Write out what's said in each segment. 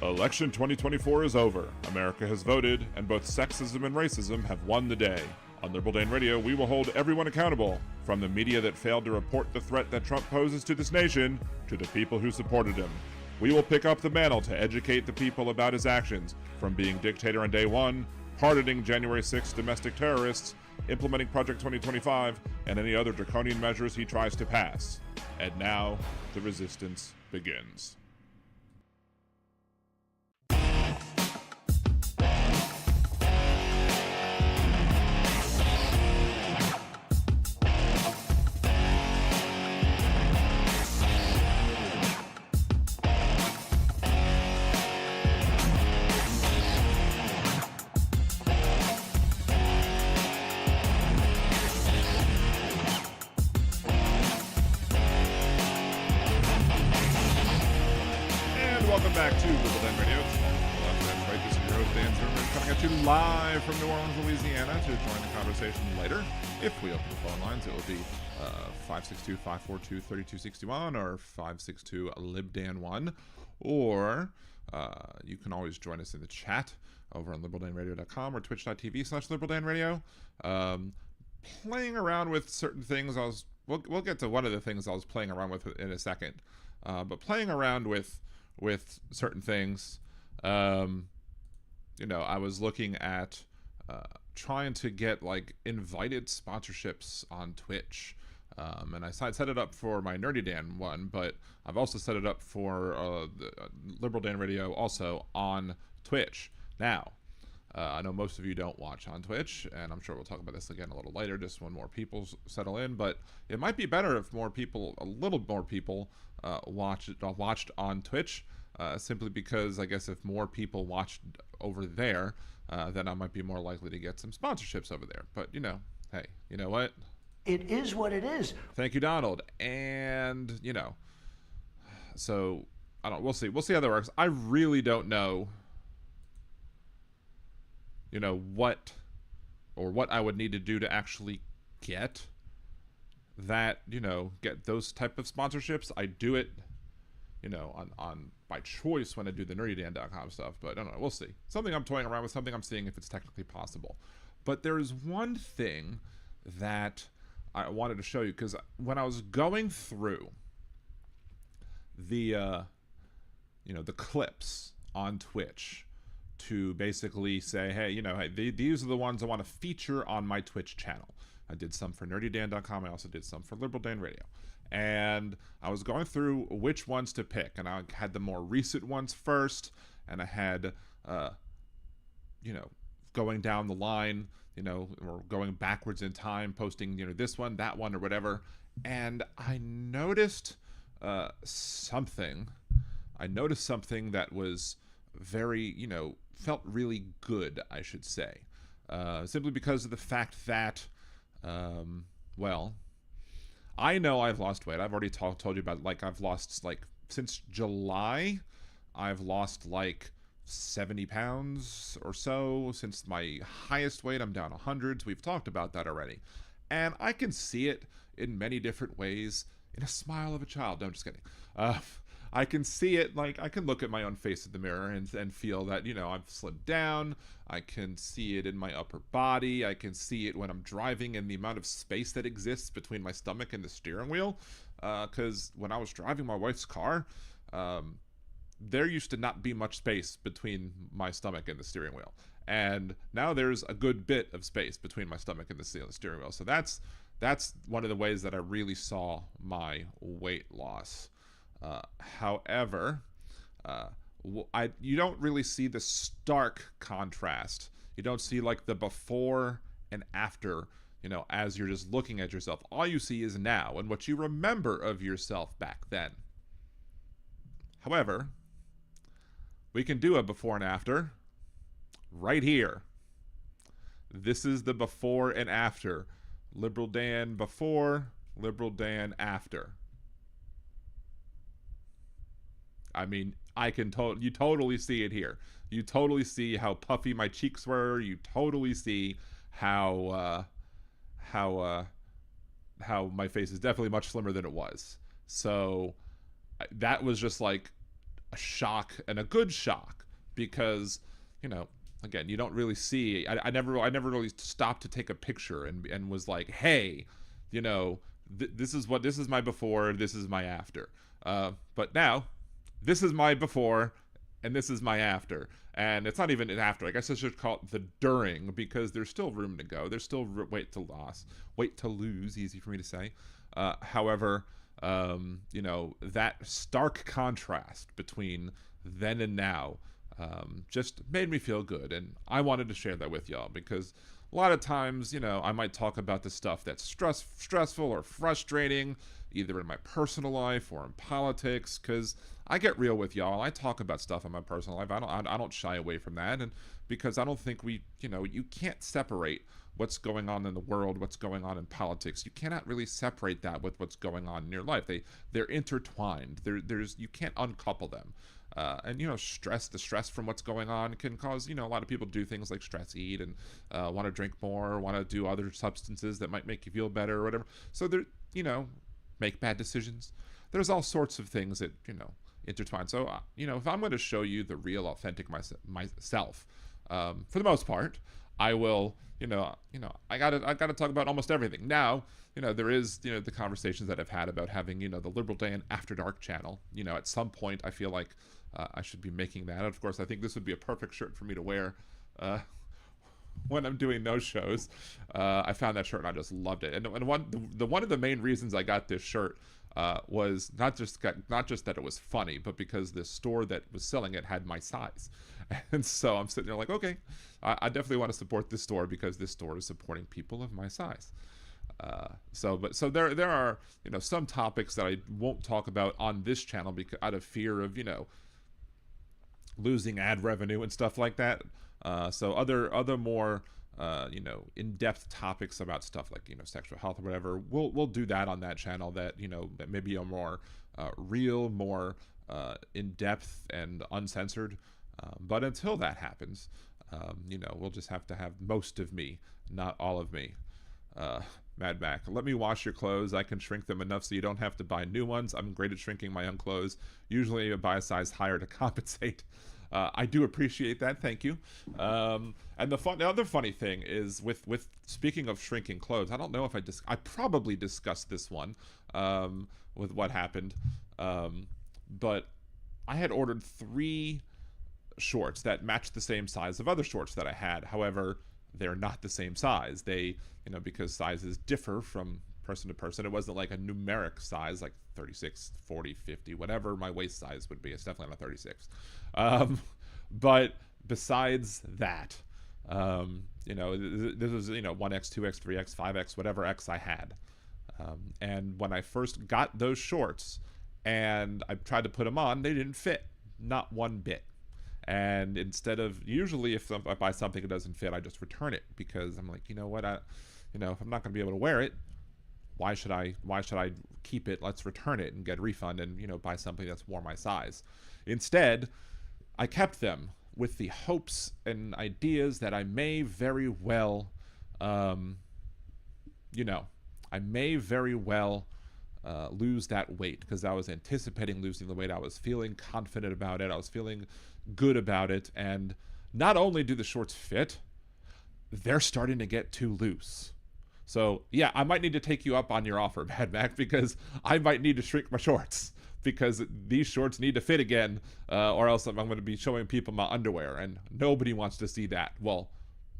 Election 2024 is over. America has voted, and both sexism and racism have won the day. On Liberal Dan Radio, we will hold everyone accountable, from the media that failed to report the threat that Trump poses to this nation, to the people who supported him. We will pick up the mantle to educate the people about his actions, from being dictator on day one, pardoning January 6th domestic terrorists, implementing Project 2025, and any other draconian measures he tries to pass. And now, the resistance begins. Live from New Orleans, Louisiana. To join the conversation later, if we open the phone lines, it will be 562-542-3261 or 562-LibDan1. Or you can always join us in the chat over on liberaldanradio.com or twitch.tv/liberaldanradio. Playing around with certain things. We'll get to one of the things I was playing around with in a second. But playing around with certain things. I was looking at trying to get invited sponsorships on Twitch. And I set it up for my Nerdy Dan one, but I've also set it up for the Liberal Dan Radio also on Twitch. Now, I know most of you don't watch on Twitch, and I'm sure we'll talk about this again a little later, just when more people settle in, but it might be better if a little more people watched on Twitch. Simply because I guess if more people watched over there, then I might be more likely to get some sponsorships over there. But hey, you know what? It is what it is. Thank you, Donald. And so I don't. We'll see. We'll see how that works. I really don't know. What I would need to do to actually get that. Get those type of sponsorships. I do it. On by choice when I do the nerdydan.com stuff, but I don't know, we'll see. Something I'm toying around with, something I'm seeing if it's technically possible. But there's one thing that I wanted to show you, because when I was going through the clips on Twitch to basically say, hey, these are the ones I want to feature on my Twitch channel. I did some for nerdydan.com. I also did some for Liberal Dan Radio. And I was going through which ones to pick. And I had the more recent ones first. And I had, going down the line, or going backwards in time, posting, this one, that one, or whatever. And I noticed something. I noticed something that was very, felt really good, I should say. Simply because of the fact that, I know I've lost weight. I've already told you about I've lost since July, I've lost 70 pounds or so. Since my highest weight, I'm down 100. We've talked about that already. And I can see it in many different ways. In a smile of a child. No, I'm just kidding. I can see it, I can look at my own face in the mirror and feel that, I've slimmed down. I can see it in my upper body. I can see it when I'm driving and the amount of space that exists between my stomach and the steering wheel. Because when I was driving my wife's car, there used to not be much space between my stomach and the steering wheel. And now there's a good bit of space between my stomach and the steering wheel. So that's one of the ways that I really saw my weight loss. However, you don't really see the stark contrast. You don't see the before and after, as you're just looking at yourself. All you see is now and what you remember of yourself back then. However, we can do a before and after right here. This is the before and after. Liberal Dan before, Liberal Dan after. I mean, you totally see it here. You totally see how puffy my cheeks were. You totally see how my face is definitely much slimmer than it was. So that was just a shock and a good shock, because, you know, again, you don't really see. I never really stopped to take a picture and was like, hey, you know, this is my before, this is my after. But now, this is my before, and this is my after. And it's not even an after. I guess I should call it the during, because there's still room to go. There's still weight to lose. Easy for me to say. However, you know, that stark contrast between then and now just made me feel good, and I wanted to share that with y'all, because a lot of times, you know, I might talk about the stuff that's stressful or frustrating, either in my personal life or in politics, because I get real with y'all. I talk about stuff in my personal life. I don't shy away from that, and because I don't think you can't separate what's going on in the world, what's going on in politics. You cannot really separate that with what's going on in your life. They're intertwined. You can't uncouple them. And, you know, the stress from what's going on can cause, you know, a lot of people do things like stress eat and want to drink more, want to do other substances that might make you feel better or whatever. So they're, you know, make bad decisions. There's all sorts of things that, you know, intertwine. So, you know, if I'm going to show you the real, authentic myself, for the most part, I will, I gotta talk about almost everything. Now, you know, there is, you know, the conversations that I've had about having, you know, the Liberal Dan After Dark channel. You know, at some point, I feel like I should be making that. Of course, I think this would be a perfect shirt for me to wear when I'm doing those shows. I found that shirt and I just loved it. And one of the main reasons I got this shirt was not just that it was funny, but because the store that was selling it had my size. And so I'm sitting there like, okay, I definitely want to support this store because this store is supporting people of my size. So there are, you know, some topics that I won't talk about on this channel because out of fear of, you know, losing ad revenue and stuff like that. So other more you know, in-depth topics about stuff like, you know, sexual health or whatever, we'll do that on that channel. That, you know, that maybe a more real, more in-depth and uncensored. But until that happens, you know, we'll just have to have most of me, not all of me. Mad Mac, let me wash your clothes. I can shrink them enough so you don't have to buy new ones. I'm great at shrinking my own clothes. Usually I buy a size higher to compensate. I do appreciate that. Thank you. And the other funny thing is with speaking of shrinking clothes, I don't know if I probably discussed this one with what happened. But I had ordered 3 shorts that matched the same size of other shorts that I had. However, they're not the same size. They, you know, because sizes differ from person to person. It wasn't like a numeric size, like 36, 40, 50, whatever my waist size would be. It's definitely not 36. But besides that, you know, this was, you know, 1X, 2X, 3X, 5X, whatever X I had. And when I first got those shorts and I tried to put them on, they didn't fit. Not one bit. And instead of, usually if I buy something that doesn't fit, I just return it because I'm like, you know what, you know, if I'm not going to be able to wear it, why should I keep it? Let's return it and get a refund and, you know, buy something that's more my size. Instead, I kept them with the hopes and ideas that I may very well, you know, I may very well lose that weight because I was anticipating losing the weight. I was feeling confident about it. I was feeling good about it. And not only do the shorts fit, they're starting to get too loose. So yeah, I might need to take you up on your offer, Mad Mac, because I might need to shrink my shorts because these shorts need to fit again, or else I'm going to be showing people my underwear, and nobody wants to see that. Well,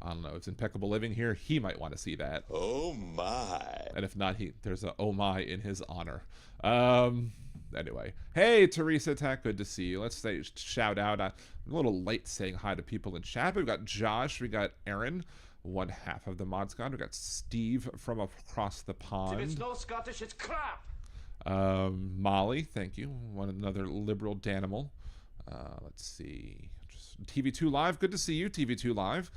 I don't know. It's Impeccable Living here. He might want to see that. Oh my! And if not, there's a oh my in his honor. Anyway, hey Teresa Tech, good to see you. Let's say shout out. I'm a little late saying hi to people in chat. We've got Josh. We got Aaron. 1/2 of the mod squad. We got Steve from across the pond. If it's no Scottish, it's crap. Molly, thank you. Another liberal Danimal. Let's see. TV2 Live. Good to see you, TV2 Live.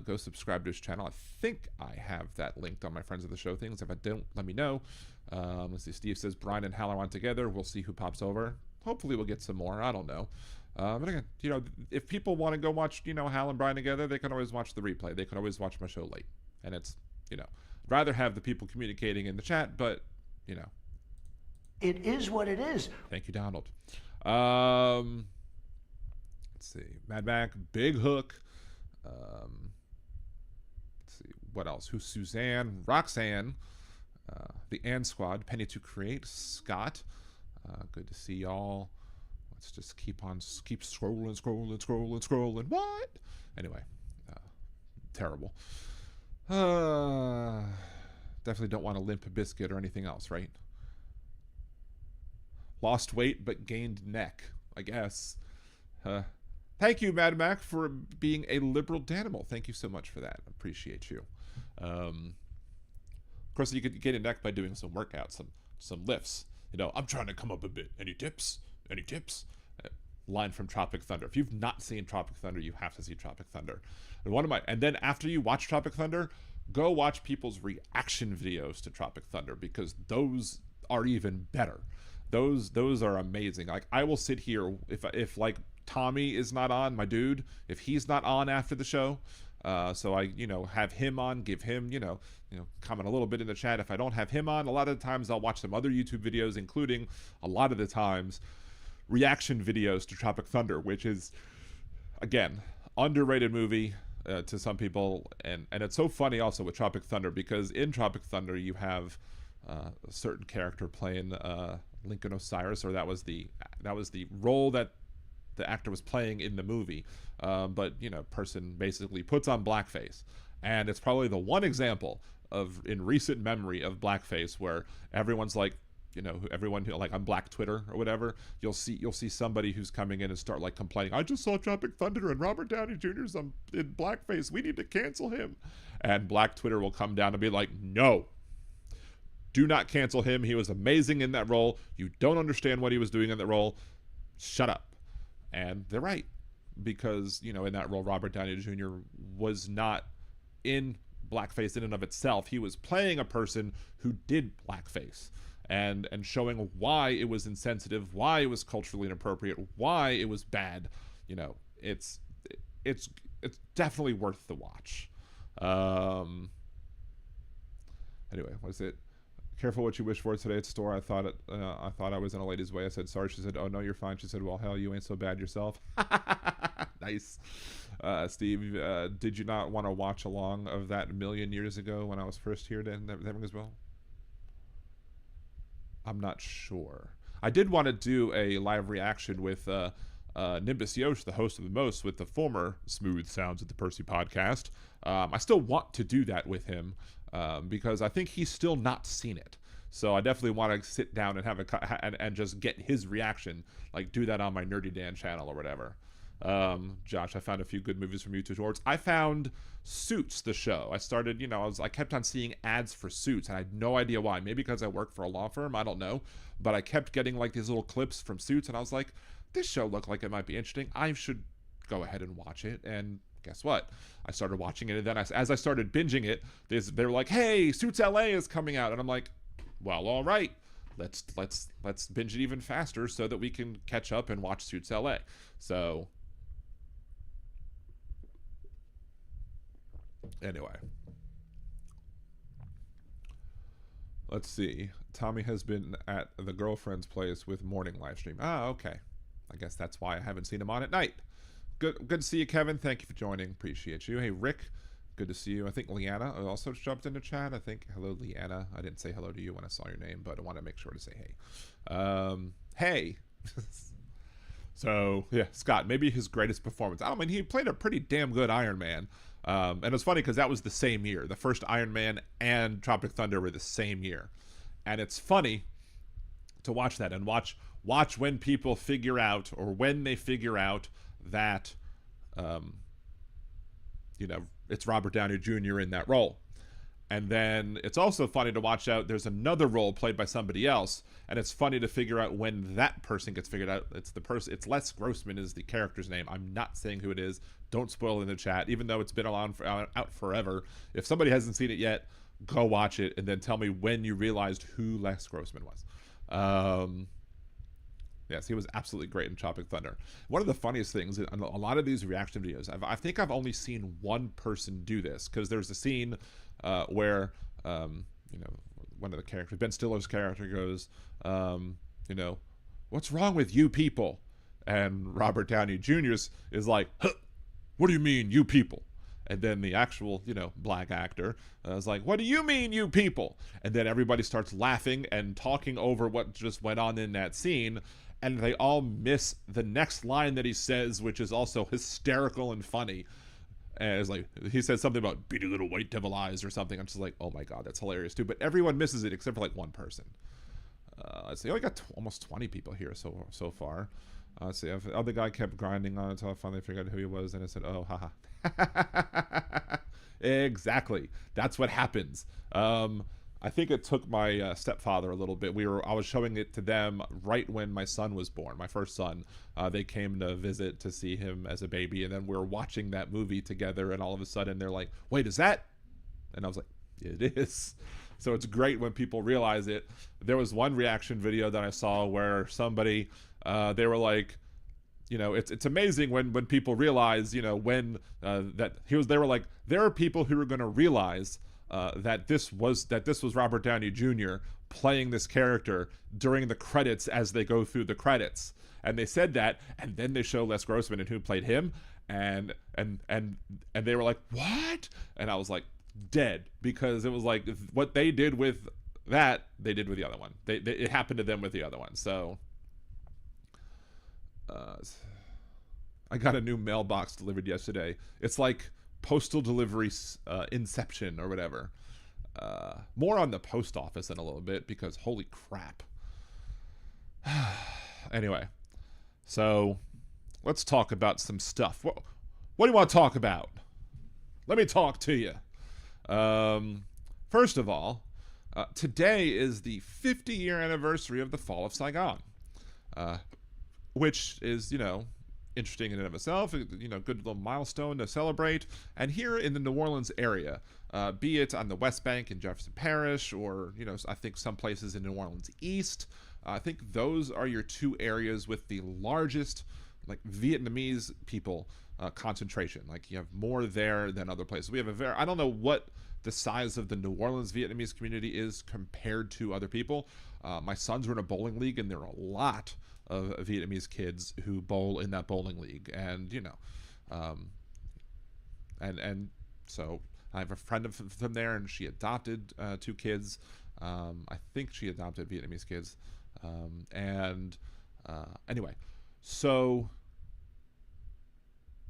Go subscribe to his channel. I think I have that linked on my Friends of the Show things. If I don't, let me know. Let's see. Steve says Brian and Hal are on together. We'll see who pops over. Hopefully we'll get some more. I don't know. But again, you know, if people want to go watch, you know, Hal and Brian together, they can always watch the replay. They can always watch my show late. And it's, you know, I'd rather have the people communicating in the chat, but, you know. It is what it is. Thank you, Donald. Let's see. Mad Mac, Big Hook. Let's see. What else? Who's Suzanne? Roxanne. The Ann Squad. Penny to Create. Scott. Good to see y'all. Let's just keep scrolling. What? Anyway. Terrible. Definitely don't want a Limp Biscuit or anything else, right? Lost weight but gained neck, I guess. Thank you, Mad Mac, for being a liberal danimal. Thank you so much for that. Appreciate you. Of course, you could gain a neck by doing some workouts, some lifts. You know, I'm trying to come up a bit. Any tips? Any tips? Line from Tropic Thunder. If you've not seen Tropic Thunder, you have to see Tropic Thunder. And then after you watch Tropic Thunder, go watch people's reaction videos to Tropic Thunder, because those are even better. Those are amazing. Like, I will sit here if like Tommy is not on, my dude, if he's not on after the show, so I have him on, give him comment a little bit in the chat. If I don't have him on, a lot of the times I'll watch some other YouTube videos, including a lot of the times reaction videos to Tropic Thunder, which is, again, underrated movie to some people, and it's so funny also with Tropic Thunder, because in Tropic Thunder you have a certain character playing Lincoln Osiris, or that was the role that the actor was playing in the movie, but person basically puts on blackface, and it's probably the one example in recent memory of blackface where everyone's like, everyone who, like, on Black Twitter or whatever, you'll see somebody who's coming in and start like complaining, I just saw Tropic Thunder and Robert Downey Jr.'s in blackface, we need to cancel him. And Black Twitter will come down and be like, no, do not cancel him. He was amazing in that role. You don't understand what he was doing in that role. Shut up. And they're right, because in that role, Robert Downey Jr. was not in blackface in and of itself. He was playing a person who did blackface, and showing why it was insensitive, why it was culturally inappropriate, why it was bad. It's definitely worth the watch. Anyway, what is it? Careful what you wish for today at store. I thought I was in a lady's way. I said sorry. She said, oh no, you're fine. She said, well, hell, you ain't so bad yourself. Nice. Steve, did you not want to watch along of that a million years ago when I was first here? Then that ring as well? I'm not sure. I did want to do a live reaction with Nimbus Yosh, the host of The Most, with the former Smooth Sounds at the Percy podcast. I still want to do that with him because I think he's still not seen it. So I definitely want to sit down and have and just get his reaction, like do that on my Nerdy Dan channel or whatever. Josh, I found a few good movies from YouTube Awards. I found Suits, the show. I started, I kept on seeing ads for Suits, and I had no idea why. Maybe because I work for a law firm, I don't know. But I kept getting like these little clips from Suits, and I was like, this show looked like it might be interesting. I should go ahead and watch it. And guess what? I started watching it, and then as I started binging it, they were like, hey, Suits LA is coming out. And I'm like, well, all right. Let's binge it even faster so that we can catch up and watch Suits LA. So anyway, let's see. Tommy has been at the girlfriend's place with morning live stream. Ah, okay. I guess that's why I haven't seen him on at night. Good to see you, Kevin. Thank you for joining. Appreciate you. Hey, Rick. Good to see you. I think Leanna also jumped into chat. I think, hello, Leanna. I didn't say hello to you when I saw your name, but I want to make sure to say hey. Hey. So, yeah, Scott, maybe his greatest performance. I mean, he played a pretty damn good Iron Man. And it's funny because that was the same year. The first Iron Man and Tropic Thunder were the same year. And it's funny to watch that and watch when people figure out, or when they figure out that, it's Robert Downey Jr. in that role. And then it's also funny to watch out, there's another role played by somebody else, and it's funny to figure out when that person gets figured out. It's Les Grossman is the character's name. I'm not saying who it is. Don't spoil it in the chat, even though it's been out forever. If somebody hasn't seen it yet, go watch it, and then tell me when you realized who Les Grossman was. Yes, he was absolutely great in Tropic Thunder. One of the funniest things, in a lot of these reaction videos, I think I've only seen one person do this, because there's a scene where, one of the characters, Ben Stiller's character goes, what's wrong with you people? And Robert Downey Jr. is like, huh, what do you mean, you people? And then the actual, black actor is like, what do you mean, you people? And then everybody starts laughing and talking over what just went on in that scene. And they all miss the next line that he says, which is also hysterical and funny. And it's like, he says something about beady little white devil eyes or something. I'm just like, oh my God, that's hilarious too. But everyone misses it except for like one person. Let's see, I got almost 20 people here so far. Let's see, the other guy kept grinding on it until I finally figured out who he was. And I said, oh, haha. Exactly. That's what happens. I think it took my stepfather a little bit. I was showing it to them right when my son was born, my first son. They came to visit to see him as a baby, and then we were watching that movie together, and all of a sudden they're like, wait, is that? And I was like, it is. So it's great when people realize it. There was one reaction video that I saw where somebody, they were like, it's amazing when people realize, they were like, there are people who are going to realize that this was Robert Downey Jr. playing this character during the credits as they go through the credits. And they said that, and then they show Les Grossman and who played him, and they were like, what? And I was like, dead, because it was like what they did with that, they did with the other one. It happened to them with the other one. So I got a new mailbox delivered yesterday. It's like postal delivery inception or whatever. More on the post office in a little bit, because holy crap. Anyway, so let's talk about some stuff. What do you want to talk about? Let me talk to you. First of all, today is the 50-year anniversary of the fall of Saigon, which is, interesting in and of itself, good little milestone to celebrate. And here in the New Orleans area, be it on the West Bank in Jefferson Parish, or, I think some places in New Orleans East, I think those are your two areas with the largest, like, Vietnamese people concentration. Like, you have more there than other places. We have I don't know what the size of the New Orleans Vietnamese community is compared to other people. My sons were in a bowling league, and there are a lot of Vietnamese kids who bowl in that bowling league, and and so I have a friend of them there, and she adopted 2 kids. I think she adopted Vietnamese kids, anyway, so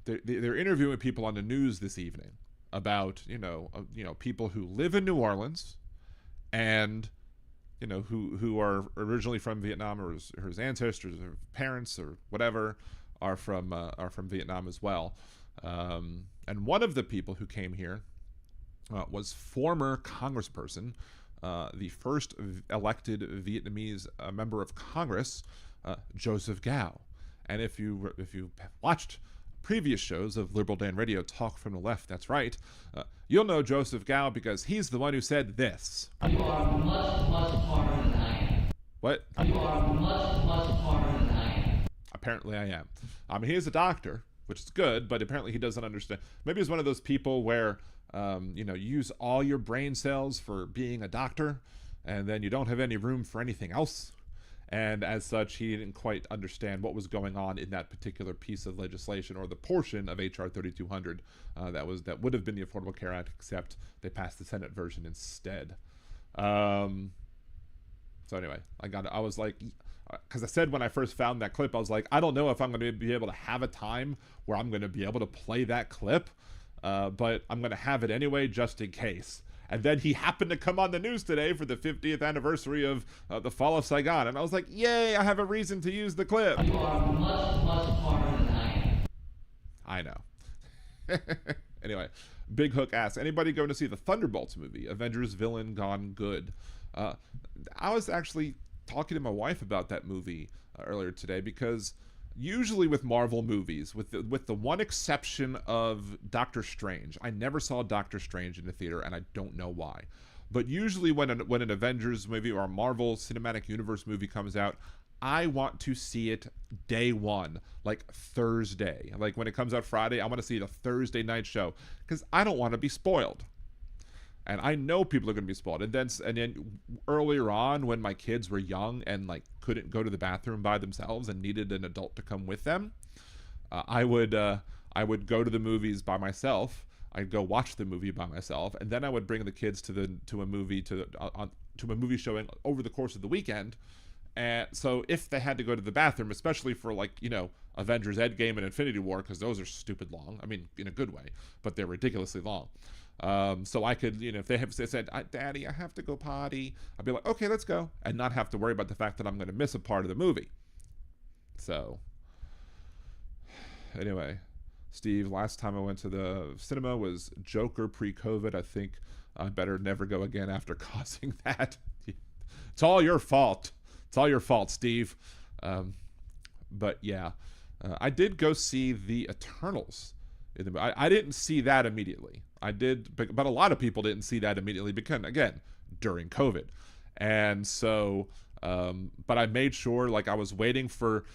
they're interviewing people on the news this evening about people who live in New Orleans, and who are originally from Vietnam, or whose ancestors or parents or whatever are from Vietnam as well. And one of the people who came here was former congressperson, the first elected Vietnamese member of Congress, Joseph Gao. And if you watched previous shows of Liberal Dan Radio, Talk from the Left, that's right, you'll know Joseph Gao because he's the one who said this. You are much, much smarter than I am. What? You are much, much smarter than I am. Apparently I am. I mean, he is a doctor, which is good, but apparently he doesn't understand. Maybe he's one of those people where, you use all your brain cells for being a doctor, and then you don't have any room for anything else. And as such, he didn't quite understand what was going on in that particular piece of legislation, or the portion of HR 3200 that would have been the Affordable Care Act, except they passed the Senate version instead. So anyway, I was like, because I said when I first found that clip, I was like, I don't know if I'm going to be able to have a time where I'm going to be able to play that clip, but I'm going to have it anyway just in case. And then he happened to come on the news today for the 50th anniversary of the fall of Saigon. And I was like, yay, I have a reason to use the clip. You are much, much smarter than I am. I know. Anyway, Big Hook asks, anybody going to see the Thunderbolts movie, Avengers Villain Gone Good? I was actually talking to my wife about that movie earlier today, because usually with Marvel movies, with the one exception of Doctor Strange, I never saw Doctor Strange in the theater, and I don't know why. But usually when an Avengers movie or a Marvel Cinematic Universe movie comes out, I want to see it day one, like Thursday. Like when it comes out Friday, I want to see it a Thursday night show, because I don't want to be spoiled. And I know people are going to be spoiled. And then earlier on, when my kids were young and like couldn't go to the bathroom by themselves and needed an adult to come with them, I would go to the movies by myself. I'd go watch the movie by myself, and then I would bring the kids to a movie showing over the course of the weekend. And so if they had to go to the bathroom, especially for like, Avengers Endgame and Infinity War, because those are stupid long. I mean, in a good way, but they're ridiculously long. So I could, if they have said, Daddy, I have to go potty, I'd be like, okay, let's go, and not have to worry about the fact that I'm going to miss a part of the movie. So anyway, Steve, last time I went to the cinema was Joker pre-COVID. I think I better never go again after causing that. It's all your fault. It's all your fault, Steve. But yeah, I did go see the Eternals. I didn't see that immediately. I did, but a lot of people didn't see that immediately because, again, during COVID. And so, but I made sure, like, I was waiting for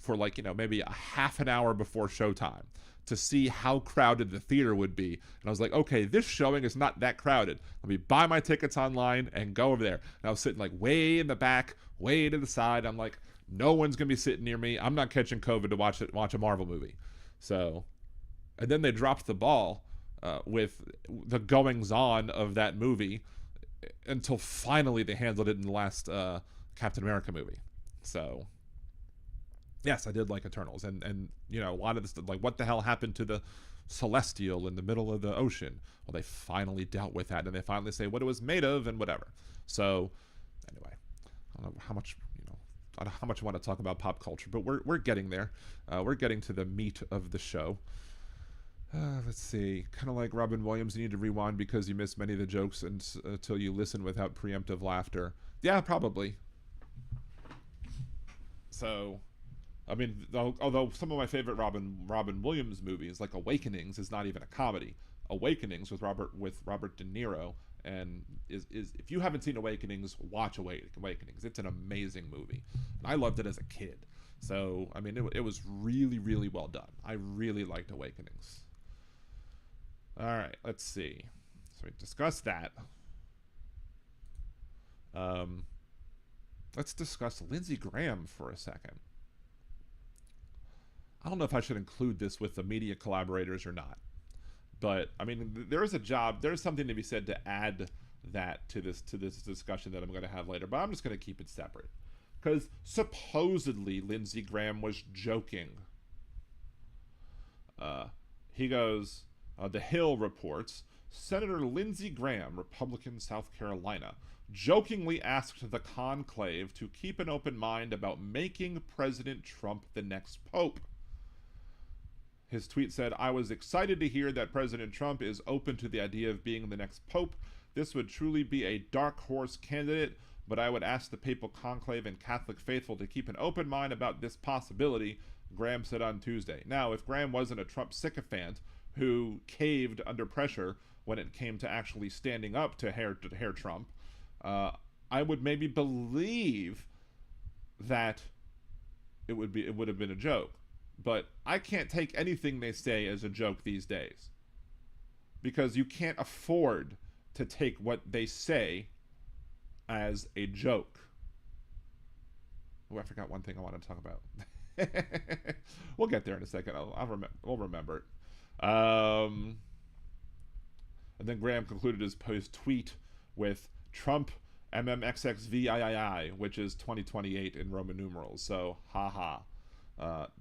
maybe a half an hour before showtime to see how crowded the theater would be. And I was like, okay, this showing is not that crowded. Let me buy my tickets online and go over there. And I was sitting like way in the back, way to the side. I'm like, no one's going to be sitting near me. I'm not catching COVID to watch a Marvel movie. So, and then they dropped the ball with the goings on of that movie until finally they handled it in the last Captain America movie. So, yes, I did like Eternals, and a lot of this, like, what the hell happened to the Celestial in the middle of the ocean? Well, they finally dealt with that, and they finally say what it was made of and whatever. So, anyway, I don't know how much I want to talk about pop culture, but we're getting there. We're getting to the meat of the show. Let's see. Kind of like Robin Williams, you need to rewind because you missed many of the jokes until you listen without preemptive laughter. Yeah, probably. So, I mean, although some of my favorite Robin Williams movies, like Awakenings, is not even a comedy. Awakenings with Robert De Niro, and is if you haven't seen Awakenings, watch Awakenings. It's an amazing movie, and I loved it as a kid. So, I mean, it was really, really well done. I really liked Awakenings. All right, let's see. So we discussed that. Let's discuss Lindsey Graham for a second. I don't know if I should include this with the media collaborators or not, but I mean, there's something to be said to add that to this discussion that I'm going to have later, but I'm just going to keep it separate because supposedly Lindsey Graham was joking. He goes, The Hill reports, Senator Lindsey Graham, Republican, South Carolina, jokingly asked the conclave to keep an open mind about making President Trump the next pope. His tweet said, I was excited to hear that President Trump is open to the idea of being the next pope. This would truly be a dark horse candidate, but I would ask the papal conclave and Catholic faithful to keep an open mind about this possibility, Graham said on Tuesday. Now, if Graham wasn't a Trump sycophant who caved under pressure when it came to actually standing up to hair Trump, I would maybe believe that it would have been a joke. But I can't take anything they say as a joke these days, because you can't afford to take what they say as a joke. Oh, I forgot one thing I want to talk about. We'll get there in a second. We'll remember it. And then Graham concluded his tweet with Trump MMXXVIII, which is 2028 in Roman numerals. So, haha.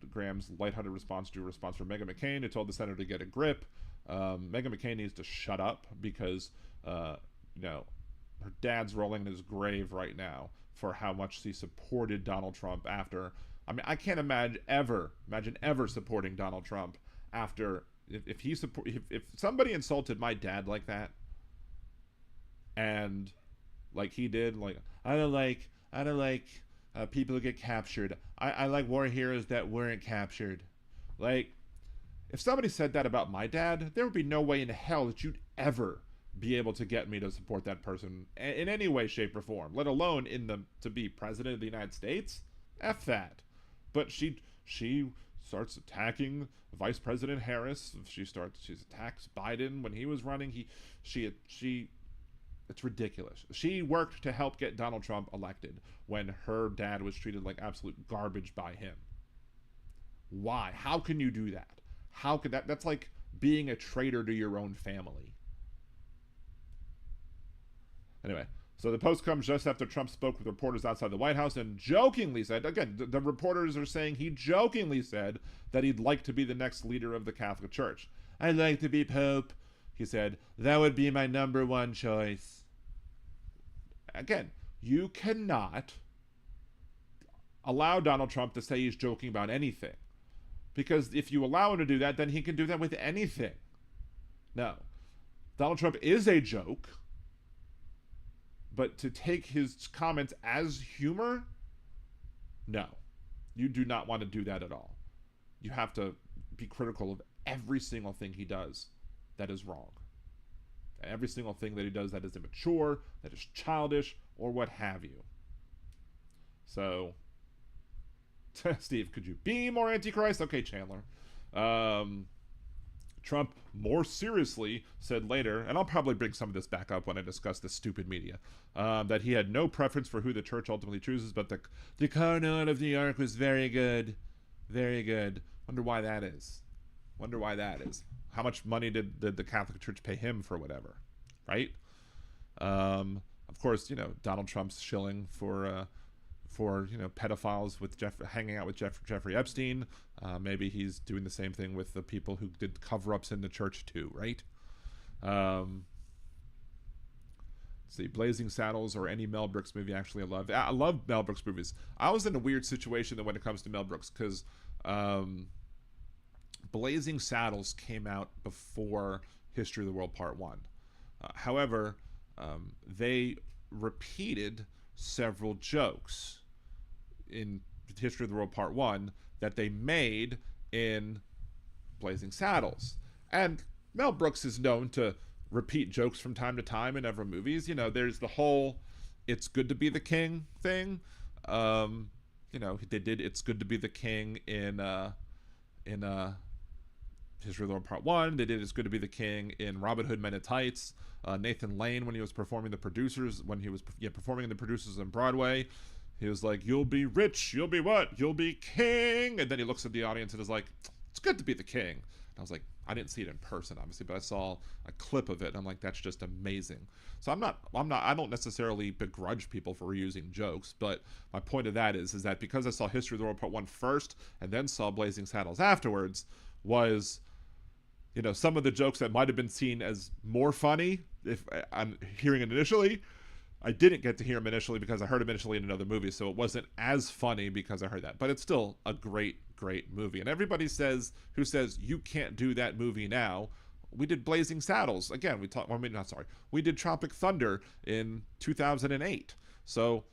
Graham's lighthearted response drew a response from Meghan McCain, who told the senator to get a grip. Meghan McCain needs to shut up because, her dad's rolling in his grave right now for how much he supported Donald Trump after. I mean, I can't imagine ever supporting Donald Trump after if somebody insulted my dad like that, and like he did, like I don't like people who get captured. I like war heroes that weren't captured. Like, if somebody said that about my dad, there would be no way in hell that you'd ever be able to get me to support that person in any way, shape, or form, let alone to be president of the United States. F that. But she starts attacking Vice President Harris. She attacks Biden when he was running. She It's ridiculous. She worked to help get Donald Trump elected when her dad was treated like absolute garbage by him. Why? How can you do that? How could that? That's like being a traitor to your own family. Anyway, so the post comes just after Trump spoke with reporters outside the White House and jokingly said, again, the reporters are saying he jokingly said that he'd like to be the next leader of the Catholic Church. I'd like to be Pope, he said. That would be my number one choice. Again, you cannot allow Donald Trump to say he's joking about anything. Because if you allow him to do that, then he can do that with anything. No. Donald Trump is a joke. But to take his comments as humor, no. You do not want to do that at all. You have to be critical of every single thing he does that is wrong. Every single thing that he does that is immature, that is childish, or what have you. So, Steve, could you be more Antichrist? Okay, Chandler. Trump more seriously said later, and I'll probably bring some of this back up when I discuss the stupid media, that he had no preference for who the church ultimately chooses, but the Cardinal of New York was very good. Very good. Wonder why that is. How much money did the Catholic Church pay him for whatever, right? Of course, Donald Trump's shilling for pedophiles with hanging out with Jeffrey Epstein. Maybe he's doing the same thing with the people who did cover-ups in the church too, right? See, Blazing Saddles or any Mel Brooks movie actually I love Mel Brooks movies. I was in a weird situation when it comes to Mel Brooks because Blazing Saddles came out before History of the World Part 1. However, they repeated several jokes in History of the World Part 1 that they made in Blazing Saddles. And Mel Brooks is known to repeat jokes from time to time in other movies. There's the whole "It's Good to Be the King" thing. They did "It's Good to Be the King" in History of the World Part 1. They did "It's Good to Be the King" in Robin Hood Men in Tights. Nathan Lane, when he was performing performing in the Producers on Broadway, he was like, "You'll be rich, you'll be what? You'll be king." And then he looks at the audience and is like, "It's good to be the king." And I was like, I didn't see it in person, obviously, but I saw a clip of it, and I'm like, that's just amazing. So I don't necessarily begrudge people for reusing jokes, but my point of that is that because I saw History of the World Part 1 first, and then saw Blazing Saddles afterwards, was, some of the jokes that might have been seen as more funny, if I'm hearing it initially, I didn't get to hear him initially because I heard him initially in another movie, so it wasn't as funny because I heard that. But it's still a great, great movie. And everybody who says you can't do that movie now, we did Blazing Saddles. Again, we did Tropic Thunder in 2008. So,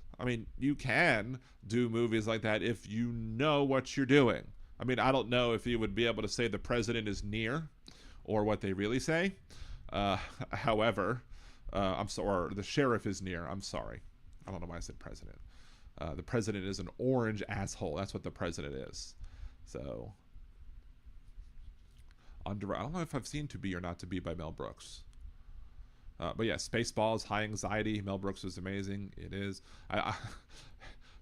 you can do movies like that if you know what you're doing. I don't know if you would be able to say the president is near or what they really say. However, I'm sorry, or the sheriff is near. I'm sorry. I don't know why I said president. The president is an orange asshole. That's what the president is. So, I don't know if I've seen To Be or Not to Be by Mel Brooks. But yeah, Spaceballs, High Anxiety. Mel Brooks was amazing. It is.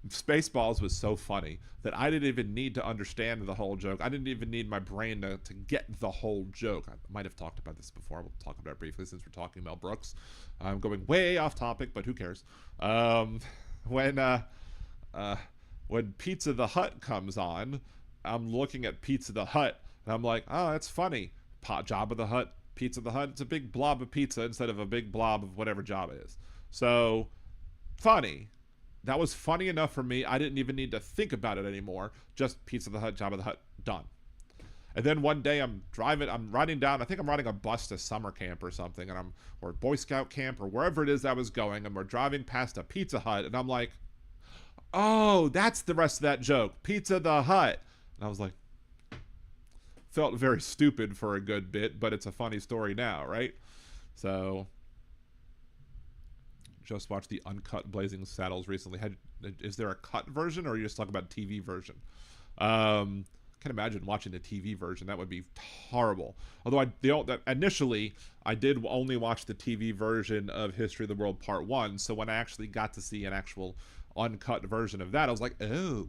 Spaceballs was so funny that I didn't even need to understand the whole joke. I didn't even need my brain to get the whole joke. I might have talked about this before. We'll talk about it briefly since we're talking Mel Brooks. I'm going way off topic, but who cares? When Pizza the Hut comes on, I'm looking at Pizza the Hut, and I'm like, oh, that's funny. Jabba the Hutt, Pizza the Hut. It's a big blob of pizza instead of a big blob of whatever Jabba is. So, funny. That was funny enough for me. I didn't even need to think about it anymore. Just Pizza the Hut, Jabba the Hutt, done. And then one day I'm riding down, I think I'm riding a bus to summer camp or something, or Boy Scout camp or wherever it is I was going, and we're driving past a Pizza Hut, and I'm like, oh, that's the rest of that joke, Pizza the Hut. And I was like, felt very stupid for a good bit, but it's a funny story now, right? So, just watched the uncut Blazing Saddles recently. Is there a cut version, or are you just talking about TV version? can't imagine watching the TV version. That would be horrible. Although initially I did only watch the TV version of History of the World Part 1. So when I actually got to see an actual uncut version of that, I was like, oh,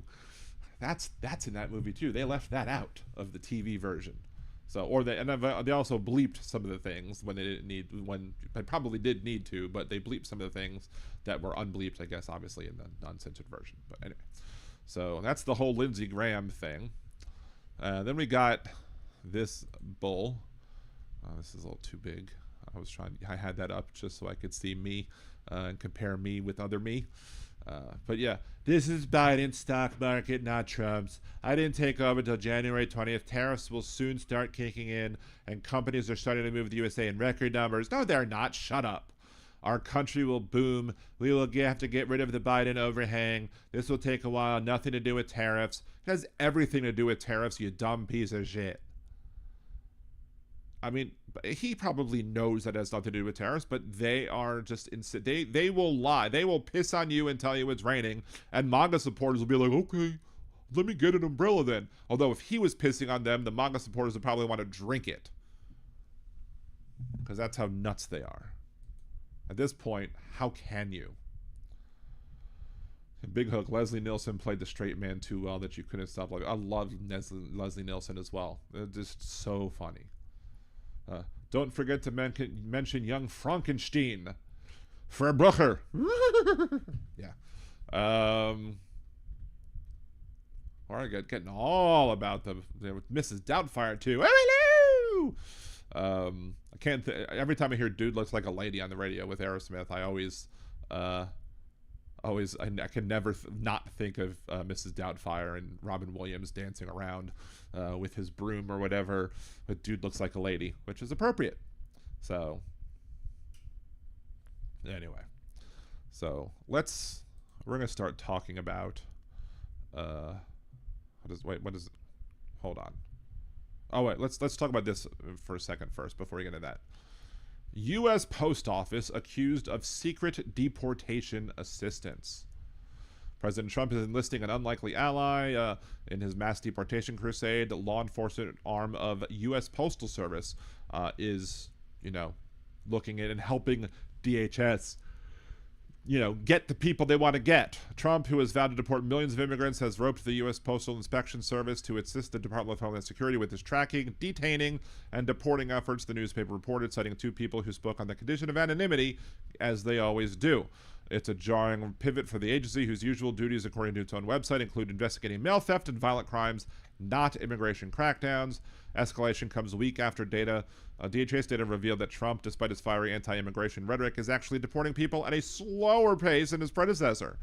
that's in that movie too. They left that out of the TV version. So, they also bleeped some of the things when they didn't need, when they probably did need to, but they bleeped some of the things that were unbleeped, I guess, obviously in the non-censored version. But anyway, so that's the whole Lindsey Graham thing. Then we got this bull. This is a little too big. I had that up just so I could see me and compare me with other me. But yeah, this is Biden's stock market, not Trump's. I didn't take over until January 20th. Tariffs will soon start kicking in, and companies are starting to move to the USA in record numbers. No, they're not. Shut up. Our country will boom. We will have to get rid of the Biden overhang. This will take a while. Nothing to do with tariffs. It has everything to do with tariffs, you dumb piece of shit. I mean, he probably knows that has nothing to do with tariffs, but they are just they will lie. They will piss on you and tell you it's raining, and MAGA supporters will be like, okay, let me get an umbrella then. Although if he was pissing on them, the MAGA supporters would probably want to drink it, because that's how nuts they are. At this point, how can you? In Big Hook, Leslie Nielsen played the straight man too well that you couldn't stop. Like, I love Leslie Nielsen as well. They're just so funny. Don't forget to mention young Frankenstein. Verbrugger. Yeah. All right, getting all about the Mrs. Doubtfire too. Hello. I can't. Every time I hear "dude looks like a lady" on the radio with Aerosmith, I can never not think of Mrs. Doubtfire and Robin Williams dancing around with his broom or whatever. But dude looks like a lady, which is appropriate. So anyway, so we're gonna start talking about what is hold on. Oh wait, let's talk about this for a second first before we get into that. U.S. Post Office accused of secret deportation assistance. President Trump is enlisting an unlikely ally in his mass deportation crusade. The law enforcement arm of U.S. Postal Service is, looking at and helping DHS, get the people they want to get. Trump, who has vowed to deport millions of immigrants, has roped the U.S. Postal Inspection Service to assist the Department of Homeland Security with his tracking, detaining, and deporting efforts, the newspaper reported, citing two people who spoke on the condition of anonymity, as they always do. It's a jarring pivot for the agency, whose usual duties, according to its own website, include investigating mail theft and violent crimes, not immigration crackdowns. Escalation comes a week after DHS data revealed that Trump, despite his fiery anti-immigration rhetoric, is actually deporting people at a slower pace than his predecessor.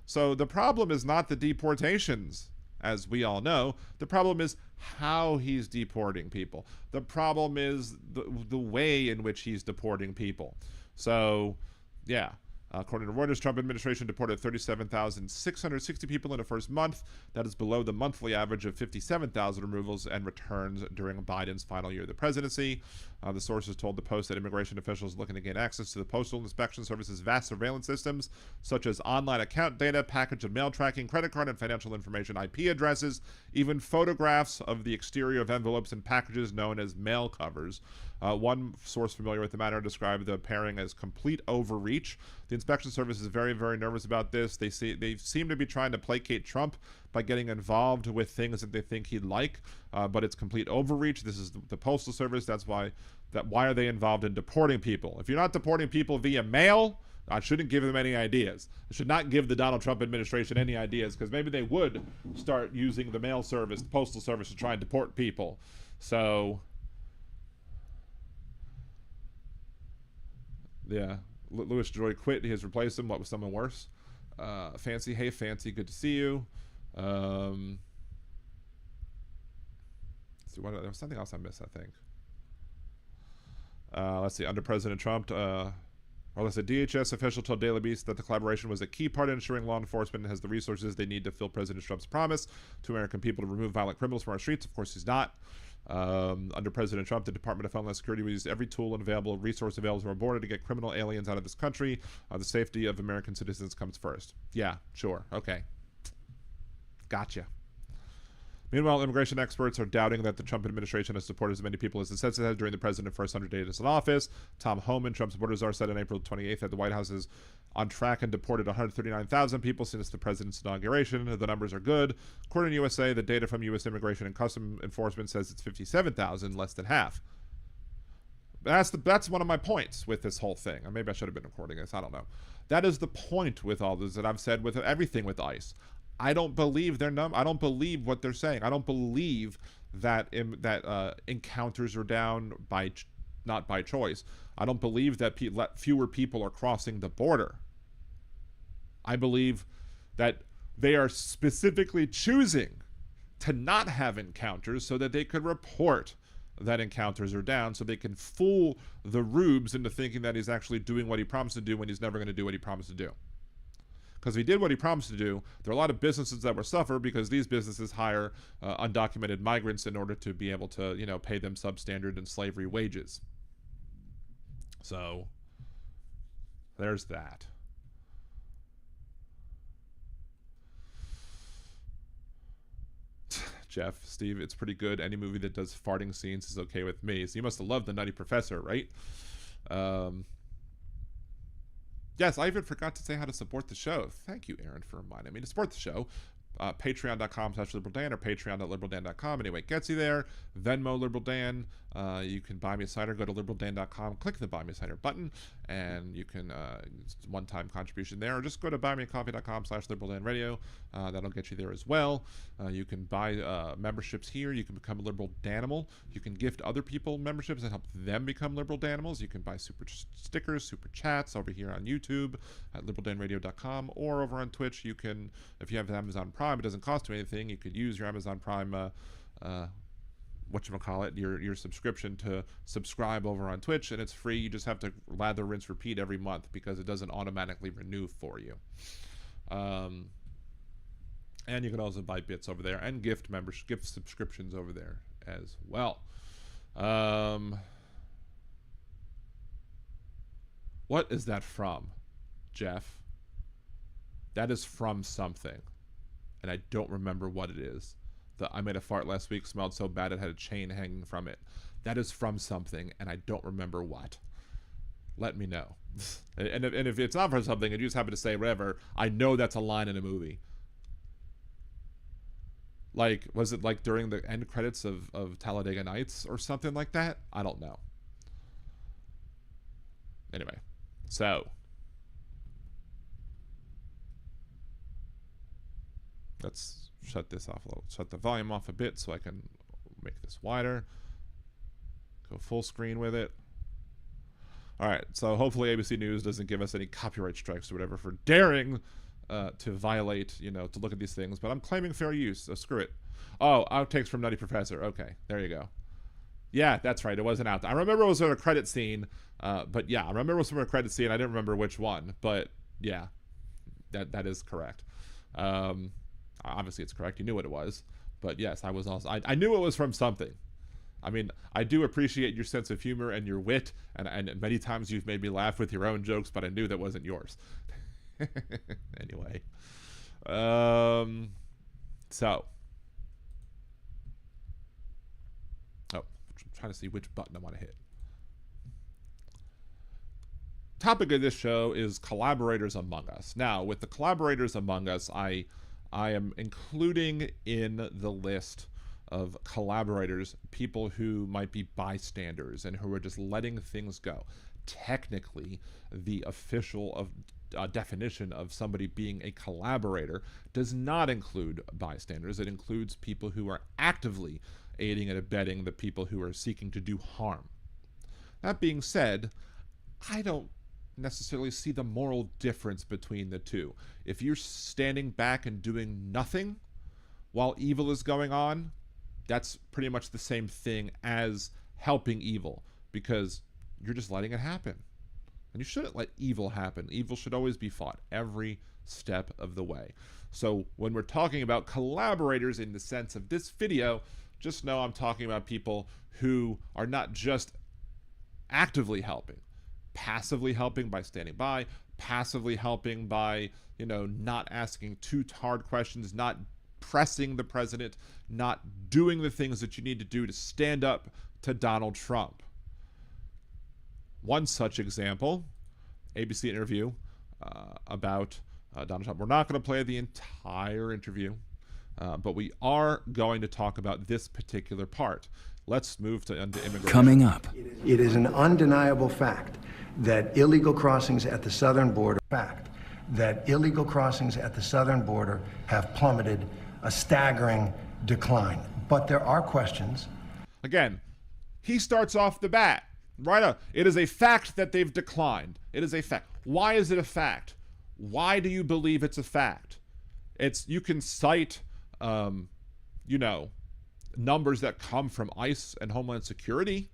So the problem is not the deportations, as we all know. The problem is how he's deporting people. The problem is the way in which he's deporting people. So, yeah. According to Reuters, Trump administration deported 37,660 people in the first month. That is below the monthly average of 57,000 removals and returns during Biden's final year of the presidency. The sources told the Post that immigration officials are looking to gain access to the Postal Inspection Service's vast surveillance systems, such as online account data, package and mail tracking, credit card and financial information, IP addresses, even photographs of the exterior of envelopes and packages known as mail covers. One source familiar with the matter described the pairing as complete overreach. The Inspection Service is very, very nervous about this. They seem to be trying to placate Trump by getting involved with things that they think he'd like, but it's complete overreach. This is the Postal Service. Why are they involved in deporting people? If you're not deporting people via mail, I shouldn't give them any ideas. I should not give the Donald Trump administration any ideas, because maybe they would start using the mail service, the Postal Service, to try and deport people. So, yeah. Louis Joy quit. He has replaced him. What, with someone worse? Fancy. Hey, Fancy. Good to see you. Let's see, there was something else I missed, I think. Let's see. Under President Trump, DHS official told Daily Beast that the collaboration was a key part in ensuring law enforcement has the resources they need to fill President Trump's promise to American people to remove violent criminals from our streets. Of course, he's not. Under President Trump, the Department of Homeland Security used every tool and resource available to our border to get criminal aliens out of this country. The safety of American citizens comes first. Yeah, sure. Okay. Gotcha. Meanwhile, immigration experts are doubting that the Trump administration has supported as many people as the census had during the president's first 100 days in office. Tom Homan, Trump supporters are said on April 28th that the White House is on track and deported 139,000 people since the president's inauguration. The numbers are good. According to USA, the data from U.S. Immigration and Customs Enforcement says it's 57,000, less than half. That's one of my points with this whole thing. Or maybe I should have been recording this. I don't know. That is the point with all this that I've said with everything with ICE. I don't believe their I don't believe what they're saying. I don't believe that encounters are down by not by choice. I don't believe that fewer people are crossing the border. I believe that they are specifically choosing to not have encounters so that they could report that encounters are down, so they can fool the rubes into thinking that he's actually doing what he promised to do when he's never going to do what he promised to do. Because if he did what he promised to do, there are a lot of businesses that will suffer because these businesses hire undocumented migrants in order to be able to, pay them substandard and slavery wages. So there's that. Jeff, Steve, it's pretty good. Any movie that does farting scenes is okay with me. So you must have loved The Nutty Professor, right? Yes, I even forgot to say how to support the show. Thank you, Aaron, for reminding me to support the show. Patreon.com/LiberalDan or Patreon.LiberalDan.com. Anyway, it gets you there. Venmo Liberal Dan. You can buy me a cider. Go to LiberalDan.com. Click the Buy Me a Cider button, and you can one-time contribution there. Or just go to buymeacoffee.com/LiberalDanRadio. That'll get you there as well. You can buy memberships here. You can become a Liberal Danimal. You can gift other people memberships and help them become Liberal Danimals. You can buy super stickers, super chats over here on YouTube at LiberalDanRadio.com, or over on Twitch. You can, if you have Amazon Prime, it doesn't cost you anything. You could use your Amazon Prime your subscription to subscribe over on Twitch, and it's free. You just have to lather, rinse, repeat every month because it doesn't automatically renew for you. And you can also buy bits over there and gift subscriptions over there as well. What is that from, Jeff? That is from something, and I don't remember what it is. I made a fart last week, smelled so bad it had a chain hanging from it. That is from something, and I don't remember what. Let me know. and if it's not from something and you just happen to say whatever, I know that's a line in a movie. Like, was it like during the end credits of Talladega Nights or something like that? I don't know. Anyway, so let's shut this off a little. Shut the volume off a bit so I can make this wider. Go full screen with it. All right, so hopefully ABC News doesn't give us any copyright strikes or whatever for daring to violate, to look at these things. But I'm claiming fair use, so screw it. Oh, outtakes from Nutty Professor. Okay, there you go. Yeah, that's right. It wasn't out. I remember it was in a credit scene, but yeah, I remember it was from a credit scene. I didn't remember which one, but yeah, that is correct. Obviously it's correct. You knew what it was, but yes, I knew it was from something. I mean, I do appreciate your sense of humor and your wit, and many times you've made me laugh with your own jokes, but I knew that wasn't yours. Anyway, so, I'm trying to see which button I want to hit. Topic of this show is Collaborators Among Us. Now, with the Collaborators Among Us, I am including in the list of collaborators people who might be bystanders and who are just letting things go. Technically, the official definition of somebody being a collaborator does not include bystanders. It includes people who are actively aiding and abetting the people who are seeking to do harm. That being said, I don't necessarily see the moral difference between the two. If you're standing back and doing nothing while evil is going on, that's pretty much the same thing as helping evil, because you're just letting it happen. And you shouldn't let evil happen. Evil should always be fought every step of the way. So when we're talking about collaborators in the sense of this video, just know I'm talking about people who are not just actively helping, passively helping by standing by, passively helping by, not asking too hard questions, not pressing the president, not doing the things that you need to do to stand up to Donald Trump. One such example, ABC interview about Donald Trump. We're not going to play the entire interview, but we are going to talk about this particular part. Let's move to immigration. Coming up. It is an undeniable fact that illegal crossings at the southern border have plummeted, a staggering decline. But there are questions. Again, he starts off the bat. Right up. It is a fact that they've declined. It is a fact. Why is it a fact? Why do you believe it's a fact? You can cite, numbers that come from ICE and Homeland Security.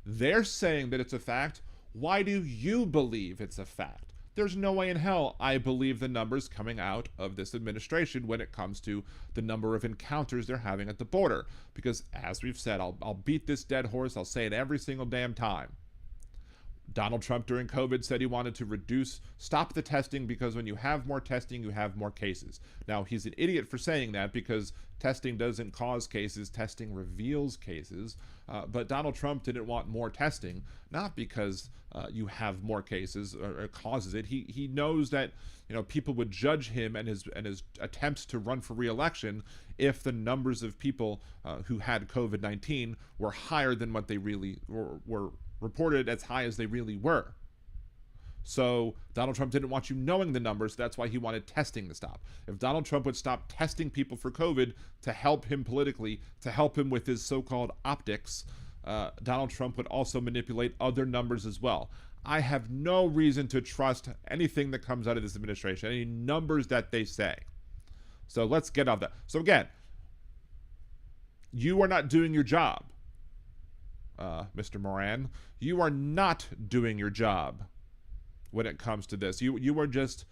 They're saying that it's a fact. Why do you believe it's a fact? There's no way in hell I believe the numbers coming out of this administration when it comes to the number of encounters they're having at the border. Because as we've said, I'll beat this dead horse. I'll say it every single damn time. Donald Trump during COVID said he wanted to stop the testing because when you have more testing, you have more cases. Now, he's an idiot for saying that because testing doesn't cause cases, testing reveals cases. But Donald Trump didn't want more testing, not because you have more cases or it causes it. He knows that people would judge him and his attempts to run for re-election if the numbers of people who had COVID-19 were higher than what they really were reported as high as they really were. So Donald Trump didn't want you knowing the numbers. That's why he wanted testing to stop. If Donald Trump would stop testing people for COVID to help him politically, to help him with his so-called optics, Donald Trump would also manipulate other numbers as well. I have no reason to trust anything that comes out of this administration, any numbers that they say. So let's get off that. So again, you are not doing your job, Mr. Moran. You are not doing your job when it comes to this. You are just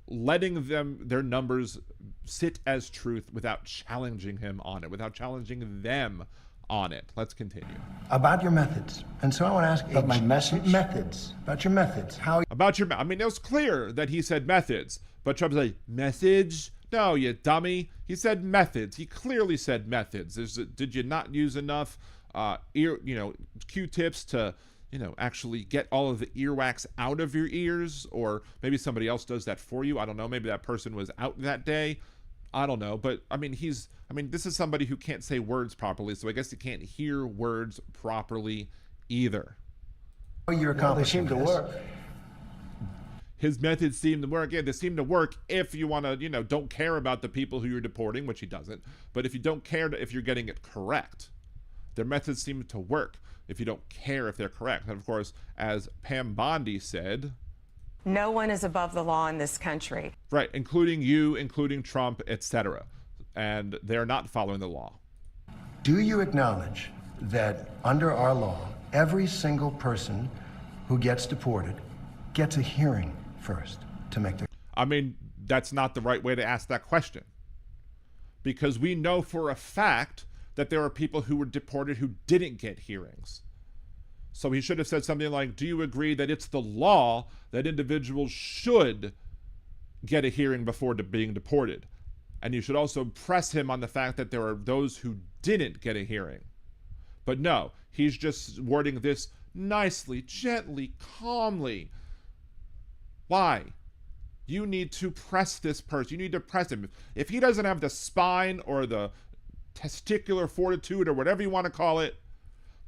letting their numbers sit as truth without challenging him on it, without challenging them on it. Let's continue. About your methods. And so I want to ask About my message? Methods. About your methods. It was clear that he said methods, but Trump's like, message? No, you dummy. He said methods. He clearly said methods. Did you not use enough Q-tips to actually get all of the earwax out of your ears? Or maybe somebody else does that for you. I don't know. Maybe that person was out that day. I don't know. But this is somebody who can't say words properly, so I guess he can't hear words properly either. They seem to work. His methods seem to work. Yeah, they seem to work if you want to, don't care about the people who you're deporting, which he doesn't. But if you don't care if you're getting it correct, their methods seem to work if you don't care if they're correct. And of course, as Pam Bondi said, no one is above the law in this country. Right, including you, including Trump, etc. And they're not following the law. Do you acknowledge that under our law, every single person who gets deported gets a hearing first to make their... That's not the right way to ask that question. Because we know for a fact that there are people who were deported who didn't get hearings. So he should have said something like, do you agree that it's the law that individuals should get a hearing before being deported? And you should also press him on the fact that there are those who didn't get a hearing. But no, he's just wording this nicely, gently, calmly. Why? You need to press this person. You need to press him. If he doesn't have the spine or the testicular fortitude or whatever you want to call it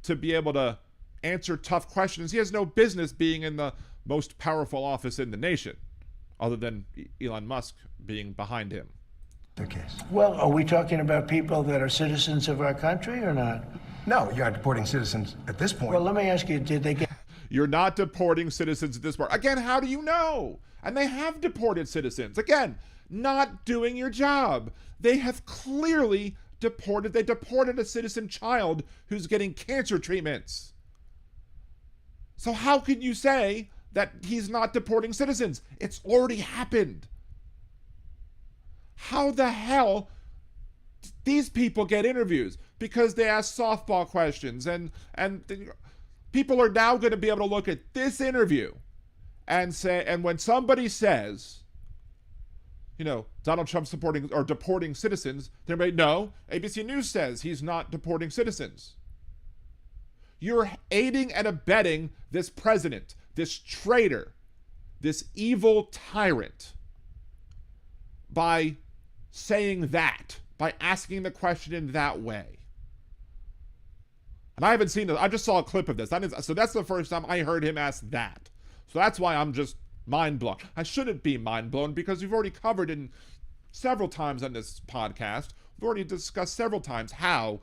to be able to answer tough questions, he has no business being in the most powerful office in the nation, other than Elon Musk being behind him. their case. Well, are we talking about people that are citizens of our country or not? No, you're not deporting citizens at this point. Well, let me ask you, did they get... You're not deporting citizens at this point. Again, how do you know? And they have deported citizens. Again, not doing your job. They have clearly deported. They deported a citizen child who's getting cancer treatments. So how can you say that he's not deporting citizens? It's already happened. How the hell these people get interviews? Because they ask softball questions, and people are now going to be able to look at this interview and say, and when somebody says Donald Trump supporting or deporting citizens. Everybody, no, ABC News says he's not deporting citizens. You're aiding and abetting this president, this traitor, this evil tyrant by saying that, by asking the question in that way. And I haven't seen it. I just saw a clip of this. So that's the first time I heard him ask that. So that's why I'm just mind blown. I shouldn't be mind blown because we've already covered in several times on this podcast. We've already discussed several times how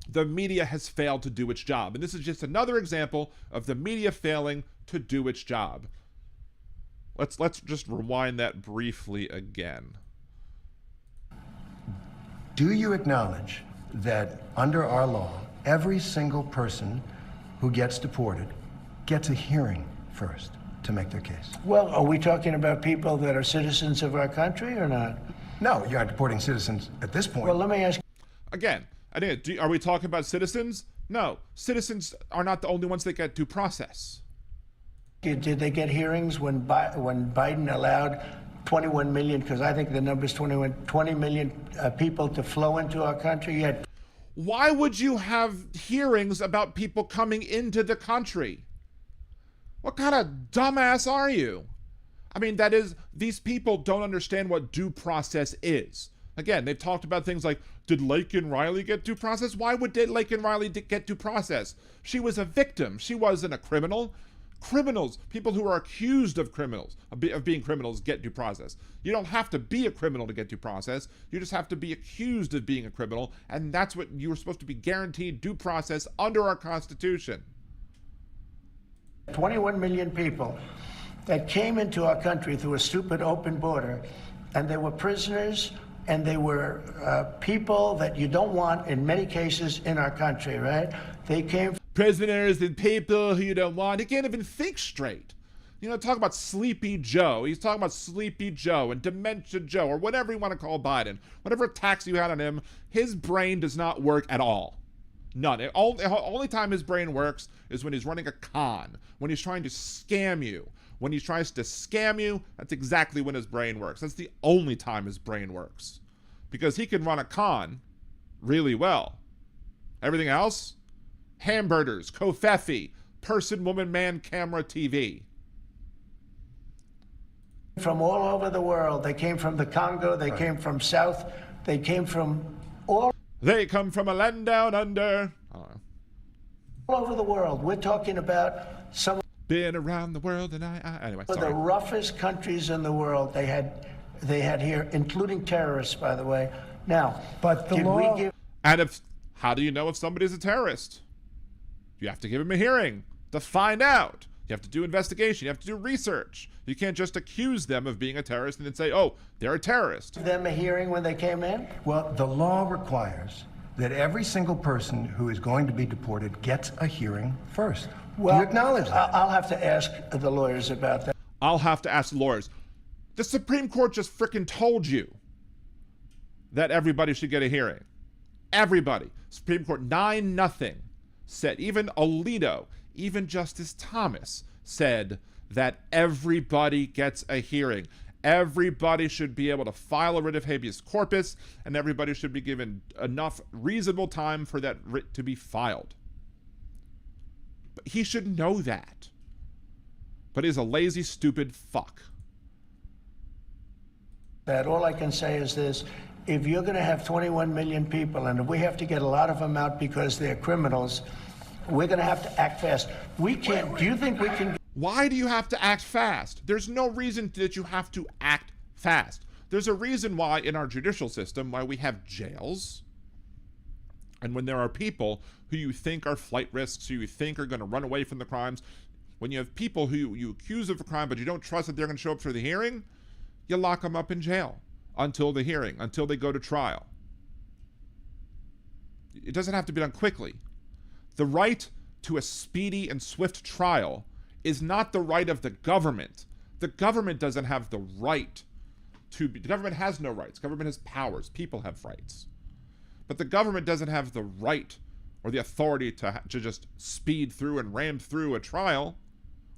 the media has failed to do its job. And this is just another example of the media failing to do its job. Let's just rewind that briefly again. Do you acknowledge that under our law, every single person who gets deported gets a hearing first to make their case? Well, are we talking about people that are citizens of our country or not? No, you're not deporting citizens at this point. Well, let me ask. Again, are we talking about citizens? No, citizens are not the only ones that get due process. Did they get hearings when Biden allowed 21 million, because I think the number is 20 million people to flow into our country? Yet, why would you have hearings about people coming into the country? What kind of dumbass are you? I mean, these people don't understand what due process is. Again, they've talked about things like, did Laken Riley get due process? Why would Laken Riley get due process? She was a victim. She wasn't a criminal. Criminals, people who are accused of being criminals, get due process. You don't have to be a criminal to get due process. You just have to be accused of being a criminal, and that's what you were supposed to be guaranteed due process under our Constitution. 21 million people that came into our country through a stupid open border, and they were prisoners, and they were people that you don't want in many cases in our country, right? They came prisoners and people who you don't want. He can't even think straight. Talk about Sleepy Joe. He's talking about Sleepy Joe and Dementia Joe, or whatever you want to call Biden. Whatever attacks you had on him, his brain does not work at all. None. The only time his brain works is when he's running a con, when he's trying to scam you. When he tries to scam you, that's exactly when his brain works. That's the only time his brain works. Because he can run a con really well. Everything else? Hamburgers, Kofefi, person, woman, man, camera, TV. From all over the world. They came from the Congo. They came from South. They came from all. They come from a land down under. All over the world. We're talking about some. Been around the world and anyway. Sorry. The roughest countries in the world they had here, including terrorists, by the way. Now, but the law. And how do you know if somebody's a terrorist? You have to give him a hearing to find out. You have to do investigation. You have to do research. You can't just accuse them of being a terrorist and then say, oh, they're a terrorist. Them a hearing when they came in? Well, the law requires that every single person who is going to be deported gets a hearing first. Well, do you acknowledge that? I'll have to ask the lawyers about that. I'll have to ask the lawyers. The Supreme Court just frickin' told you that everybody should get a hearing. Everybody. Supreme Court 9-0 said, even Alito, even Justice Thomas said that everybody gets a hearing. Everybody should be able to file a writ of habeas corpus, and everybody should be given enough reasonable time for that writ to be filed. But he should know that. But he's a lazy, stupid fuck. That all I can say is this. If you're going to have 21 million people, and if we have to get a lot of them out because they're criminals, we're going to have to act fast. We can't. Do you think we can? Why do you have to act fast? There's no reason that you have to act fast. There's a reason why in our judicial system, why we have jails. And when there are people who you think are flight risks, who you think are going to run away from the crimes, when you have people who you accuse of a crime, but you don't trust that they're going to show up for the hearing, you lock them up in jail until the hearing, until they go to trial. It doesn't have to be done quickly. The right to a speedy and swift trial is not the right of the government. The government doesn't have the right to be, the government has no rights. Government has powers. People have rights. But the government doesn't have the right or the authority to just speed through and ram through a trial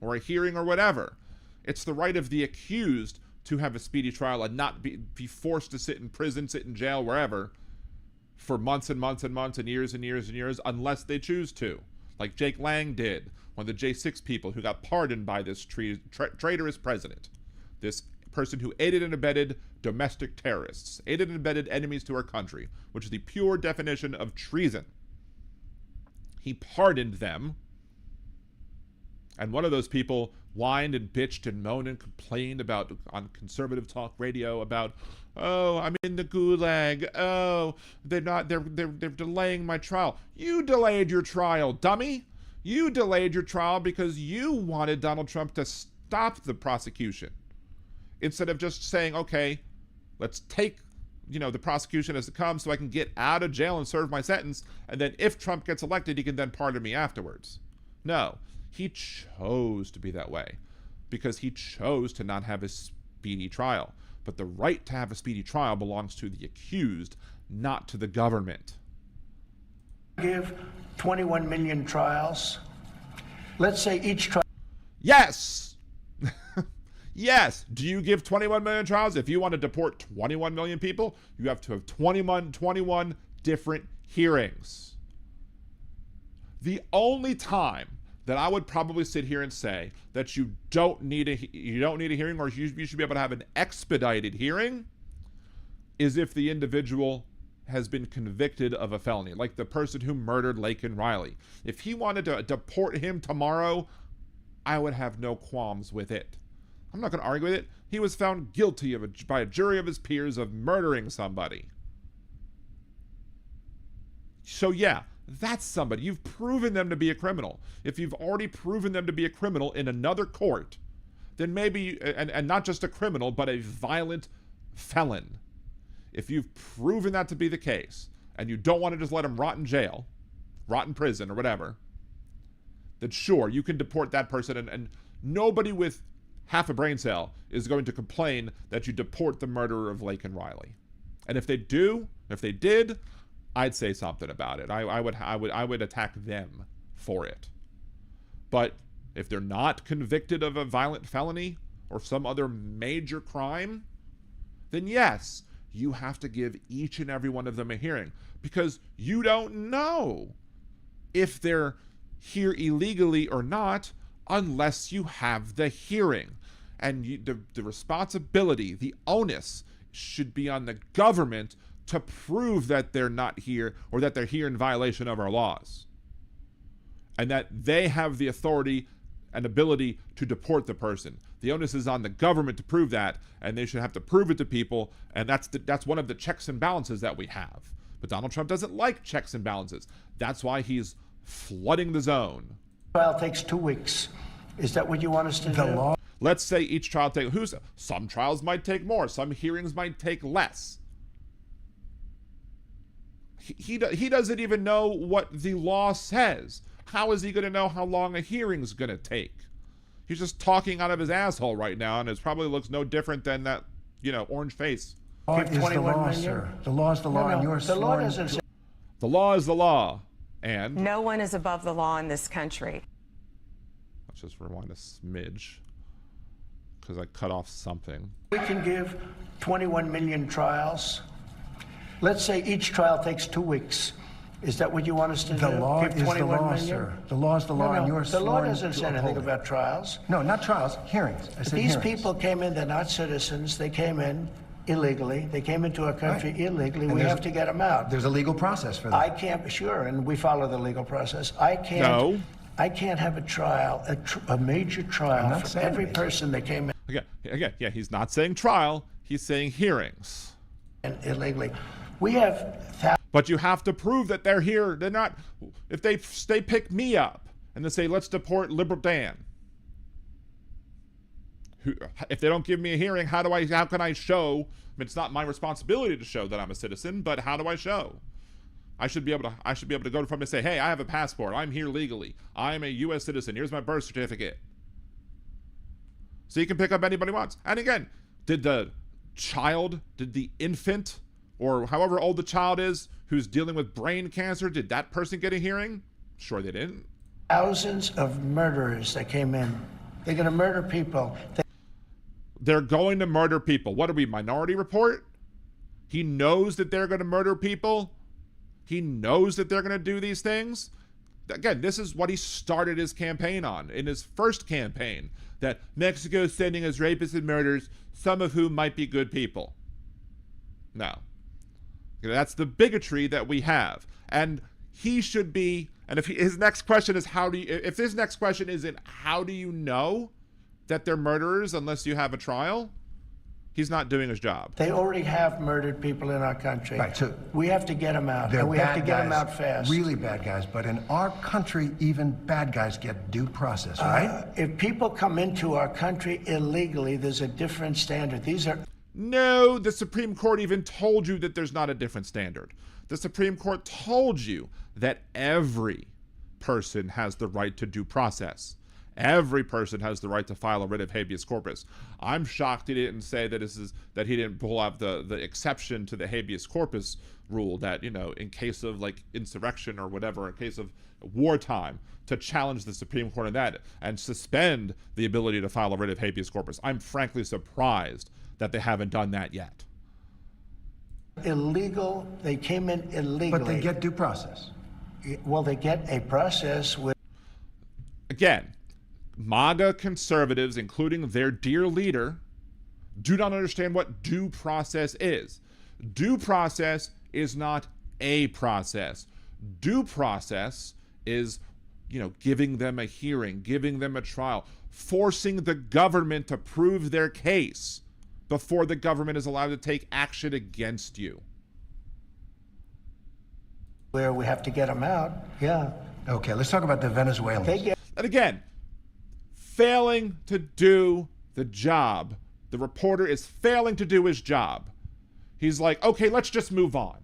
or a hearing or whatever. It's the right of the accused to have a speedy trial and not be forced to sit in prison, sit in jail, wherever, for months and months and months and years and years and years, unless they choose to, like Jake Lang did, one of the J6 people who got pardoned by this traitorous president, this person who aided and abetted domestic terrorists, aided and abetted enemies to our country, which is the pure definition of treason. He pardoned them, and one of those people whined and bitched and moaned and complained about on conservative talk radio about, oh, I'm in the gulag. Oh, they're delaying my trial. You delayed your trial, dummy. You delayed your trial because you wanted Donald Trump to stop the prosecution, instead of just saying, okay, let's take, the prosecution as it comes so I can get out of jail and serve my sentence, and then if Trump gets elected, he can then pardon me afterwards. No. He chose to be that way because he chose to not have a speedy trial. But the right to have a speedy trial belongs to the accused, not to the government. Give 21 million trials. Let's say each trial. Yes! Yes! Do you give 21 million trials? If you want to deport 21 million people, you have to have 21 different hearings. The only time that I would probably sit here and say that you don't need a hearing, or you should be able to have an expedited hearing, is if the individual has been convicted of a felony, like the person who murdered Laken Riley. If he wanted to deport him tomorrow, I would have no qualms with it. I'm not going to argue with it. He was found guilty by a jury of his peers of murdering somebody. So yeah, that's somebody. You've proven them to be a criminal. If you've already proven them to be a criminal in another court, then maybe, and not just a criminal, but a violent felon. If you've proven that to be the case, and you don't want to just let them rot in jail, rot in prison or whatever, then sure, you can deport that person, and nobody with half a brain cell is going to complain that you deport the murderer of Laken Riley. And if they did, I'd say something about it. I would attack them for it. But if they're not convicted of a violent felony or some other major crime, then yes, you have to give each and every one of them a hearing, because you don't know if they're here illegally or not unless you have the hearing. And the responsibility, the onus should be on the government to prove that they're not here, or that they're here in violation of our laws, and that they have the authority and ability to deport the person. The onus is on the government to prove that, and they should have to prove it to people, and that's one of the checks and balances that we have. But Donald Trump doesn't like checks and balances. That's why he's flooding the zone. Trial takes 2 weeks. Is that what you want us to do? Let's say each trial some trials might take more, some hearings might take less. He doesn't even know what the law says. How is he going to know how long a hearing's going to take? He's just talking out of his asshole right now, and it probably looks no different than that, orange face. The law is the law, sir. The law is the law, and you're the law doesn't say. The law is the law, and no one is above the law in this country. Let's just rewind a smidge, because I cut off something. We can give 21 million trials. Let's say each trial takes 2 weeks. Is that what you want us to do? The law give is the law, sir. The law is the law, and you're the law sworn doesn't to say anything uphold it. about trials. No, not trials, hearings. I said These hearings. people came in, they're not citizens. They came in illegally. They came into our country Right. illegally. And We there's- have to get them out. There's a legal process for that. I can't, sure, and we follow the legal process. I can't. No. I can't have a trial, a major I'm trial not for saying every major. person that came Again, yeah, he's not saying trial, he's saying hearings. in illegally. We have But you have to prove that they're here. They're not, if they pick me up and they say, let's deport Liberal Dan. If they don't give me a hearing, how can I show? I mean, it's not my responsibility to show that I'm a citizen, but how do I show? I should be able to go to them and say, hey, I have a passport. I'm here legally. I'm a U.S. citizen. Here's my birth certificate. So you can pick up anybody wants. And again, did the infant, or however old the child is, who's dealing with brain cancer, did that person get a hearing? Sure they didn't. thousands of murderers that came in. They're going to murder people. They're going to murder people. What are we, Minority Report? He knows that they're going to murder people. He knows that they're going to do these things. Again, this is what he started his campaign on in his first campaign, that Mexico is sending us rapists and murderers, some of whom might be good people. No. That's the bigotry that we have. And he should be, and if his next question is if his next question isn't how do you know that they're murderers unless you have a trial, he's not doing his job. They already have murdered people in our country. Right, so we have to get them out, they're and we have to bad get them guys, out fast. Really bad guys, but in our country, even bad guys get due process, right? If people come into our country illegally, there's a different standard. These are... No, the Supreme Court even told you that there's not a different standard. The Supreme Court told you that every person has the right to due process. Every person has the right to file a writ of habeas corpus. I'm shocked he didn't say that he didn't pull out the exception to the habeas corpus rule that, in case of like insurrection or whatever, in case of wartime, to challenge the Supreme Court on that and suspend the ability to file a writ of habeas corpus. I'm frankly surprised that they haven't done that yet. Illegal. They came in illegally. But they get due process. Well, they get a process with... Again, MAGA conservatives, including their dear leader, do not understand what due process is. Due process is not a process. Due process is, giving them a hearing, giving them a trial, forcing the government to prove their case before the government is allowed to take action against you. Where we have to get them out, yeah. Okay, let's talk about the Venezuelans. And again, failing to do the job. The reporter is failing to do his job. He's like, okay, let's just move on.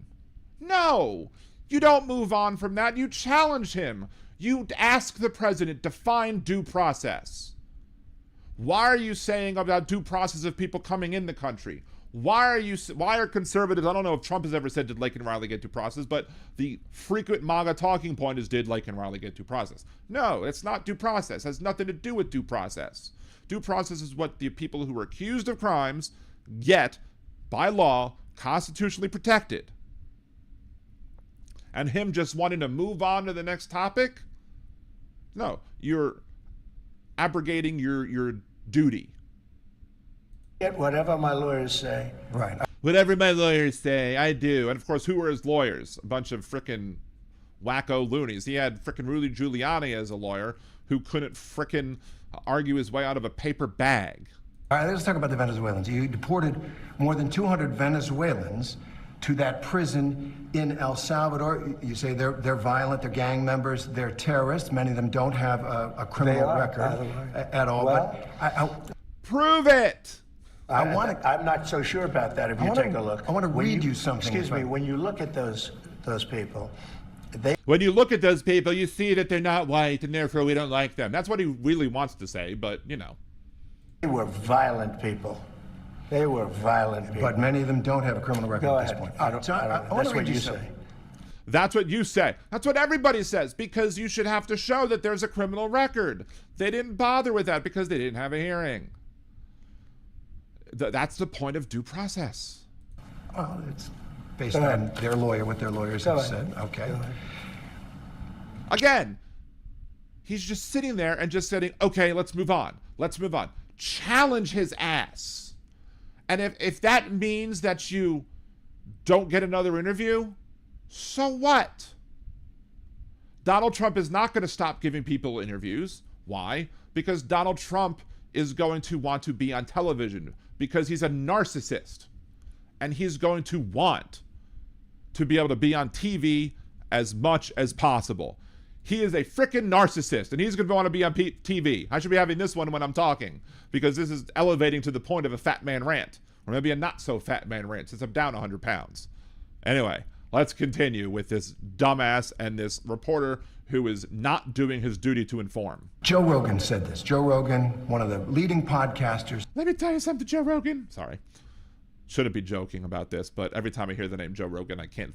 No, you don't move on from that. You challenge him. You ask the president to find due process. Why are you saying about due process of people coming in the country? Why are conservatives, I don't know if Trump has ever said did Lake and Riley get due process, but the frequent MAGA talking point is did Lake and Riley get due process? No, it's not due process. It has nothing to do with due process. Due process is what the people who are accused of crimes get, by law, constitutionally protected. And him just wanting to move on to the next topic? No, you're abrogating your duty. Get whatever my lawyers say. Right. Whatever my lawyers say, I do. And of course, who were his lawyers? A bunch of frickin' wacko loonies. He had frickin' Rudy Giuliani as a lawyer who couldn't frickin' argue his way out of a paper bag. All right, let's talk about the Venezuelans. You deported more than 200 Venezuelans to that prison in El Salvador. You say they're violent, they're gang members, they're terrorists. Many of them don't have a criminal record at all. What? But Prove it! I'm not so sure about that if you take a look. I want to read you something. Excuse me, when you look at those people, when you look at those people, you see that they're not white and therefore we don't like them. That's what he really wants to say, but they were violent people. They were violent people. But many of them don't have a criminal record Go at this ahead. point. I don't, I want that's to what read you something. say. That's what you say. That's what everybody says, because you should have to show that there's a criminal record. They didn't bother with that because they didn't have a hearing. That's the point of due process. Well, it's based on their lawyer, what their lawyers have said. Okay. Again, he's just sitting there and just saying, okay, let's move on. Let's move on. Challenge his ass. And if that means that you don't get another interview, so what? Donald Trump is not going to stop giving people interviews. Why? Because Donald Trump is going to want to be on television because he's a narcissist. And he's going to want to be able to be on TV as much as possible. He is a freaking narcissist, and he's going to want to be on TV. I should be having this one when I'm talking, because this is elevating to the point of a fat man rant, or maybe a not so fat man rant, since I'm down 100 pounds. Anyway, let's continue with this dumbass and this reporter who is not doing his duty to inform. Joe Rogan said this. Joe Rogan, one of the leading podcasters. Let me tell you something, Joe Rogan. Sorry. Shouldn't be joking about this, but every time I hear the name Joe Rogan, I can't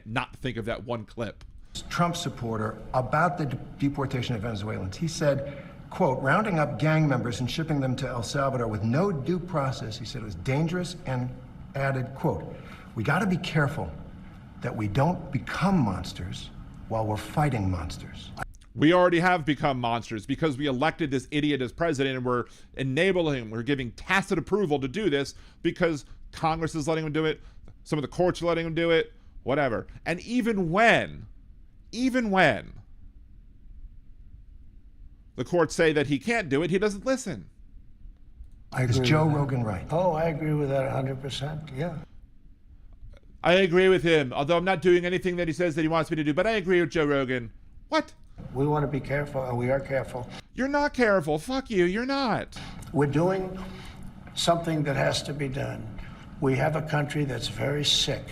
not think of that one clip. Trump supporter about the deportation of Venezuelans. He said, quote, rounding up gang members and shipping them to El Salvador with no due process. He said it was dangerous and added, quote, we got to be careful that we don't become monsters while we're fighting monsters. We already have become monsters because we elected this idiot as president and we're enabling him. We're giving tacit approval to do this because Congress is letting him do it. Some of the courts are letting him do it, whatever. And even when the courts say that he can't do it, he doesn't listen. Is Joe Rogan right? Oh, I agree with that 100%, yeah. I agree with him, although I'm not doing anything that he says that he wants me to do, but I agree with Joe Rogan. What? We want to be careful, and we are careful. You're not careful. Fuck you. You're not. We're doing something that has to be done. We have a country that's very sick.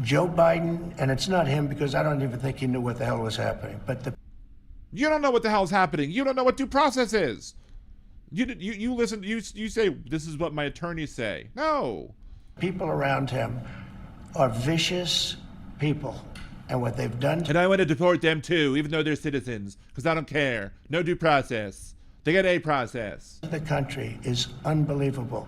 Joe Biden, and it's not him because I don't even think he knew what the hell was happening, but You don't know what the hell's happening. You don't know what due process is. You listen, you say, this is what my attorneys say. No. people around him are vicious people. And what they've done And I want to deport them too, even though they're citizens, because I don't care. No due process. They get a process. the country is unbelievable.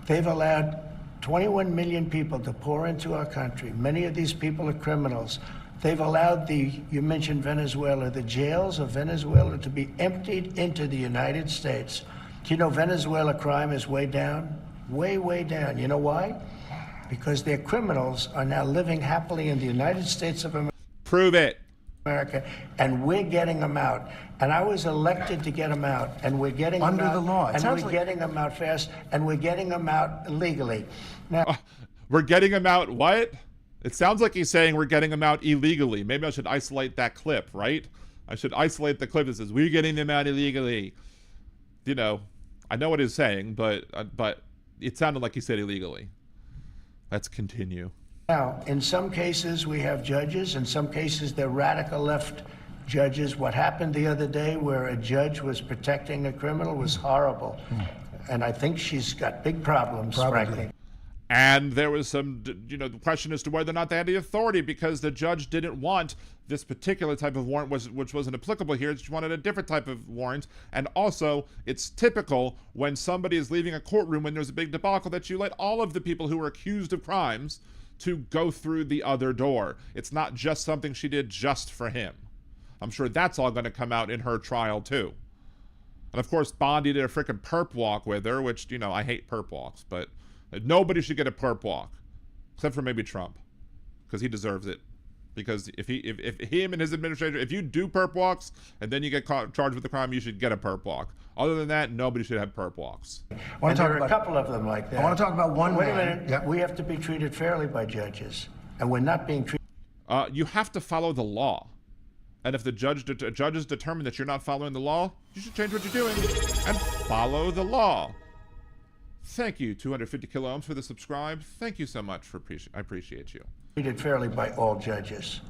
They've allowed 21 million people to pour into our country. Many of these people are criminals. They've allowed you mentioned Venezuela, the jails of Venezuela to be emptied into the United States. Do you know Venezuela crime is way down? Way, way down. You know why? Because their criminals are now living happily in the United States of Prove it. America, and we're getting them out. And I was elected to get them out, and we're getting them Under out. the law. It And sounds we're like- getting them out fast, and we're getting them out legally. Now, We're getting them out what? It sounds like he's saying we're getting them out illegally. Maybe I should isolate that clip, right? I should isolate the clip that says we're getting them out illegally. You know, I know what he's saying, but it sounded like he said illegally. Let's continue. Now, in some cases, we have judges. In some cases, they're radical left judges. What happened the other day where a judge was protecting a criminal was horrible. And I think she's got big problems, frankly. And there was some, the question as to whether or not they had the authority because the judge didn't want this particular type of warrant, which wasn't applicable here. She wanted a different type of warrant. And also, it's typical when somebody is leaving a courtroom when there's a big debacle that you let all of the people who are accused of crimes to go through the other door. It's not just something she did just for him. I'm sure that's all going to come out in her trial, too. And of course, Bondi did a freaking perp walk with her, which, I hate perp walks, but nobody should get a perp walk, except for maybe Trump, because he deserves it. Because if him and his administration, if you do perp walks and then you get charged with the crime, you should get a perp walk. Other than that, nobody should have perp walks. And there are a couple of them like that. I want to talk about one Wait man. a minute. Yep. We have to be treated fairly by judges. And we're not being treated. You have to follow the law. And if the judges determine that you're not following the law, you should change what you're doing and follow the law. Thank you, 250 kilo ohms for the subscribe. Thank you so much I appreciate you. Treated fairly by all judges.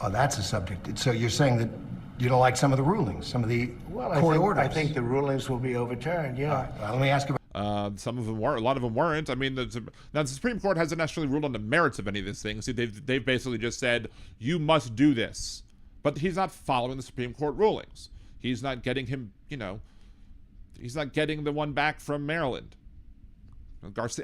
Oh, that's a subject. So you're saying that you don't like some of the rulings, some of the court orders? I think the rulings will be overturned, yeah. All right, well, let me ask you about Some of them weren't. A lot of them weren't. I mean, now the Supreme Court hasn't actually ruled on the merits of any of these things. They've basically just said, you must do this. But he's not following the Supreme Court rulings. He's not getting him, he's not getting the one back from Maryland.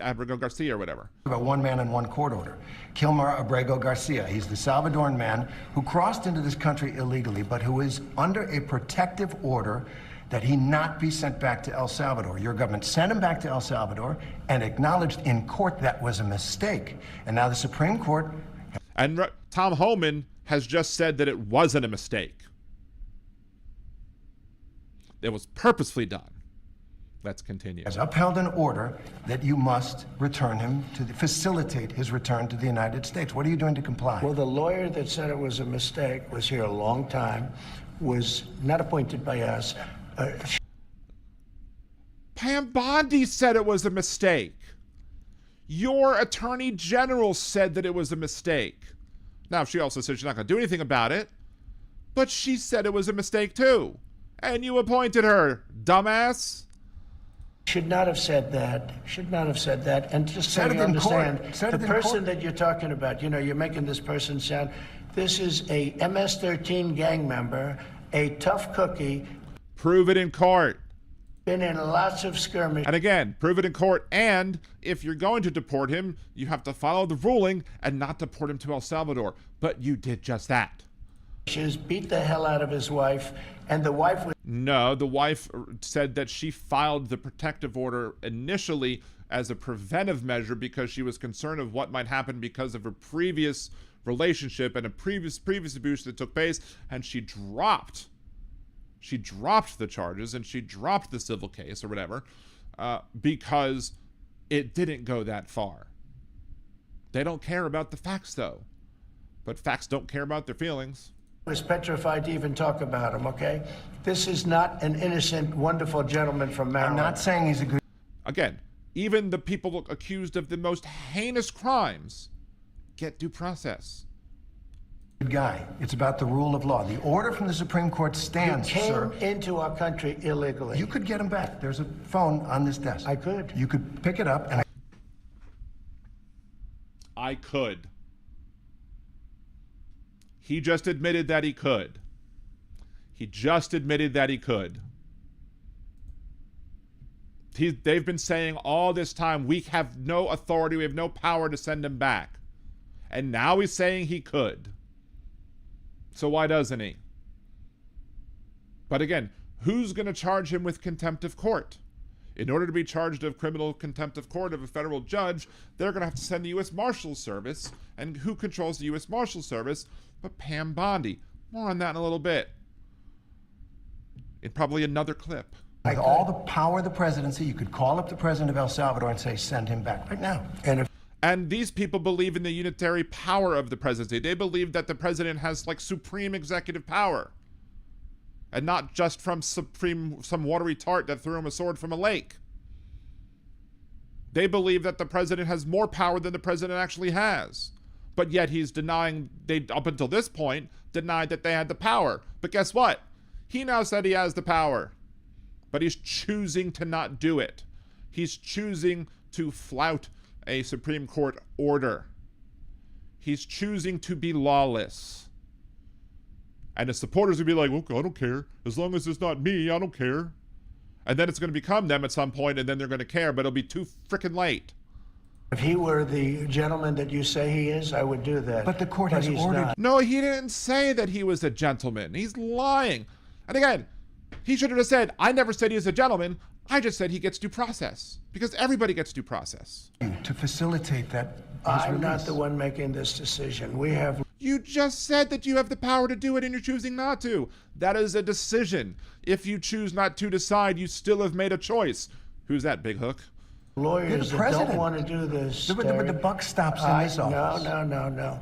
Abrego Garcia or whatever. one man and one court order. Kilmar Abrego Garcia. He's the Salvadoran man who crossed into this country illegally, but who is under a protective order that he not be sent back to El Salvador. Your government sent him back to El Salvador and acknowledged in court that was a mistake. And now the Supreme Court... And Tom Homan has just said that it wasn't a mistake. It was purposefully done. Let's continue. has upheld an order that you must return him facilitate his return to the United States. What are you doing to comply? Well, the lawyer that said it was a mistake was here a long time, was not appointed by us. Pam Bondi said it was a mistake. Your attorney general said that it was a mistake. Now, she also said she's not going to do anything about it, but she said it was a mistake too. And you appointed her, dumbass. Should not have said that. Should not have said that. And just so Said it you in court. understand, Said the it in person court. that you're talking about, you're making this person sound, this is a MS-13 gang member, a tough cookie. Prove it in court. Been in lots of skirmishes. And again, prove it in court. And if you're going to deport him, you have to follow the ruling and not deport him to El Salvador. But you did just that. Beat the hell out of his wife, and the wife was... No, the wife said that she filed the protective order initially as a preventive measure because she was concerned of what might happen because of her previous relationship and a previous abuse that took place, and she dropped the charges and she dropped the civil case or whatever because it didn't go that far. They don't care about the facts, though, but facts don't care about their feelings. Was petrified to even talk about him, okay? This is not an innocent, wonderful gentleman from Maryland. I'm not saying he's a good... Again, even the people accused of the most heinous crimes get due process. guy. It's about the rule of law. The order from the Supreme Court stands, sir. He came into our country illegally. You could get him back. There's a phone on this desk. I could. You could pick it up and... I could. He just admitted that he could. He just admitted that he could. They've been saying all this time, we have no authority, we have no power to send him back. And now he's saying he could. So why doesn't he? But again, who's going to charge him with contempt of court? In order to be charged of criminal contempt of court of a federal judge, they're going to have to send the U.S. Marshals Service. And who controls the U.S. Marshals Service? But Pam Bondi. More on that in a little bit. In probably another clip. With all the power of the presidency, you could call up the president of El Salvador and say, send him back right now. And these people believe in the unitary power of the presidency. They believe that the president has like supreme executive power. And not just from some watery tart that threw him a sword from a lake. They believe that the president has more power than the president actually has. But yet he's denying, they up until this point, denied that they had the power. But guess what? He now said he has the power. But he's choosing to not do it. He's choosing to flout a Supreme Court order. He's choosing to be lawless. And his supporters would be like, okay, I don't care. As long as it's not me, I don't care. And then it's going to become them at some point, and then they're going to care, but it'll be too freaking late. If he were the gentleman that you say he is, I would do that. But the court has ordered... not. No, he didn't say that he was a gentleman. He's lying. And again, he should have said, I never said he was a gentleman. I just said he gets due process. Because everybody gets due process. To facilitate that, I'm not the one making this decision. We have... You just said that you have the power to do it and you're choosing not to. That is a decision. If you choose not to decide, you still have made a choice. Who's that, Big Hook? Lawyers that don't want to do this. The buck stops in this office. No.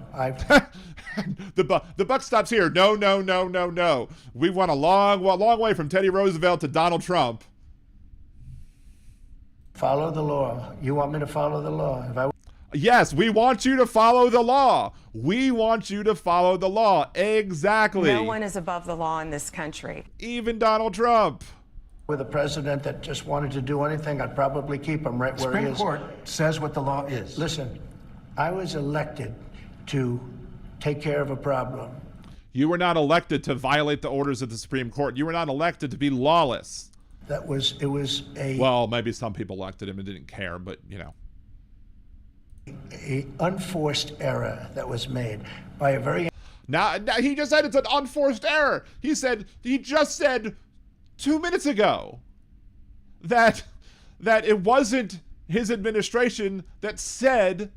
The buck stops here. No. We went a long way from Teddy Roosevelt to Donald Trump. Follow the law. You want me to follow the law? Yes, we want you to follow the law. We want you to follow the law. Exactly. No one is above the law in this country. Even Donald Trump. With a president that just wanted to do anything, I'd probably keep him right where he is. Supreme Court says what the law is. Listen, I was elected to take care of a problem. You were not elected to violate the orders of the Supreme Court. You were not elected to be lawless. It was a... Well, maybe some people elected him and didn't care, but, you know. An unforced error that was made by a very... Now, he just said it's an unforced error. He just said 2 minutes ago that it wasn't his administration that said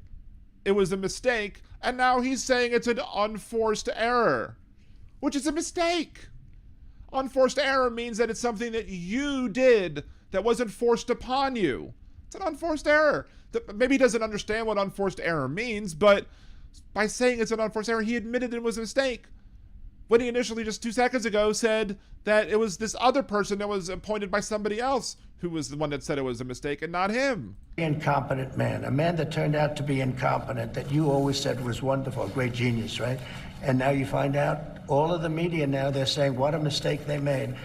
it was a mistake, and now he's saying it's an unforced error, which is a mistake. Unforced error means that it's something that you did that wasn't forced upon you. It's an unforced error. Maybe he doesn't understand what unforced error means, but by saying it's an unforced error, he admitted it was a mistake. When he initially, just 2 seconds ago, said that it was this other person that was appointed by somebody else who was the one that said it was a mistake and not him. Incompetent man, a man that turned out to be incompetent, that you always said was wonderful, a great genius, right? And now you find out, all of the media now, they're saying what a mistake they made.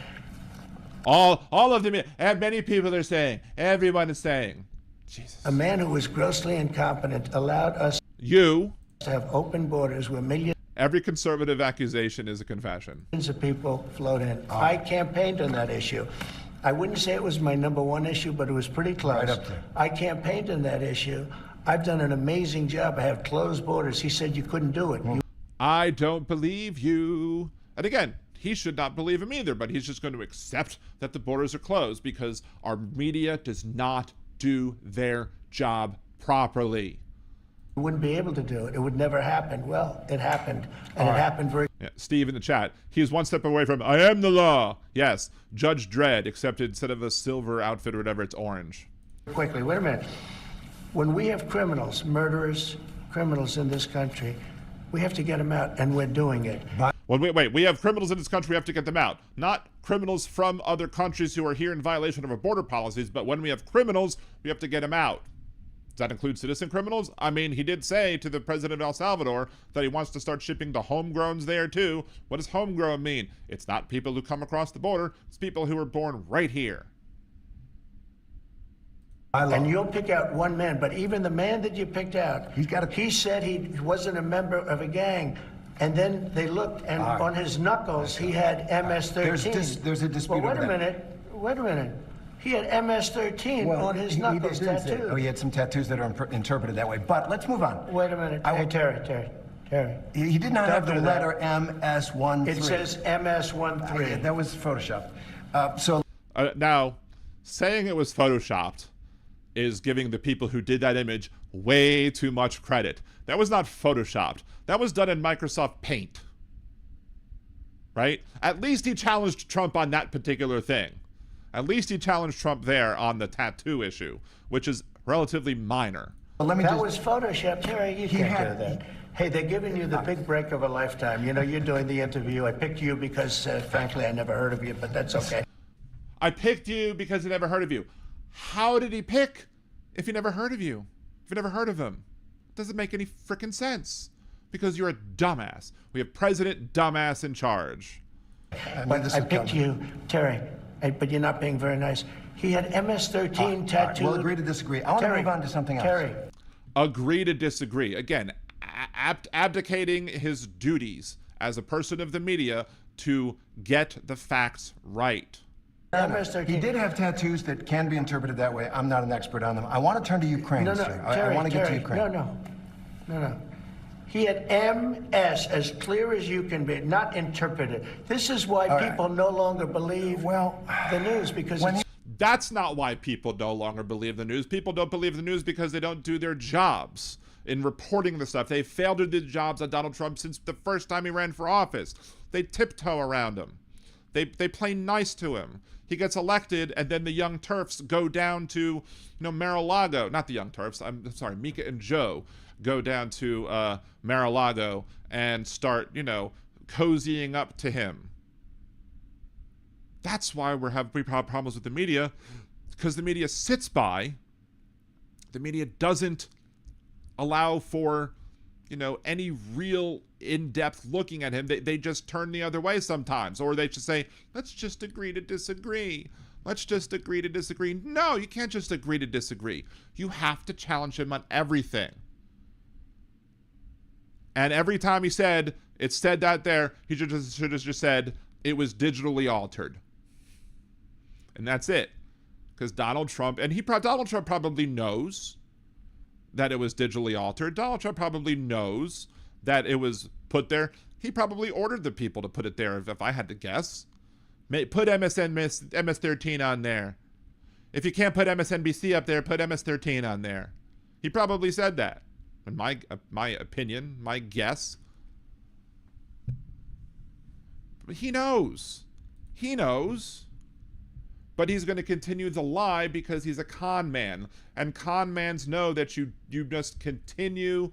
All of them, and many people are saying, everyone is saying. Jesus. A man who was grossly incompetent allowed us to have open borders where millions... Every conservative accusation is a confession. Millions of people flowed in. I campaigned on that issue. I wouldn't say it was my number one issue, but it was pretty close. Right up there. I campaigned on that issue. I've done an amazing job. I have closed borders. He said you couldn't do it. I don't believe you. And again, he should not believe him either, but he's just going to accept that the borders are closed because our media does not do their job properly. You wouldn't be able to do it. It would never happen. Well, it happened, and it happened very Yeah, Steve in the chat, he is one step away from I am the law. Yes, Judge Dredd, except instead of a silver outfit or whatever, it's orange. quickly. Wait a minute. When we have criminals, murderers, criminals in this country, we have to get them out, and we're doing it. Well, wait, we have criminals in this country, we have to get them out. Not criminals from other countries who are here in violation of our border policies, but when we have criminals, we have to get them out. Does that include citizen criminals? I mean, he did say to the president of El Salvador that he wants to start shipping the homegrowns there too. What does homegrown mean? It's not people who come across the border, it's people who were born right here. And you'll pick out one man, but even the man that you picked out, he said he wasn't a member of a gang. And then they looked, and on his knuckles, he had MS-13. There's a dispute Well, over wait a minute. He had MS-13 on his knuckles tattooed. Oh, he had some tattoos that are interpreted that way. But let's move on. Wait a minute. Hey, Terry. He did not Don't have the do that. letter MS-13. It says MS-13. Yeah, that was Photoshopped. Now, saying it was photoshopped is giving the people who did that image way too much credit. That was not photoshopped. That was done in Microsoft Paint. Right? At least he challenged Trump on that particular thing. At least he challenged Trump there on the tattoo issue, which is relatively minor. That was Photoshop. Terry, you can't do that. Hey, they're giving you the big break of a lifetime. You know, you're doing the interview. I picked you because, frankly, I never heard of you, but that's okay. I picked you because I never heard of you. How did he pick if he never heard of you? If you never heard of him? It doesn't make any freaking sense. Because you're a dumbass. We have President Dumbass in charge. I picked you, Terry, but you're not being very nice. He had MS-13 tattooed. We'll agree to disagree. I want to move on to something else. Terry. Agree to disagree. Again, abdicating his duties as a person of the media to get the facts right. MS-13. He did have tattoos that can be interpreted that way. I'm not an expert on them. I want to turn to Ukraine, sir. Terry, I want to get to Ukraine. No. He had MS, as clear as you can be, not interpreted. This is why people no longer believe the news, because That's not why people no longer believe the news. People don't believe the news because they don't do their jobs in reporting the stuff. They failed to do the jobs on Donald Trump since the first time he ran for office. They tiptoe around him. They play nice to him. He gets elected, and then the Young Turfs go down to, Mar-a-Lago. Not the Young Turfs. I'm sorry, Mika and Joe go down to Mar-a-Lago and start, cozying up to him. That's why we have problems with the media, because the media sits by. The media doesn't allow for, any real in-depth looking at him. They just turn the other way sometimes, or they just say, let's just agree to disagree. Let's just agree to disagree. No, you can't just agree to disagree. You have to challenge him on everything. And every time he said, it said that there, he should have just said, it was digitally altered. And that's it. Because Donald Trump probably knows that it was digitally altered. Donald Trump probably knows that it was put there. He probably ordered the people to put it there, if I had to guess. Put MS-13 on there. If you can't put MSNBC up there, put MS-13 on there. He probably said that. In my opinion, my guess. But he knows. He knows. But he's going to continue the lie because he's a con man. And con mans know that you just continue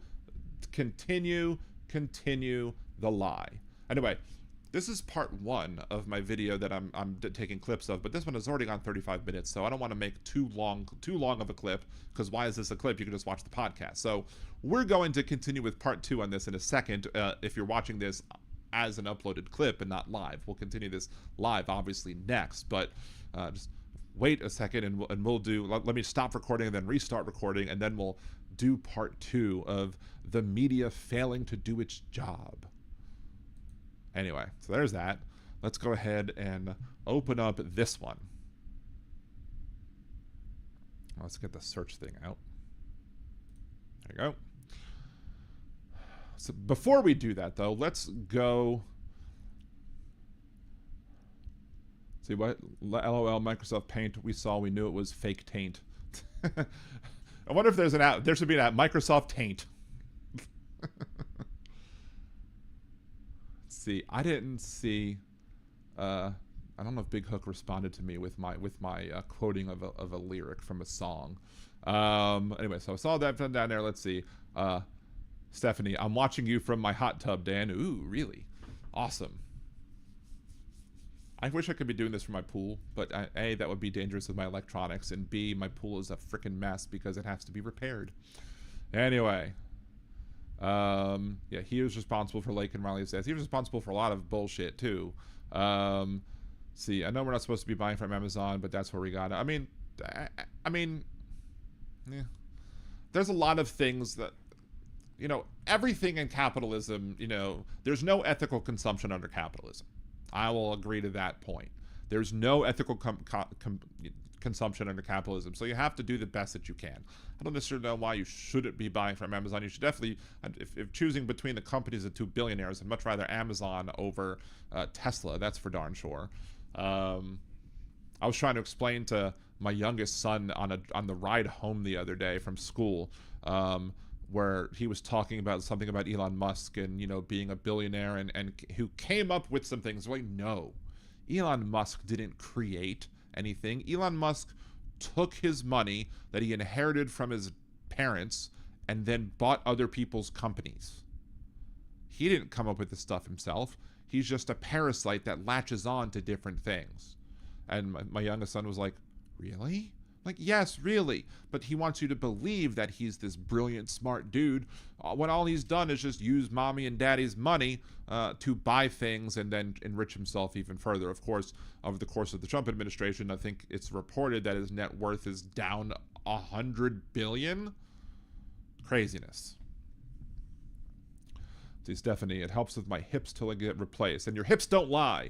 the lie. Anyway, this is part 1 of my video that I'm taking clips of, but this one has already gone 35 minutes, so I don't want to make too long of a clip, because why is this a clip? You can just watch the podcast. So we're going to continue with part 2 on this in a second. If you're watching this as an uploaded clip and not live, we'll continue this live obviously next, but just wait a second and we'll do, let me stop recording and then restart recording, and then we'll do part 2 of the media failing to do its job. Anyway, so there's that. Let's go ahead and open up this one. Let's get the search thing out. There you go. So before we do that, though, let's go. See what? LOL, Microsoft Paint. We saw. We knew it was fake taint. I wonder if there's an app. There should be an app. Microsoft Taint. Let's see. I didn't see. I don't know if Big Hook responded to me with my quoting of a lyric from a song. Anyway, so I saw that down there. Let's see. Stephanie, I'm watching you from my hot tub, Dan. Ooh, really? Awesome. I wish I could be doing this from my pool, but A, that would be dangerous with my electronics, and B, my pool is a freaking mess because it has to be repaired. Anyway. Yeah, he was responsible for Lake and Riley says. He was responsible for a lot of bullshit, too. See, I know we're not supposed to be buying from Amazon, but that's where we got it. I mean, yeah. There's a lot of things that, you know, everything in capitalism, you know, there's no ethical consumption under capitalism. I will agree to that point. There's no ethical consumption under capitalism, so you have to do the best that you can. I don't necessarily know why you shouldn't be buying from Amazon. You should definitely, if choosing between the companies of two billionaires, I'd much rather Amazon over Tesla. That's for darn sure. I was trying to explain to my youngest son on the ride home the other day from school, where he was talking about something about Elon Musk and, you know, being a billionaire and who came up with some things. Like, no, Elon Musk didn't create anything. Elon Musk took his money that he inherited from his parents and then bought other people's companies. He didn't come up with this stuff himself. He's just a parasite that latches on to different things. And my youngest son was like, really? Like, yes, really. But he wants you to believe that he's this brilliant, smart dude, when all he's done is just use mommy and daddy's money to buy things and then enrich himself even further. Of course, over the course of the Trump administration, I think it's reported that his net worth is down $100 billion. Craziness. See, Stephanie, it helps with my hips till I get replaced. And your hips don't lie.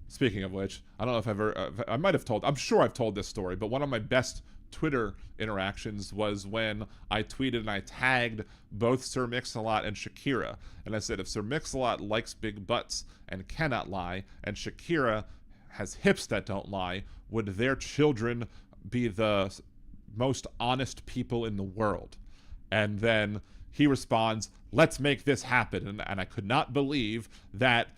Speaking of which, I don't know if I might have told, I'm sure I've told this story, but one of my best Twitter interactions was when I tweeted and I tagged both Sir Mix-a-Lot and Shakira. And I said, if Sir Mix-a-Lot likes big butts and cannot lie, and Shakira has hips that don't lie, would their children be the most honest people in the world? And then he responds, let's make this happen. And I could not believe that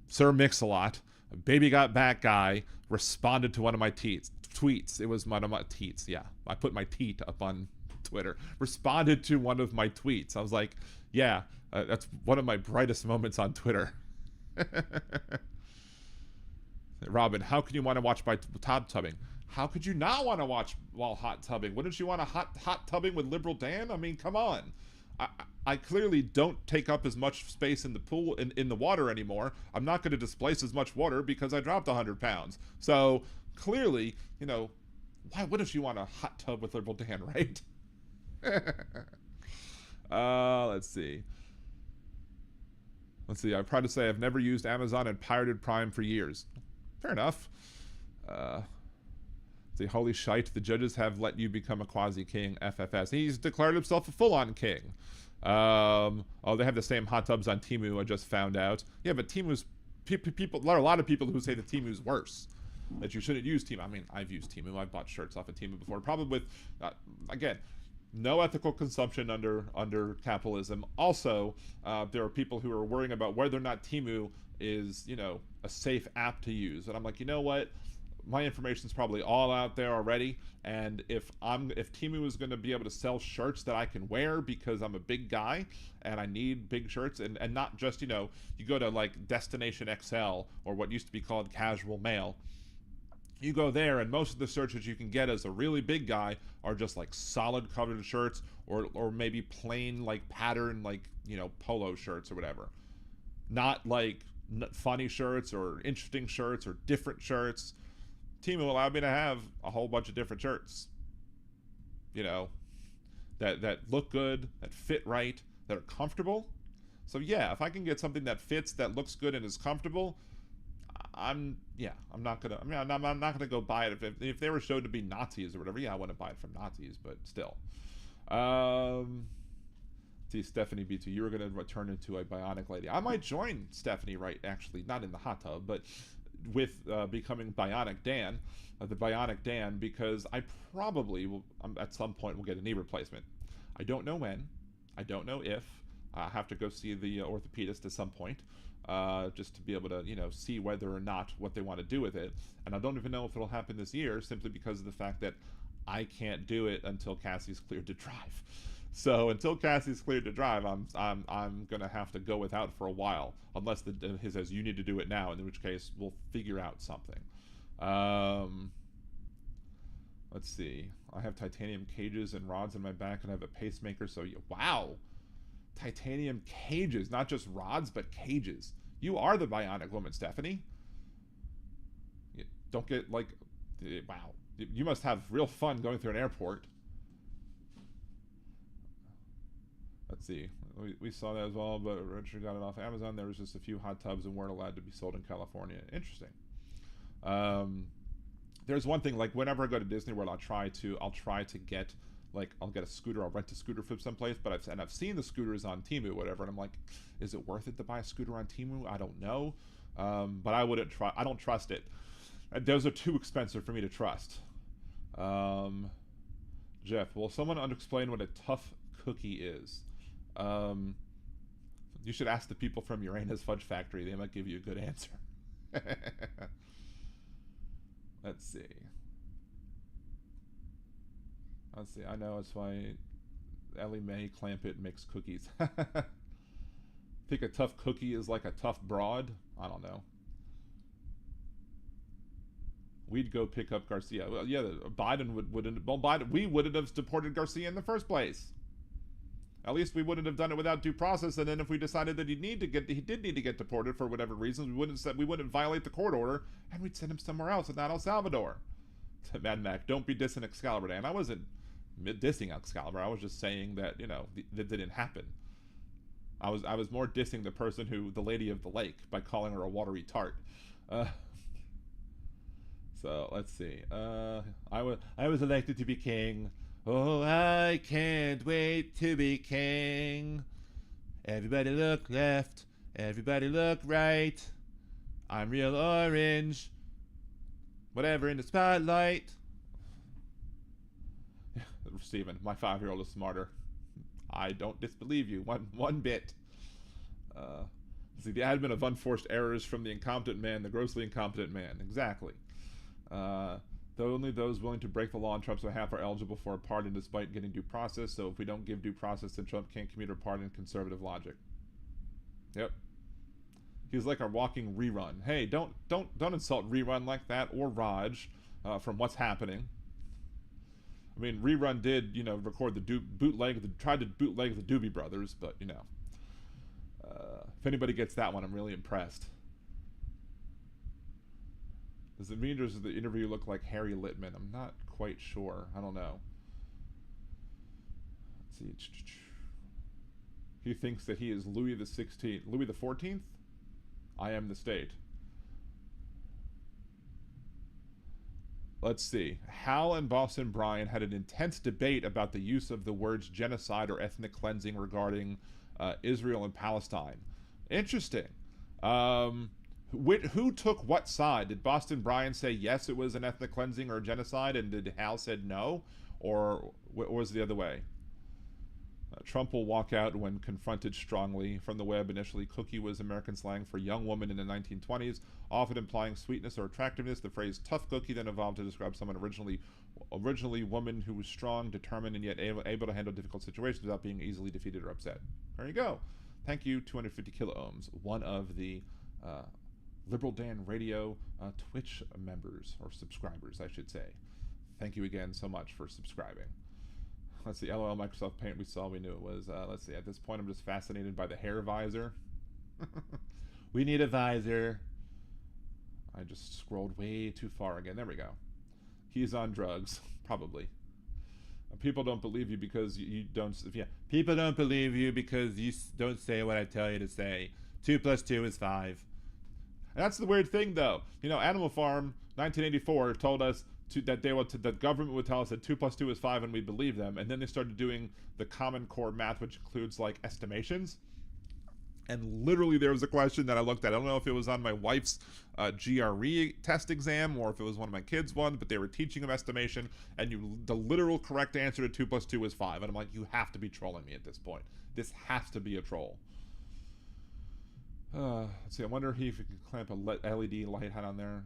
Sir Mix-a-Lot, Baby Got Back guy, responded to one of my tweets. It was one of my tweets. Yeah, I put my tweet up on Twitter. Responded to one of my tweets. I was like, yeah, that's one of my brightest moments on Twitter. Robin, how can you want to watch by hot tubbing? How could you not want to watch while hot tubbing? Wouldn't you want a hot tubbing with Liberal Dan? I mean, come on. I clearly don't take up as much space in the pool, in the water anymore. I'm not going to displace as much water because I dropped 100 pounds. So clearly, you know, why wouldn't you want a hot tub with Liberal Dan, right? Let's see. I'm proud to say I've never used Amazon and pirated Prime for years. Fair enough. See, holy shite, the judges have let you become a quasi-king, FFS. He's declared himself a full-on king. Oh, they have the same hot tubs on Temu, I just found out. Yeah, but Temu's, people, there are a lot of people who say that Temu's worse. That you shouldn't use Temu. I mean, I've used Temu. I've bought shirts off of Temu before. Problem with, again, no ethical consumption under capitalism. Also, there are people who are worrying about whether or not Temu is, you know, a safe app to use. And I'm like, you know what? My information's probably all out there already, and if Temu is going to be able to sell shirts that I can wear because I'm a big guy and I need big shirts, and not just, you know, you go to like Destination XL or what used to be called Casual Mail, you go there and most of the searches you can get as a really big guy are just like solid covered shirts or maybe plain like pattern, like, you know, polo shirts or whatever, not like funny shirts or interesting shirts or different shirts. Temu allowed me to have a whole bunch of different shirts, you know, that look good, that fit right, that are comfortable, So yeah, if I can get something that fits, that looks good, and is comfortable, I'm not gonna go buy it if they were showed to be Nazis or whatever. Yeah, I wouldn't buy it from Nazis, but still. See, Stephanie B2, you were gonna turn into a bionic lady. I might join Stephanie, right? Actually, not in the hot tub, but with becoming Bionic Dan, the Bionic Dan, because I probably will at some point will get a knee replacement. I don't know when. I don't know if. I have to go see the orthopedist at some point, just to be able to, see whether or not what they want to do with it. And I don't even know if it'll happen this year, simply because of the fact that I can't do it until Cassie's cleared to drive. So until Cassie's cleared to drive, I'm gonna have to go without for a while, unless he says you need to do it now, in which case we'll figure out something. Let's see. I have titanium cages and rods in my back, and I have a pacemaker. So wow, titanium cages, not just rods, but cages. You are the bionic woman, Stephanie. Don't get wow. You must have real fun going through an airport. Let's see. We saw that as well, but Richard got it off Amazon. There was just a few hot tubs and weren't allowed to be sold in California. Interesting. There's one thing, like whenever I go to Disney World, I'll try to get, I'll get a scooter. I'll rent a scooter from someplace. But I've seen the scooters on Temu, whatever, and I'm like, is it worth it to buy a scooter on Temu? I don't know. But I wouldn't try. I don't trust it. Those are too expensive for me to trust. Jeff, will someone explain what a tough cookie is? You should ask the people from Uranus Fudge Factory. They might give you a good answer. Let's see. I know it's why Ellie Mae Clampett makes cookies. Think a tough cookie is like a tough broad? I don't know. We'd go pick up Garcia. Well, yeah, Biden wouldn't. Well, we wouldn't have deported Garcia in the first place. At least we wouldn't have done it without due process. And then if we decided that he did need to get deported for whatever reasons, we wouldn't violate the court order, and we'd send him somewhere else, and not El Salvador. Mad Mac, don't be dissing Excalibur Day. And I wasn't dissing Excalibur. I was just saying that that didn't happen. I was more dissing the lady of the lake, by calling her a watery tart. So let's see. I was elected to be king. Oh, I can't wait to be king. Everybody look left. Everybody look right. I'm real orange. Whatever in the spotlight. Steven, my 5-year-old is smarter. I don't disbelieve you one bit. See, the admin of unforced errors from the incompetent man, the grossly incompetent man. Exactly. Though only those willing to break the law on Trump's behalf are eligible for a pardon despite getting due process. So if we don't give due process, then Trump can't commute a pardon. Conservative logic. Yep. He's like a walking rerun. Hey, don't insult Rerun like that, or Raj, from What's Happening. I mean, Rerun did, record the tried to bootleg the Doobie Brothers, but if anybody gets that one, I'm really impressed. Does it mean does the interview look like Harry Littman? I'm not quite sure. I don't know. Let's see. He thinks that he is Louis the 16th. Louis the 14th? I am the state. Let's see. Hal and Boston Bryan had an intense debate about the use of the words genocide or ethnic cleansing regarding Israel and Palestine. Interesting. Who took what side? Did Boston Bryan say yes, it was an ethnic cleansing or a genocide, and did Hal said no, or was it the other way? Trump will walk out when confronted strongly. From the web, initially, cookie was American slang for young woman in the 1920s, often implying sweetness or attractiveness. The phrase tough cookie then evolved to describe someone originally woman who was strong, determined, and yet able to handle difficult situations without being easily defeated or upset. There you go. Thank you, 250 kilo ohms, one of the Liberal Dan Radio Twitch members, or subscribers, I should say. Thank you again so much for subscribing. Let's see, LOL Microsoft Paint, we knew it was. Let's see, at this point I'm just fascinated by the hair visor. We need a visor. I just scrolled way too far again. There we go. He's on drugs, probably. People don't believe you because you don't. Yeah, people don't believe you because you don't say what I tell you to say. 2 + 2 is 5. And that's the weird thing, though. You know, Animal Farm, 1984, told us that the government would tell us that 2 + 2 is 5, and we believe them. And then they started doing the Common Core math, which includes like estimations. And literally, there was a question that I looked at. I don't know if it was on my wife's GRE test exam or if it was one of my kids' one, but they were teaching them estimation, and the literal correct answer to 2 + 2 is 5. And I'm like, you have to be trolling me at this point. This has to be a troll. Let's see. I wonder if you can clamp a LED light on there.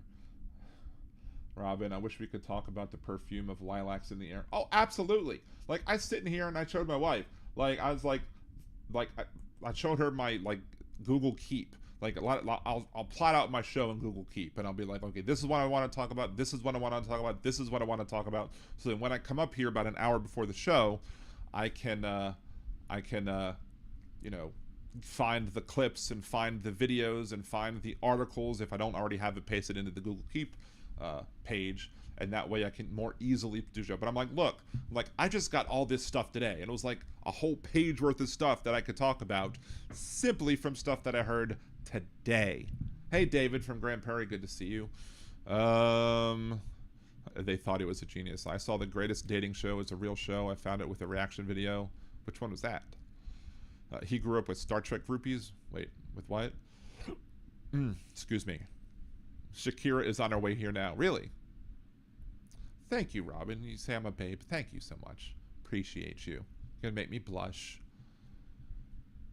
Robin, I wish we could talk about the perfume of lilacs in the air. Oh, absolutely. Like, I sit in here and I showed my wife. Like, I was like I showed her my like Google Keep. Like I'll plot out my show in Google Keep, and I'll be like, okay, this is what I want to talk about. This is what I want to talk about. This is what I want to talk about. So then when I come up here about an hour before the show, I can you know, find the clips and find the videos and find the articles if I don't already have it pasted into the Google Keep page, and that way I can more easily do show. But I'm like, look, I just got all this stuff today, and it was like a whole page worth of stuff that I could talk about simply from stuff that I heard today. Hey, David from Grand Prairie, good to see you. They thought he was a genius. I saw The Greatest Dating Show as a real show. I found it with a reaction video. Which one was that? He grew up with Star Trek groupies. Wait, with what? Excuse me. Shakira is on her way here now. Really? Thank you, Robin. You say I'm a babe. Thank you so much. Appreciate you. You're gonna make me blush.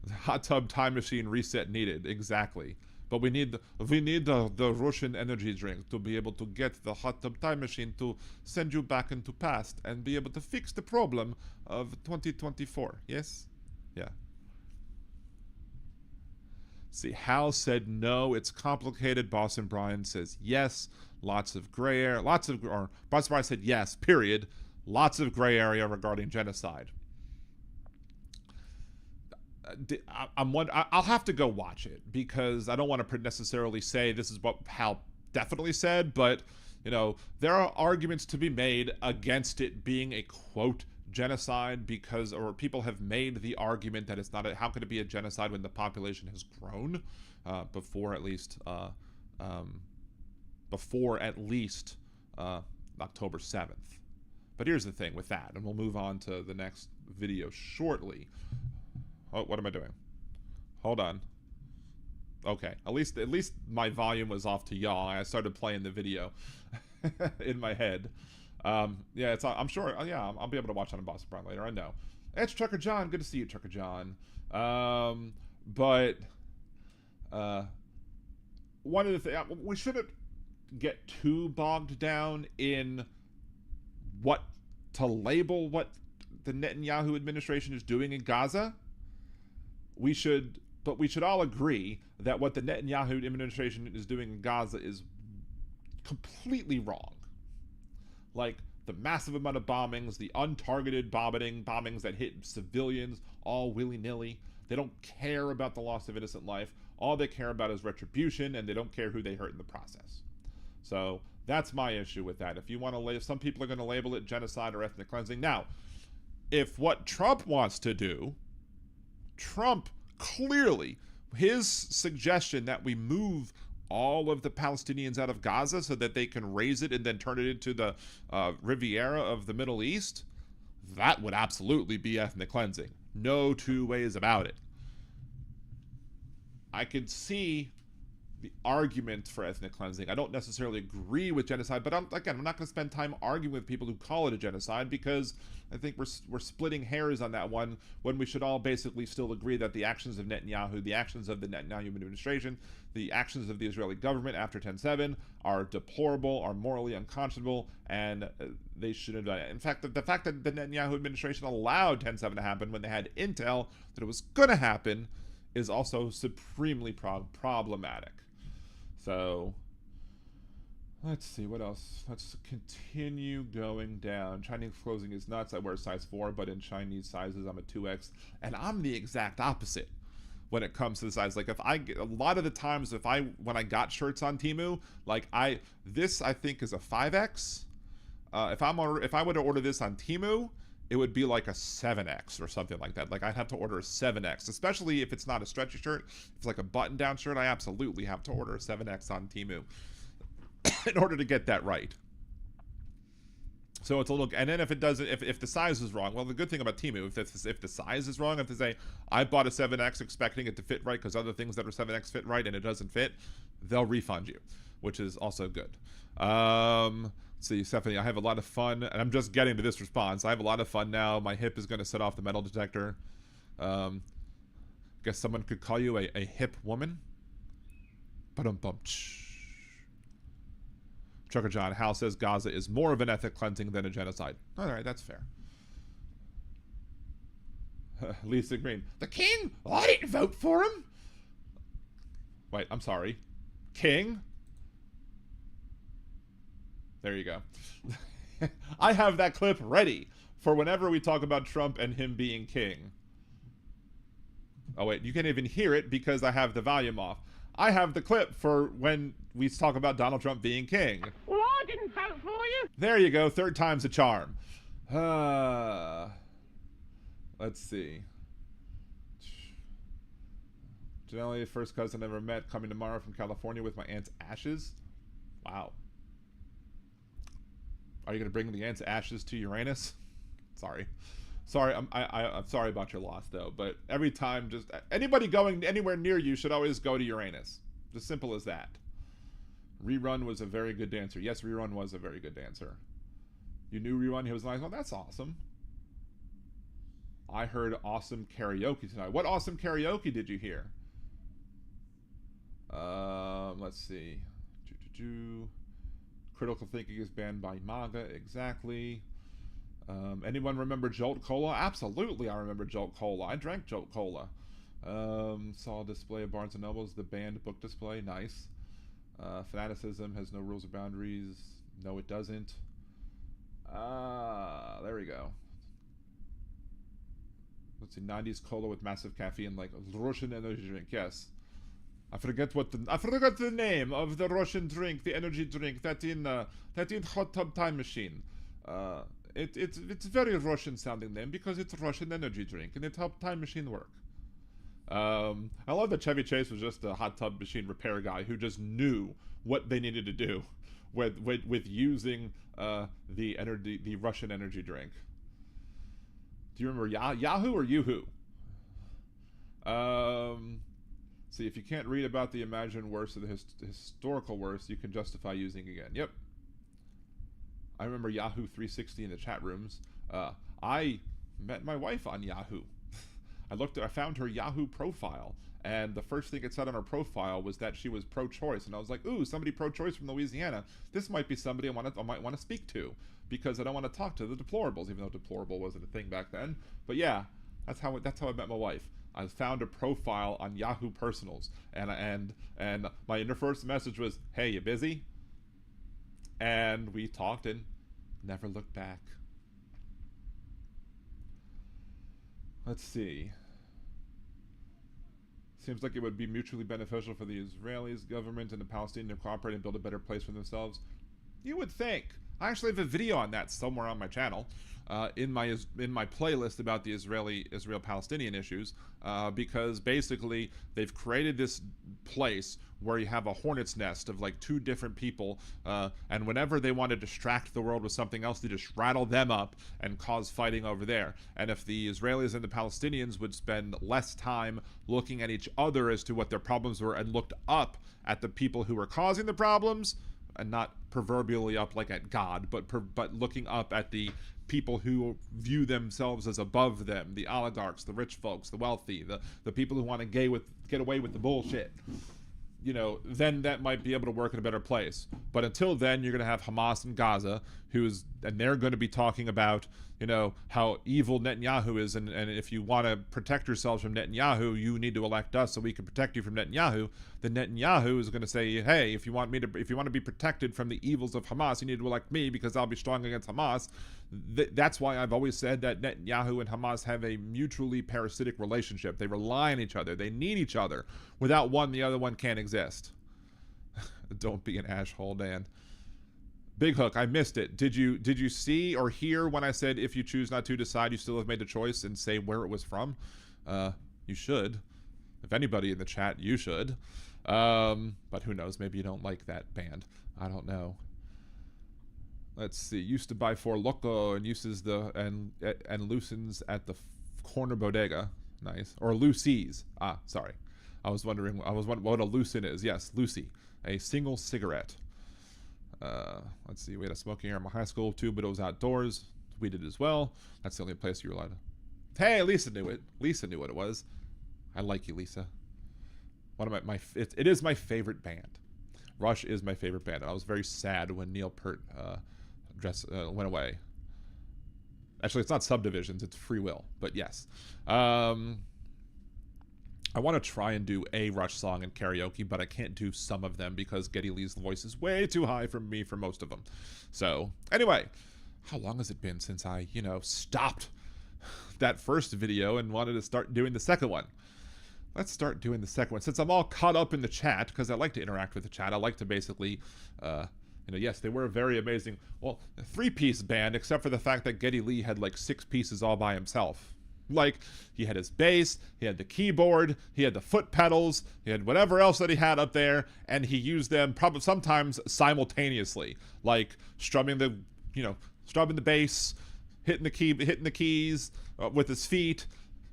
The hot tub time machine reset needed. Exactly. But we need the Russian energy drink to be able to get the hot tub time machine to send you back into past and be able to fix the problem of 2024. Yes? Yeah. See, Hal said no, it's complicated. Boston Brian says yes, lots of gray area. Boston Brian said yes, period. Lots of gray area regarding genocide. I'll have to go watch it because I don't want to necessarily say this is what Hal definitely said, but you know, there are arguments to be made against it being a quote genocide because, or people have made the argument that it's not how could it be a genocide when the population has grown before at least October 7th. But here's the thing with that, and we'll move on to the next video shortly. Oh, what am I doing? Hold on. Okay, at least my volume was off to y'all. I started playing the video in my head. Yeah, I'm sure. Yeah, I'll be able to watch on Boston Brown later. I know. It's Trucker John. Good to see you, Trucker John. But one of the things we shouldn't get too bogged down in what to label what the Netanyahu administration is doing in Gaza. We should all agree that what the Netanyahu administration is doing in Gaza is completely wrong. Like the massive amount of bombings, the untargeted bombings that hit civilians all willy-nilly. They don't care about the loss of innocent life. All they care about is retribution, and they don't care who they hurt in the process. So that's my issue with that. If you want to, some people are going to label it genocide or ethnic cleansing. Now, if what Trump wants to do, Trump clearly, his suggestion that we move all of the Palestinians out of Gaza so that they can raise it and then turn it into the Riviera of the Middle East, that would absolutely be ethnic cleansing. No two ways about it. I could see the argument for ethnic cleansing. I don't necessarily agree with genocide, but I'm not going to spend time arguing with people who call it a genocide because I think we're splitting hairs on that one when we should all basically still agree that the actions of Netanyahu, the actions of the Netanyahu administration, the actions of the Israeli government after 10/7 are deplorable, are morally unconscionable, and they shouldn't have done it. In fact, the fact that the Netanyahu administration allowed 10/7 to happen when they had intel that it was going to happen is also supremely problematic. So, let's see, what else? Let's continue going down. Chinese clothing is nuts. I wear size 4, but in Chinese sizes, I'm a 2X. And I'm the exact opposite when it comes to the size. Like, a lot of the times, when I got shirts on Temu, like, this I think is a 5X. If I were to order this on Temu, it would be like a 7X or something like that. Like I'd have to order a 7X, especially if it's not a stretchy shirt. If it's like a button-down shirt, I absolutely have to order a 7X on Temu in order to get that right. So it's a little, and then if it doesn't, if the size is wrong, well, the good thing about Temu, if the size is wrong, if they say, I bought a 7X expecting it to fit right because other things that are 7X fit right and it doesn't fit, they'll refund you, which is also good. Let's see, Stephanie, I have a lot of fun, and I'm just getting to this response. I have a lot of fun now. My hip is going to set off the metal detector. Guess someone could call you a hip woman. Ba-dum-bum. Trucker John, Hal says Gaza is more of an ethnic cleansing than a genocide. All right, that's fair. Lisa Green, the king? Oh, I didn't vote for him. Wait, I'm sorry. King? There you go. I have that clip ready for whenever we talk about Trump and him being king. Oh, wait, you can't even hear it because I have the volume off. I have the clip for when we talk about Donald Trump being king. Well, I didn't vote for you. There you go. Third time's a charm. Let's see. Janelle, first cousin I ever met, coming tomorrow from California with my aunt's ashes. Wow. Are you going to bring the aunt's ashes to Uranus? Sorry. Sorry, I'm sorry about your loss, though. But every time, just anybody going anywhere near you should always go to Uranus. As simple as that. Rerun was a very good dancer. Yes, Rerun was a very good dancer. You knew Rerun? He was like, oh, that's awesome. I heard awesome karaoke tonight. What awesome karaoke did you hear? Let's see. Critical thinking is banned by MAGA. Exactly. Anyone remember Jolt Cola? Absolutely, I remember Jolt Cola. I drank Jolt Cola. Saw a display of Barnes & Noble's The Banned book display. Nice. Fanaticism has no rules or boundaries. No, it doesn't. There we go. Let's see, 90s cola with massive caffeine, like Russian energy drink. Yes. I forgot the name of the Russian drink, the energy drink that in Hot Tub Time Machine. It's very Russian sounding name because it's a Russian energy drink and it helped Time Machine work. I love that Chevy Chase was just a hot tub machine repair guy who just knew what they needed to do with using the Russian energy drink. Do you remember Yahoo or Yoo-hoo? See, if you can't read about the imagined worst of the historical worst, you can justify using again. Yep. I remember Yahoo 360 in the chat rooms. I met my wife on Yahoo. I found her Yahoo profile, and the first thing it said on her profile was that she was pro-choice, and I was like, ooh, somebody pro-choice from Louisiana. This might be somebody I might want to speak to, because I don't want to talk to the deplorables, even though deplorable wasn't a thing back then. But yeah, that's how I met my wife. I found a profile on Yahoo Personals, and my first message was, hey, you busy? And we talked and never looked back. Let's see. Seems like it would be mutually beneficial for the Israelis, government, and the Palestinians to cooperate and build a better place for themselves. You would think. I actually have a video on that somewhere on my channel, in my playlist about the Israel-Palestinian issues, because basically they've created this place where you have a hornet's nest of like two different people, and whenever they want to distract the world with something else, they just rattle them up and cause fighting over there. And if the Israelis and the Palestinians would spend less time looking at each other as to what their problems were and looked up at the people who were causing the problems, and not proverbially up like at God, but looking up at the people who view themselves as above them, the oligarchs, the rich folks, the wealthy, the people who want to get away with the bullshit, you know, then that might be able to work in a better place. But until then, you're going to have Hamas in Gaza, and they're going to be talking about, you know, how evil Netanyahu is, and if you want to protect yourselves from Netanyahu, you need to elect us so we can protect you from Netanyahu. Then Netanyahu is going to say, hey, if you want to be protected from the evils of Hamas, you need to elect me because I'll be strong against Hamas. That's why I've always said that Netanyahu and Hamas have a mutually parasitic relationship. They rely on each other. They need each other. Without one, the other one can't exist. Don't be an asshole, Dan. Big Hook, I missed it. Did you see or hear when I said if you choose not to decide, you still have made a choice, and say where it was from? You should. If anybody in the chat, you should. But who knows? Maybe you don't like that band. I don't know. Let's see. Used to buy Four Loco and uses the and loosens at the corner bodega. Nice. Or Lucy's. Ah, sorry. I was wondering what a lucin is. Yes, Lucy. A single cigarette. Let's see. We had a smoking area in my high school too, but it was outdoors. We did as well. That's the only place you were allowed to. Hey, Lisa knew it. Lisa knew what it was. I like you, Lisa. One of it is my favorite band. Rush is my favorite band, and I was very sad when Neil Peart went away. Actually, it's not Subdivisions, it's Free Will, but yes. I want to try and do a Rush song in karaoke, but I can't do some of them because Geddy Lee's voice is way too high for me for most of them. So, anyway, how long has it been since I, stopped that first video and wanted to start doing the second one? Let's start doing the second one. Since I'm all caught up in the chat, because I like to interact with the chat, I like to basically, yes, they were a very amazing, well, a three-piece band, except for the fact that Geddy Lee had like 6 pieces all by himself. Like, he had his bass, he had the keyboard, he had the foot pedals, he had whatever else that he had up there, and he used them probably sometimes simultaneously, like strumming the bass, hitting the keys with his feet,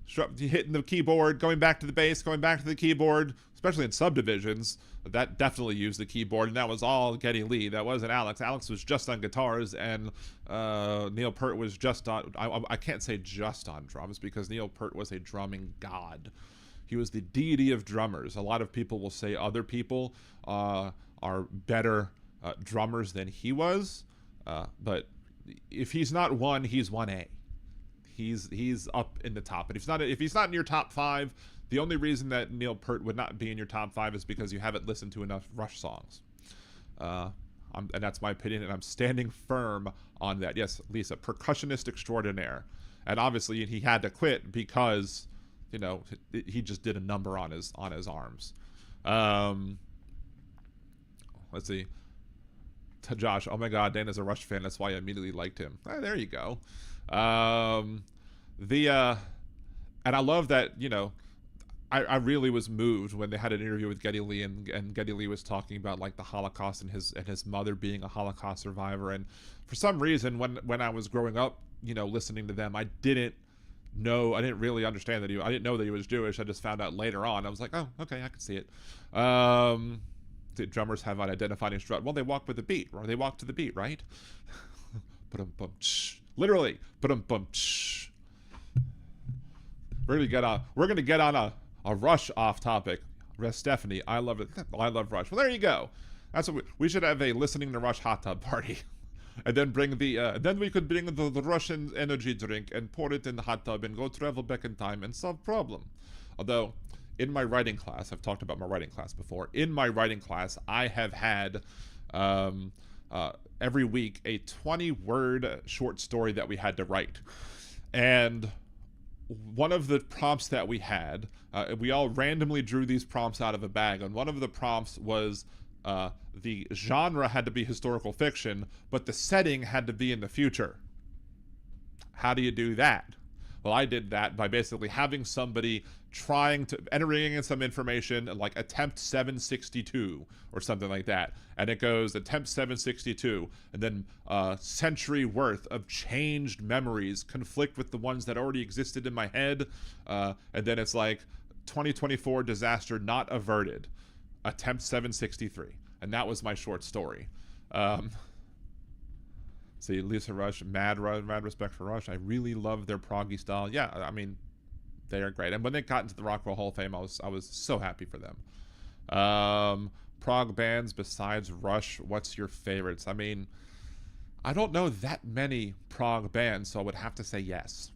hitting the keyboard, going back to the bass, going back to the keyboard, especially in Subdivisions. That definitely used the keyboard, and that was all Geddy Lee. That wasn't Alex. Alex was just on guitars, and Neil Peart was just on, I can't say just on drums, because Neil Peart was a drumming god. He was the deity of drummers. A lot of people will say other people are better drummers than he was, but if he's not one, he's 1A. He's up in the top. And if he's not in your top 5, the only reason that Neil Peart would not be in your top 5 is because you haven't listened to enough Rush songs. And that's my opinion, and I'm standing firm on that. Yes, Lisa, percussionist extraordinaire. And obviously he had to quit because, he just did a number on his arms. Let's see. To Josh, oh my God, Dana's a Rush fan. That's why I immediately liked him. There you go. And I love that, I really was moved when they had an interview with Geddy Lee, and Geddy Lee was talking about like the Holocaust and his mother being a Holocaust survivor. And for some reason, when I was growing up, listening to them, I didn't really understand that I didn't know that he was Jewish. I just found out later on. I was like, oh, okay, I can see it. The drummers have an identifying strut. Well, they walk with the beat, or they walk to the beat, right? Literally. We're gonna get on a Rush off topic. Stephanie, I love it. I love Rush. Well, there you go. That's what we should have a listening to Rush hot tub party, and then bring then we could bring the Russian energy drink and pour it in the hot tub and go travel back in time and solve problem. Although, in my writing class, I've talked about my writing class before. In my writing class, I have had every week a 20-word short story that we had to write. And one of the prompts that we had, we all randomly drew these prompts out of a bag, and one of the prompts was the genre had to be historical fiction, but the setting had to be in the future. How do you do that? Well, I did that by basically having somebody entering in some information, like attempt 762 or something like that. And it goes attempt 762, and then a century worth of changed memories conflict with the ones that already existed in my head. And then it's like 2024 disaster not averted, attempt 763. And that was my short story. See, Lisa Rush, mad respect for Rush. I really love their proggy style. Yeah, I mean, they are great. And when they got into the Rock and Roll Hall of Fame, I was so happy for them. Prog bands besides Rush, what's your favorites? I mean, I don't know that many prog bands, so I would have to say yes.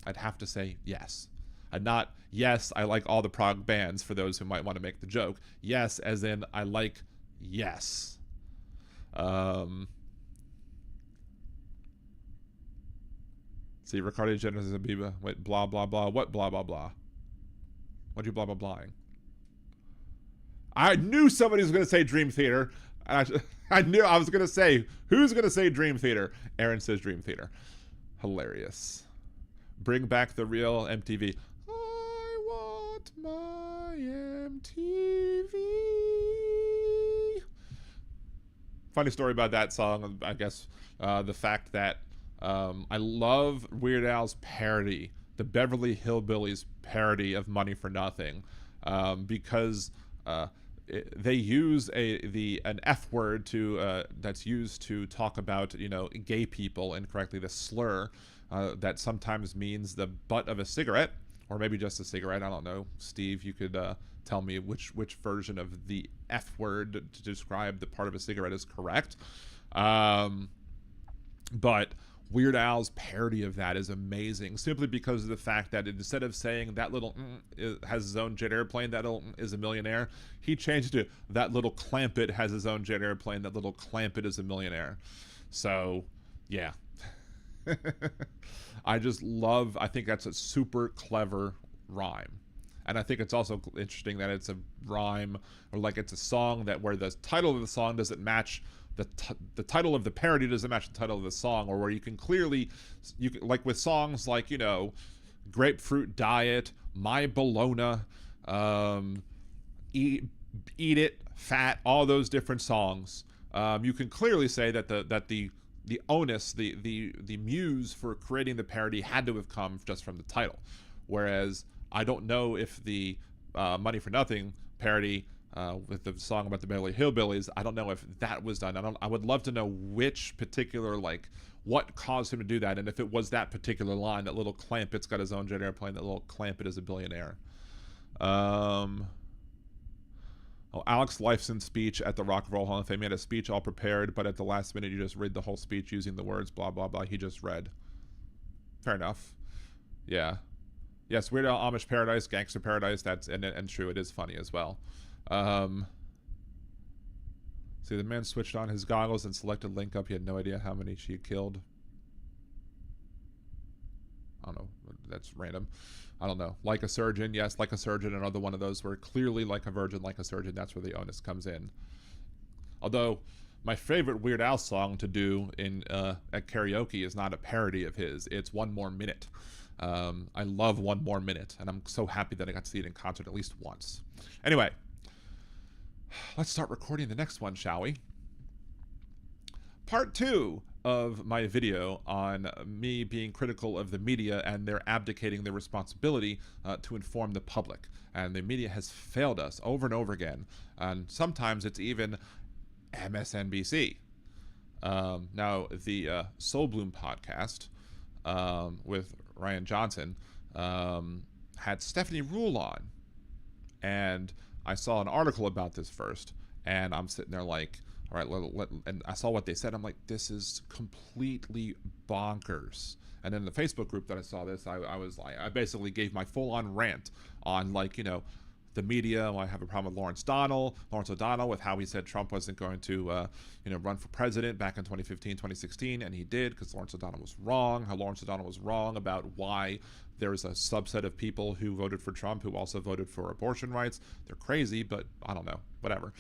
I'd have to say yes. And not, yes, I like all the prog bands, for those who might want to make the joke. Yes, as in, I like yes. See, Ricardo Genesis and Biba went blah, blah, blah. What blah, blah, blah? What you blah, blah, blahing? I knew somebody was going to say Dream Theater. And I knew I was going to say, who's going to say Dream Theater? Aaron says Dream Theater. Hilarious. Bring back the real MTV. I want my MTV. Funny story about that song, I guess, the fact that I love Weird Al's parody, the Beverly Hillbillies parody of Money for Nothing, because they use an F word that's used to talk about, you know, gay people incorrectly, the slur that sometimes means the butt of a cigarette, or maybe just a cigarette. I don't know. Steve, you could tell me which version of the F word to describe the part of a cigarette is correct. But Weird Al's parody of that is amazing, simply because of the fact that instead of saying that little has his own jet airplane, that little is a millionaire, he changed it to that little Clampett has his own jet airplane, that little Clampett is a millionaire. So, yeah. I think that's a super clever rhyme. And I think it's also interesting that it's a rhyme, or like it's a song that where the title of the song doesn't match the title of the parody doesn't match the title of the song, or where you can clearly, like with songs like, you know, Grapefruit Diet, My Bologna, Eat It, Fat, all those different songs, you can clearly say that the onus, the muse for creating the parody had to have come just from the title. Whereas I don't know if the Money for Nothing parody with the song about the Beverly Hillbillies, I don't know if that was done. I would love to know which particular, like, what caused him to do that, and if it was that particular line, that little Clampett's got his own jet airplane, that little Clampett is a billionaire. Alex Lifeson's speech at the Rock and Roll Hall of Fame. He had a speech all prepared, but at the last minute you just read the whole speech using the words blah blah blah he just read. Fair enough. Yeah. Yes, Weird Al, Amish Paradise, Gangster Paradise, that's and true, it is funny as well. See, the man switched on his goggles and selected link up. He had no idea how many she had killed. I don't know. That's random. I don't know. Like a Surgeon, yes, Like a Surgeon, another one of those where clearly Like a Virgin, Like a Surgeon, that's where the onus comes in. Although, my favorite Weird Al song to do at karaoke is not a parody of his. It's One More Minute. I love One More Minute, and I'm so happy that I got to see it in concert at least once. Anyway, let's start recording the next one, shall we? Part 2 of my video on me being critical of the media and their abdicating their responsibility to inform the public. And the media has failed us over and over again. And sometimes it's even MSNBC. Now, the Soul Bloom podcast with Ryan Johnson had Stephanie Ruhle on. And I saw an article about this first, and I'm sitting there like, all right, and I saw what they said. I'm like, this is completely bonkers. And in the Facebook group that I saw this, I was like, I basically gave my full-on rant on, like, you know, the media. I have a problem with Lawrence O'Donnell, with how he said Trump wasn't going to, run for president back in 2015, 2016, and he did, because Lawrence O'Donnell was wrong. How Lawrence O'Donnell was wrong about why there was a subset of people who voted for Trump who also voted for abortion rights. They're crazy, but I don't know, whatever.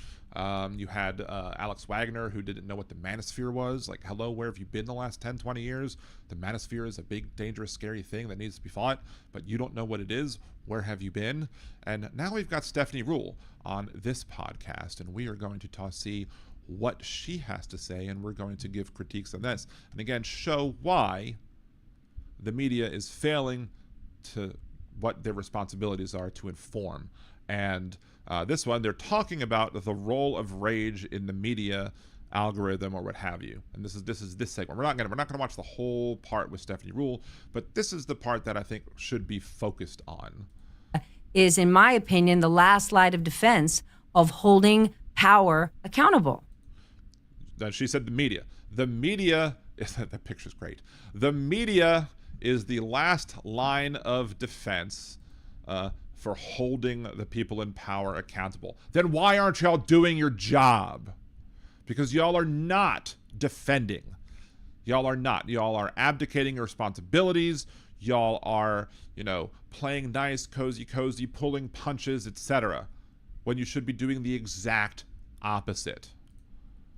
You had Alex Wagner, who didn't know what the manosphere was. Like, hello, where have you been the last 10, 20 years? The manosphere is a big, dangerous, scary thing that needs to be fought, but you don't know what it is. Where have you been? And now we've got Stephanie Ruhle on this podcast, and we are going to see what she has to say, and we're going to give critiques on this. And again, show why the media is failing to what their responsibilities are to inform. And this one, they're talking about the role of rage in the media algorithm or what have you. And this is this segment. We're not gonna watch the whole part with Stephanie Ruhle, but this is the part that I think should be focused on. Is, in my opinion, the last line of defense of holding power accountable. She said the media. The media, that picture's great. The media is the last line of defense for holding the people in power accountable. Then why aren't y'all doing your job? Because y'all are not defending. Y'all are not. Y'all are abdicating your responsibilities. Y'all are, playing nice, cozy, pulling punches, etc. when you should be doing the exact opposite.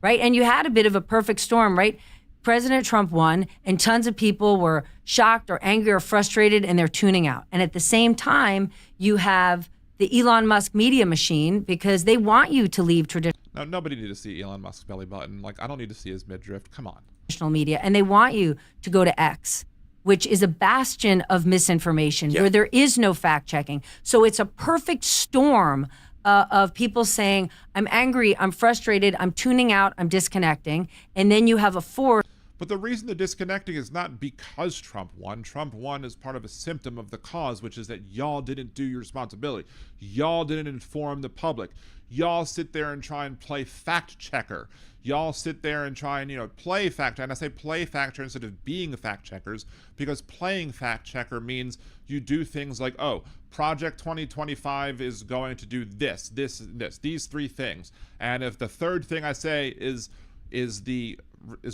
right? And you had a bit of a perfect storm, right? President Trump won, and tons of people were shocked or angry or frustrated, and they're tuning out. And at the same time, you have the Elon Musk media machine, because they want you to leave traditional No, nobody need to see Elon Musk's belly button. Like, I don't need to see his midriff. Come on. media, and they want you to go to X, which is a bastion of misinformation, where there is no fact checking. So it's a perfect storm of people saying, I'm angry, I'm frustrated, I'm tuning out, I'm disconnecting. And then you have a force. But the reason they're disconnecting is not because Trump won. Trump won as part of a symptom of the cause, which is that y'all didn't do your responsibility. Y'all didn't inform the public. Y'all sit there and try and play fact checker. Y'all sit there and try and, play fact checker. And I say play fact checker instead of being fact checkers, because playing fact checker means you do things like, oh, Project 2025 is going to do this, these three things. And if the third thing I say is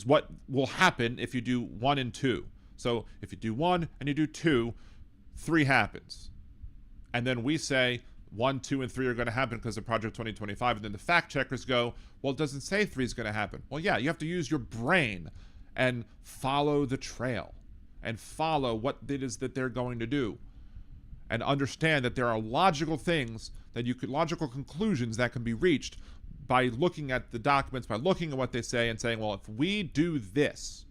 what will happen if you do 1 and 2. So if you do 1 and you do 2, 3 happens. And then we say 1, 2, and 3 are going to happen because of Project 2025. And then the fact checkers go, well, it doesn't say 3 is going to happen. Well, yeah, you have to use your brain and follow the trail and follow what it is that they're going to do. And understand that there are logical things logical conclusions that can be reached by looking at the documents, by looking at what they say and saying, well, if we do this,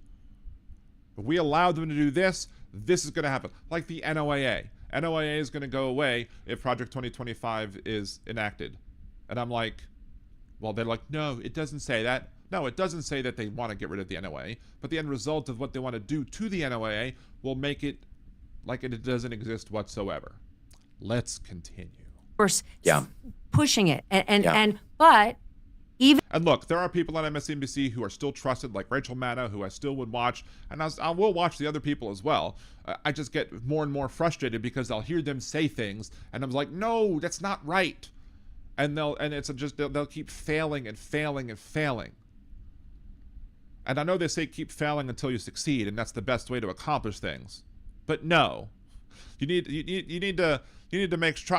if we allow them to do this, this is going to happen. Like the NOAA. NOAA is going to go away if Project 2025 is enacted. And I'm like, well, they're like, no, it doesn't say that. No, it doesn't say that they want to get rid of the NOAA, but the end result of what they want to do to the NOAA will make it like it doesn't exist whatsoever. Let's continue. Pushing it. But even. And look, there are people on MSNBC who are still trusted, like Rachel Maddow, who I still would watch, and I will watch the other people as well. I just get more and more frustrated because I'll hear them say things, and I'm like, no, that's not right. And they'll keep failing and failing and failing. And I know they say keep failing until you succeed, and that's the best way to accomplish things. But no, you need to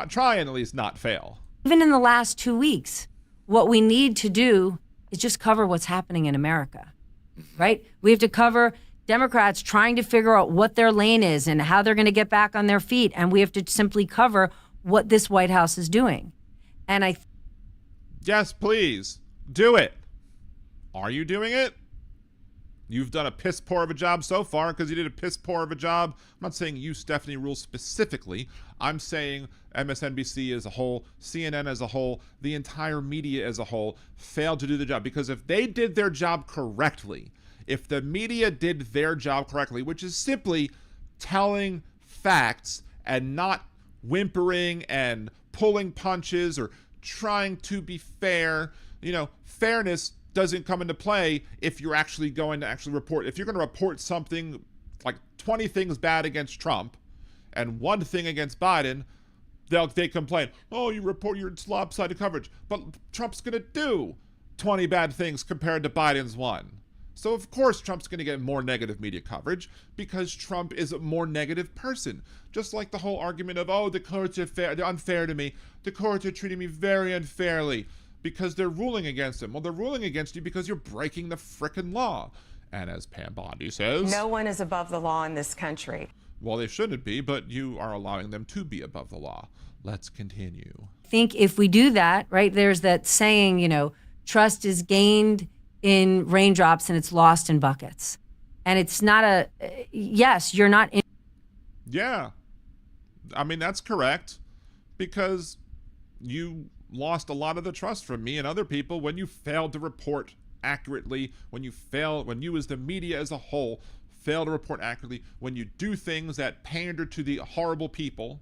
try and at least not fail. Even in the last 2 weeks, what we need to do is just cover what's happening in America, right? We have to cover Democrats trying to figure out what their lane is and how they're going to get back on their feet, and we have to simply cover what this White House is doing. And yes, please do it. Are you doing it? You've done a piss poor of a job so far because you did a piss poor of a job. I'm not saying you, Stephanie Ruhle, specifically. I'm saying MSNBC as a whole, CNN as a whole, the entire media as a whole failed to do the job. Because if they did their job correctly, if the media did their job correctly, which is simply telling facts and not whimpering and pulling punches or trying to be fair, fairness doesn't come into play if you're actually going to report. If you're going to report something like 20 things bad against Trump and 1 thing against Biden, they complain, oh, you report your lopsided coverage. But Trump's going to do 20 bad things compared to Biden's 1. So of course Trump's going to get more negative media coverage because Trump is a more negative person. Just like the whole argument of, oh, the courts are fair, they're unfair to me. The courts are treating me very unfairly because they're ruling against him. Well, they're ruling against you because you're breaking the frickin' law. And as Pam Bondi says, No one is above the law in this country. Well, they shouldn't be, but you are allowing them to be above the law. Let's continue. I think if we do that, right, there's that saying, trust is gained in raindrops and it's lost in buckets. And it's not yes, you're not in. Yeah. I mean, that's correct because you lost a lot of the trust from me and other people when you failed to report accurately, when you as the media as a whole fail to report accurately, when you do things that pander to the horrible people.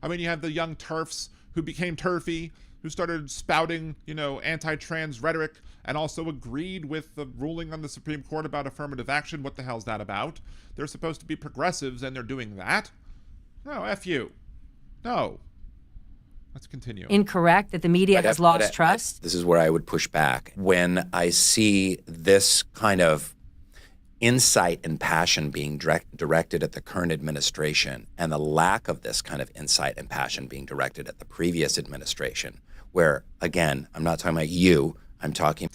I mean, you have the young TERFs who became turfy, who started spouting, anti-trans rhetoric and also agreed with the ruling on the Supreme Court about affirmative action. What the hell's that about? They're supposed to be progressives and they're doing that? No, F you. No. Let's continue. Incorrect that the media has lost trust. This is where I would push back. When I see this kind of insight and passion being directed at the current administration and the lack of this kind of insight and passion being directed at the previous administration, where, again, I'm not talking about you, I'm talking.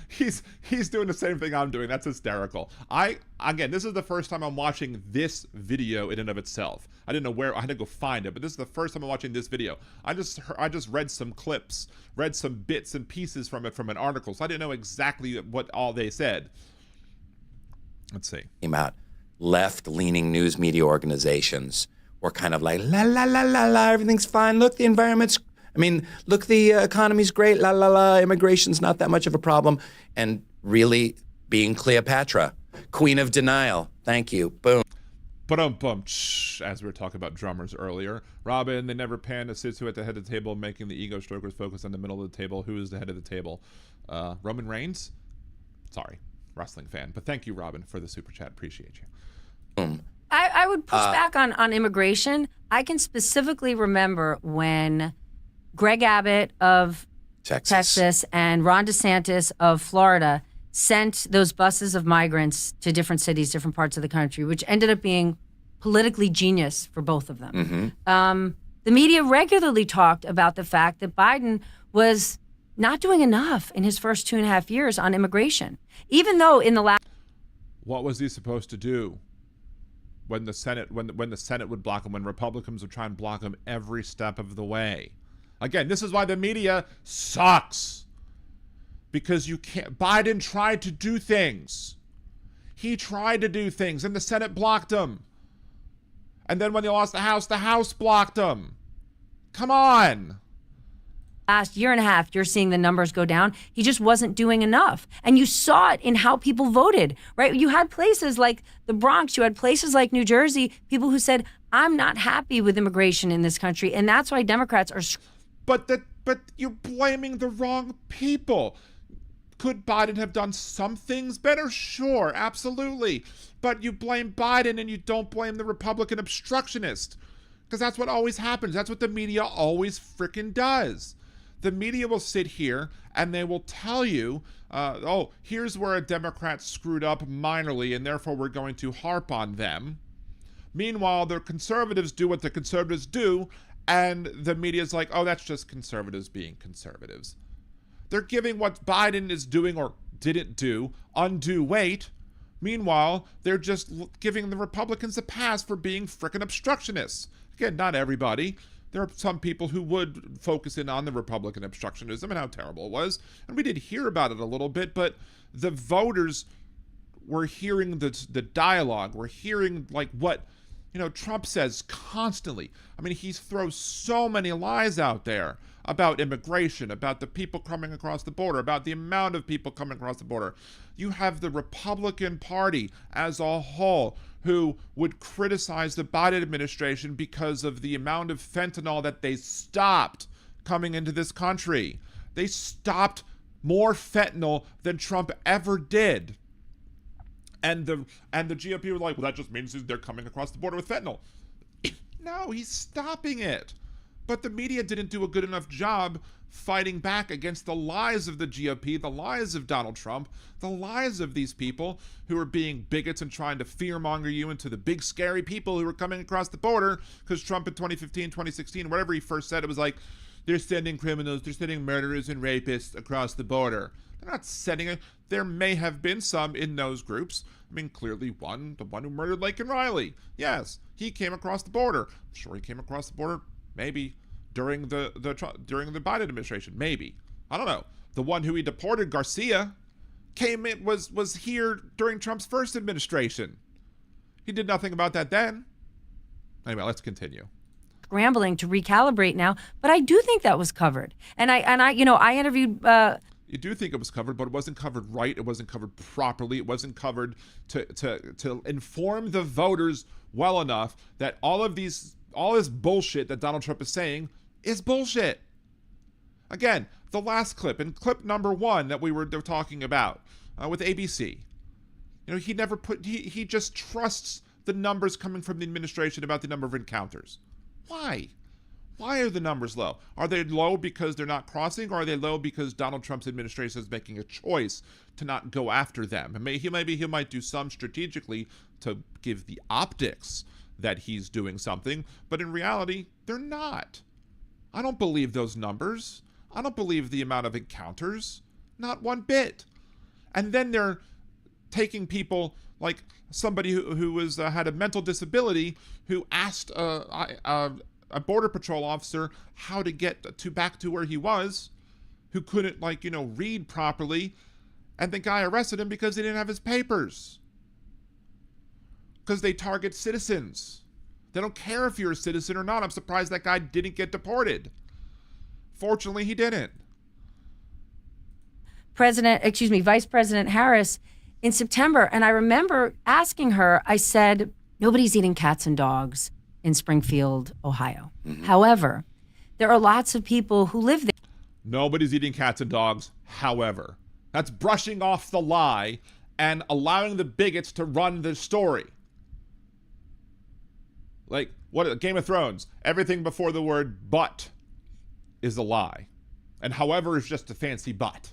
He's doing the same thing I'm doing. That's hysterical. Again, this is the first time I'm watching this video in and of itself. I didn't know where, I had to go find it, but this is the first time I'm watching this video. I just read some clips, read some bits and pieces from it from an article, so I didn't know exactly what all they said. Let's see. Came out. Left-leaning news media organizations were kind of like, la, la, la, la, la, everything's fine. Look, the environment's, look, the economy's great, la, la, la, immigration's not that much of a problem. And really being Cleopatra, queen of denial. Thank you. Boom. Ba-dum-bum, as we were talking about drummers earlier. Robin, they never pan to sit at the head of the table, making the ego strokers focus on the middle of the table. Who is the head of the table? Roman Reigns? Sorry, wrestling fan. But thank you, Robin, for the super chat. Appreciate you. I would push back on immigration. I can specifically remember when Greg Abbott of Texas and Ron DeSantis of Florida sent those buses of migrants to different cities, different parts of the country, which ended up being politically genius for both of them. The media regularly talked about the fact that Biden was not doing enough in his first 2.5 years on immigration, even though in the last. What was he supposed to do when the Senate when the Senate would block him, when Republicans would try and block him every step of the way? Again, this is why the media sucks. Because you can't. Biden tried to do things. He tried to do things, and the Senate blocked him. And then when he lost the House blocked him. Come on. Last 1.5 years, you're seeing the numbers go down. He just wasn't doing enough. And you saw it in how people voted, right? You had places like the Bronx, you had places like New Jersey, people who said, I'm not happy with immigration in this country. And that's why Democrats are. But you're blaming the wrong people. Could Biden have done some things better? Sure, absolutely. But you blame Biden and you don't blame the Republican obstructionist. Because that's what always happens. That's what the media always frickin' does. The media will sit here and they will tell you, oh, here's where a Democrat screwed up minorly and therefore we're going to harp on them. Meanwhile, the conservatives do what the conservatives do, and the media's like, oh, that's just conservatives being conservatives. They're giving what Biden is doing or didn't do undue weight. Meanwhile, they're just giving the Republicans a pass for being frickin' obstructionists. Again, not everybody. There are some people who would focus in on the Republican obstructionism and how terrible it was. And we did hear about it a little bit, but the voters were hearing the dialogue. We're hearing like what, Trump says constantly. He throws so many lies out there about immigration, about the people coming across the border, about the amount of people coming across the border. You have the Republican Party as a whole who would criticize the Biden administration because of the amount of fentanyl that they stopped coming into this country. They stopped more fentanyl than Trump ever did. And the GOP were like, well, that just means they're coming across the border with fentanyl. No, he's stopping it. But the media didn't do a good enough job fighting back against the lies of the GOP, the lies of Donald Trump, the lies of these people who are being bigots and trying to fearmonger you into the big scary people who are coming across the border. Because Trump in 2015, 2016, whatever he first said, it was like, they're sending criminals, they're sending murderers and rapists across the border. They're not sending it. There may have been some in those groups. Clearly the one who murdered Laken Riley. Yes, he came across the border. I'm sure he came across the border maybe during the Biden administration. Maybe. I don't know. The one who he deported, Garcia, was here during Trump's first administration. He did nothing about that then. Anyway, let's continue. Scrambling to recalibrate now, but I do think that was covered. And I interviewed. You do think it was covered, but it wasn't covered right. It wasn't covered properly. It wasn't covered to inform the voters well enough that all this bullshit that Donald Trump is saying is bullshit. Again, the last clip, in clip number 1 that they were talking about with ABC, he just trusts the numbers coming from the administration about the number of encounters. Why? Why are the numbers low? Are they low because they're not crossing, or are they low because Donald Trump's administration is making a choice to not go after them? And maybe he might do some strategically to give the optics that he's doing something, but in reality, they're not. I don't believe those numbers. I don't believe the amount of encounters. Not one bit. And then they're taking people like somebody who was had a mental disability who asked a border patrol officer how to get back to where he was, who couldn't read properly, and the guy arrested him because he didn't have his papers. Because they target citizens. They don't care if you're a citizen or not. I'm surprised that guy didn't get deported. Fortunately, he didn't. Vice President Harris in September. And I remember asking her, I said, nobody's eating cats and dogs in Springfield, Ohio. Mm-hmm. However, there are lots of people who live there. Nobody's eating cats and dogs. However, that's brushing off the lie and allowing the bigots to run the story. Like, what Game of Thrones, everything before the word but is a lie. And however is just a fancy but.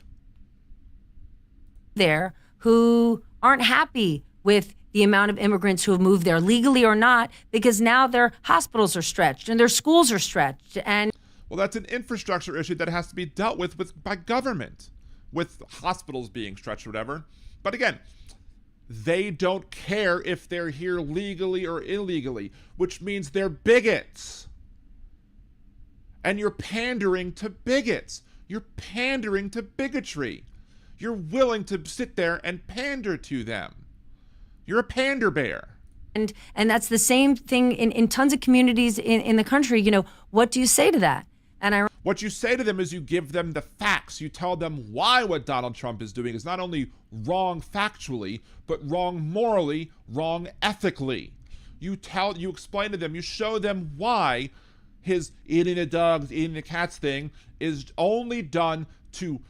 There who aren't happy with the amount of immigrants who have moved there, legally or not, because now their hospitals are stretched and their schools are stretched. And well, that's an infrastructure issue that has to be dealt with by government, with hospitals being stretched or whatever. But again, they don't care if they're here legally or illegally, which means they're bigots. And you're pandering to bigots. You're pandering to bigotry. You're willing to sit there and pander to them. You're a pander bear. And that's the same thing in tons of communities in the country. What do you say to that? What you say to them is you give them the facts. You tell them why what Donald Trump is doing is not only wrong factually, but wrong morally, wrong ethically. You explain to them, you show them why his eating the dogs, eating the cats thing is only done to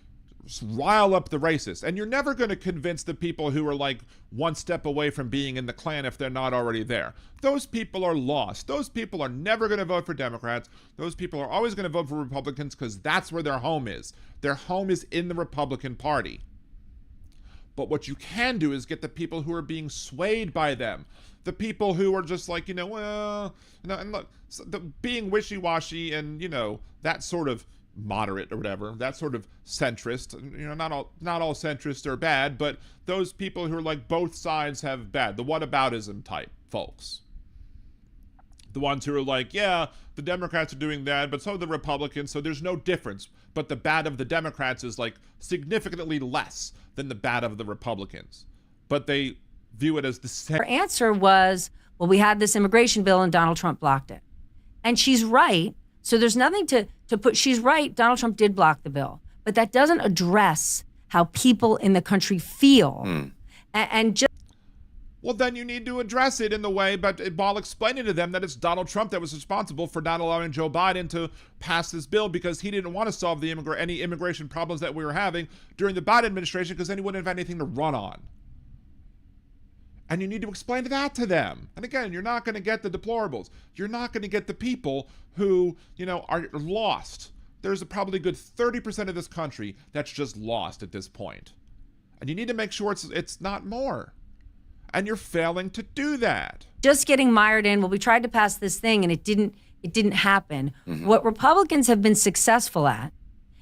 rile up the racists. And you're never going to convince the people who are like one step away from being in the Klan if they're not already there. Those people are lost. Those people are never going to vote for Democrats. Those people are always going to vote for Republicans because that's where their home is. Their home is in the Republican Party. But what you can do is get the people who are being swayed by them. The people who are just like, and look, being wishy-washy and, that sort of moderate or whatever, that sort of centrist, not all centrists are bad, but those people who are like both sides have bad, the whataboutism type folks. The ones who are like, yeah, the Democrats are doing that, but so are the Republicans, so there's no difference. But the bad of the Democrats is like significantly less than the bad of the Republicans. But they view it as the same. Her answer was, well, we had this immigration bill and Donald Trump blocked it. And she's right. So there's nothing to put, she's right, Donald Trump did block the bill, but that doesn't address how people in the country feel. And just. Well, then you need to address it in the way, but while explaining to them that it's Donald Trump that was responsible for not allowing Joe Biden to pass this bill because he didn't want to solve any immigration problems that we were having during the Biden administration because then he wouldn't have anything to run on. And you need to explain that to them. And again, you're not going to get the deplorables. You're not going to get the people who, are lost. There's probably a good 30% of this country that's just lost at this point. And you need to make sure it's not more. And you're failing to do that. Just getting mired in, well, we tried to pass this thing and it didn't happen. Mm-hmm. What Republicans have been successful at,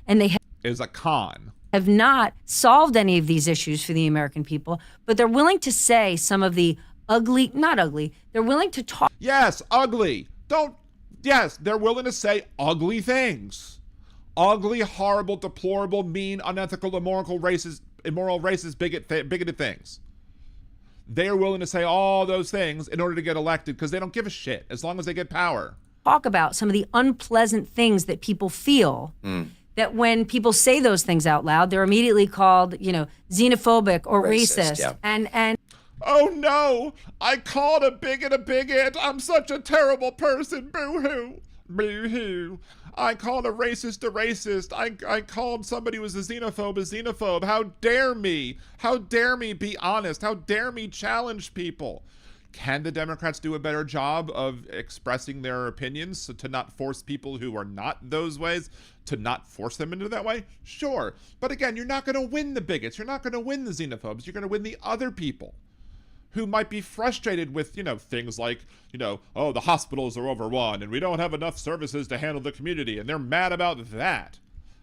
and they is a con. Have not solved any of these issues for the American people, but they're willing to say some of the not ugly, they're willing to talk. Yes, ugly. Yes, they're willing to say ugly things. Ugly, horrible, deplorable, mean, unethical, immoral, racist, bigoted things. They're willing to say all those things in order to get elected because they don't give a shit as long as they get power. Talk about some of the unpleasant things that people feel. That when people say those things out loud, they're immediately called, xenophobic or racist. Yeah. And oh no, I called a bigot a bigot. I'm such a terrible person. Boo-hoo. Boo-hoo. I called a racist a racist. I called somebody who was a xenophobe. How dare me? How dare me be honest? How dare me challenge people? Can the Democrats do a better job of expressing their opinions so to not force people who are not those ways, to not force them into that way? Sure. But again, you're not going to win the bigots. You're not going to win the xenophobes. You're going to win the other people who might be frustrated with, things like, oh, the hospitals are overrun and we don't have enough services to handle the community. And they're mad about that.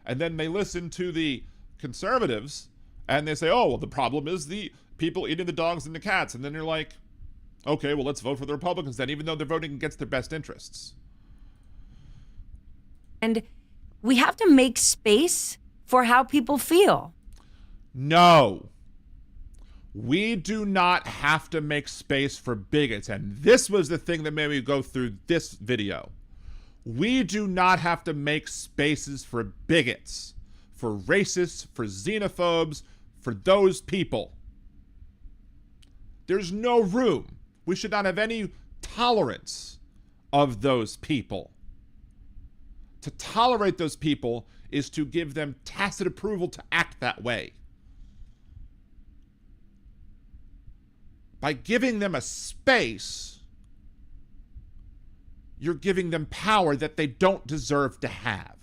And then they listen to the conservatives and they say, oh, well, the problem is the people eating the dogs and the cats. And then you're like, okay, well, let's vote for the Republicans then, even though they're voting against their best interests. And we have to make space for how people feel. No. We do not have to make space for bigots. And this was the thing that made me go through this video. We do not have to make spaces for bigots, for racists, for xenophobes, for those people. There's no room. We should not have any tolerance of those people. To tolerate those people is to give them tacit approval to act that way. By giving them a space, you're giving them power that they don't deserve to have.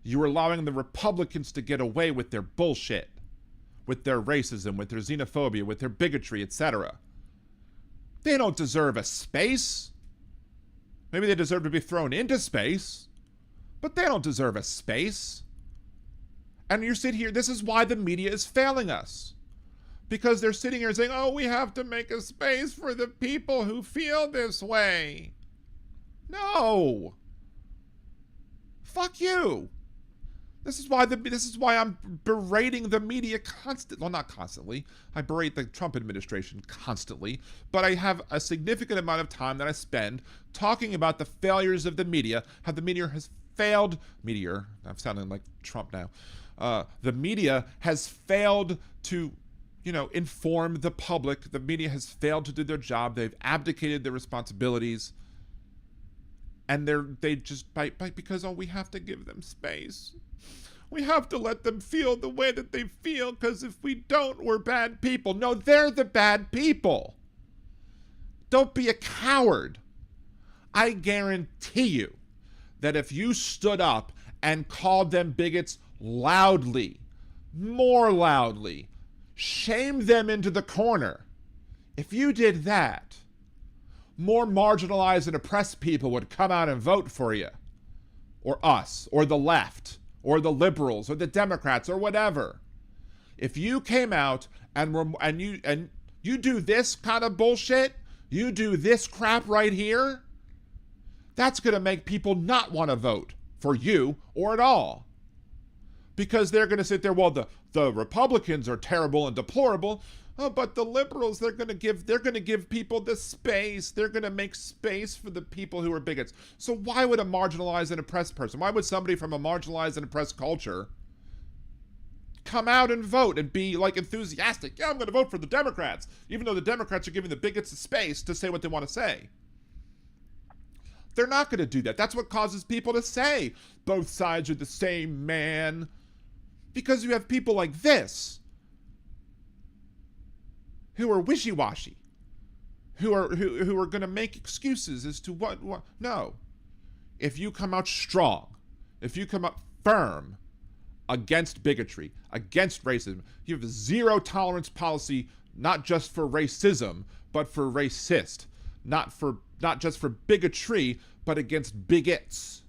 You're allowing the Republicans to get away with their bullshit, with their racism, with their xenophobia, with their bigotry, etc. They don't deserve a space. Maybe they deserve to be thrown into space, but they don't deserve a space. And you sit here, this is why the media is failing us. Because they're sitting here saying, oh, we have to make a space for the people who feel this way. No. Fuck you. This is why I'm berating the media constantly. Well, not constantly. I berate the Trump administration constantly, but I have a significant amount of time that I spend talking about the failures of the media, how the media has failed. I'm sounding like Trump now. The media has failed to, inform the public. The media has failed to do their job. They've abdicated their responsibilities. And they just because we have to give them space. We have to let them feel the way that they feel, because if we don't, we're bad people. No, they're the bad people. Don't be a coward. I guarantee you that if you stood up and called them bigots loudly, more loudly, shamed them into the corner, if you did that, more marginalized and oppressed people would come out and vote for you, or us, or the left, or the liberals, or the Democrats, or whatever. If you came out and you do this kind of bullshit, you do this crap right here, that's going to make people not want to vote for you or at all. Because they're going to sit there, well, the Republicans are terrible and deplorable. Oh, but the liberals, they're going to give people the space. They're going to make space for the people who are bigots. So why would a marginalized and oppressed person, why would somebody from a marginalized and oppressed culture come out and vote and be like enthusiastic? Yeah, I'm going to vote for the Democrats, even though the Democrats are giving the bigots a space to say what they want to say. They're not going to do that. That's what causes people to say both sides are the same, man. Because you have people like this who are wishy-washy, who are going to make excuses as to what. No. If you come out strong, if you come out firm against bigotry, against racism, you have a zero tolerance policy, not just for racism, but for racist, not just for bigotry, but against bigots.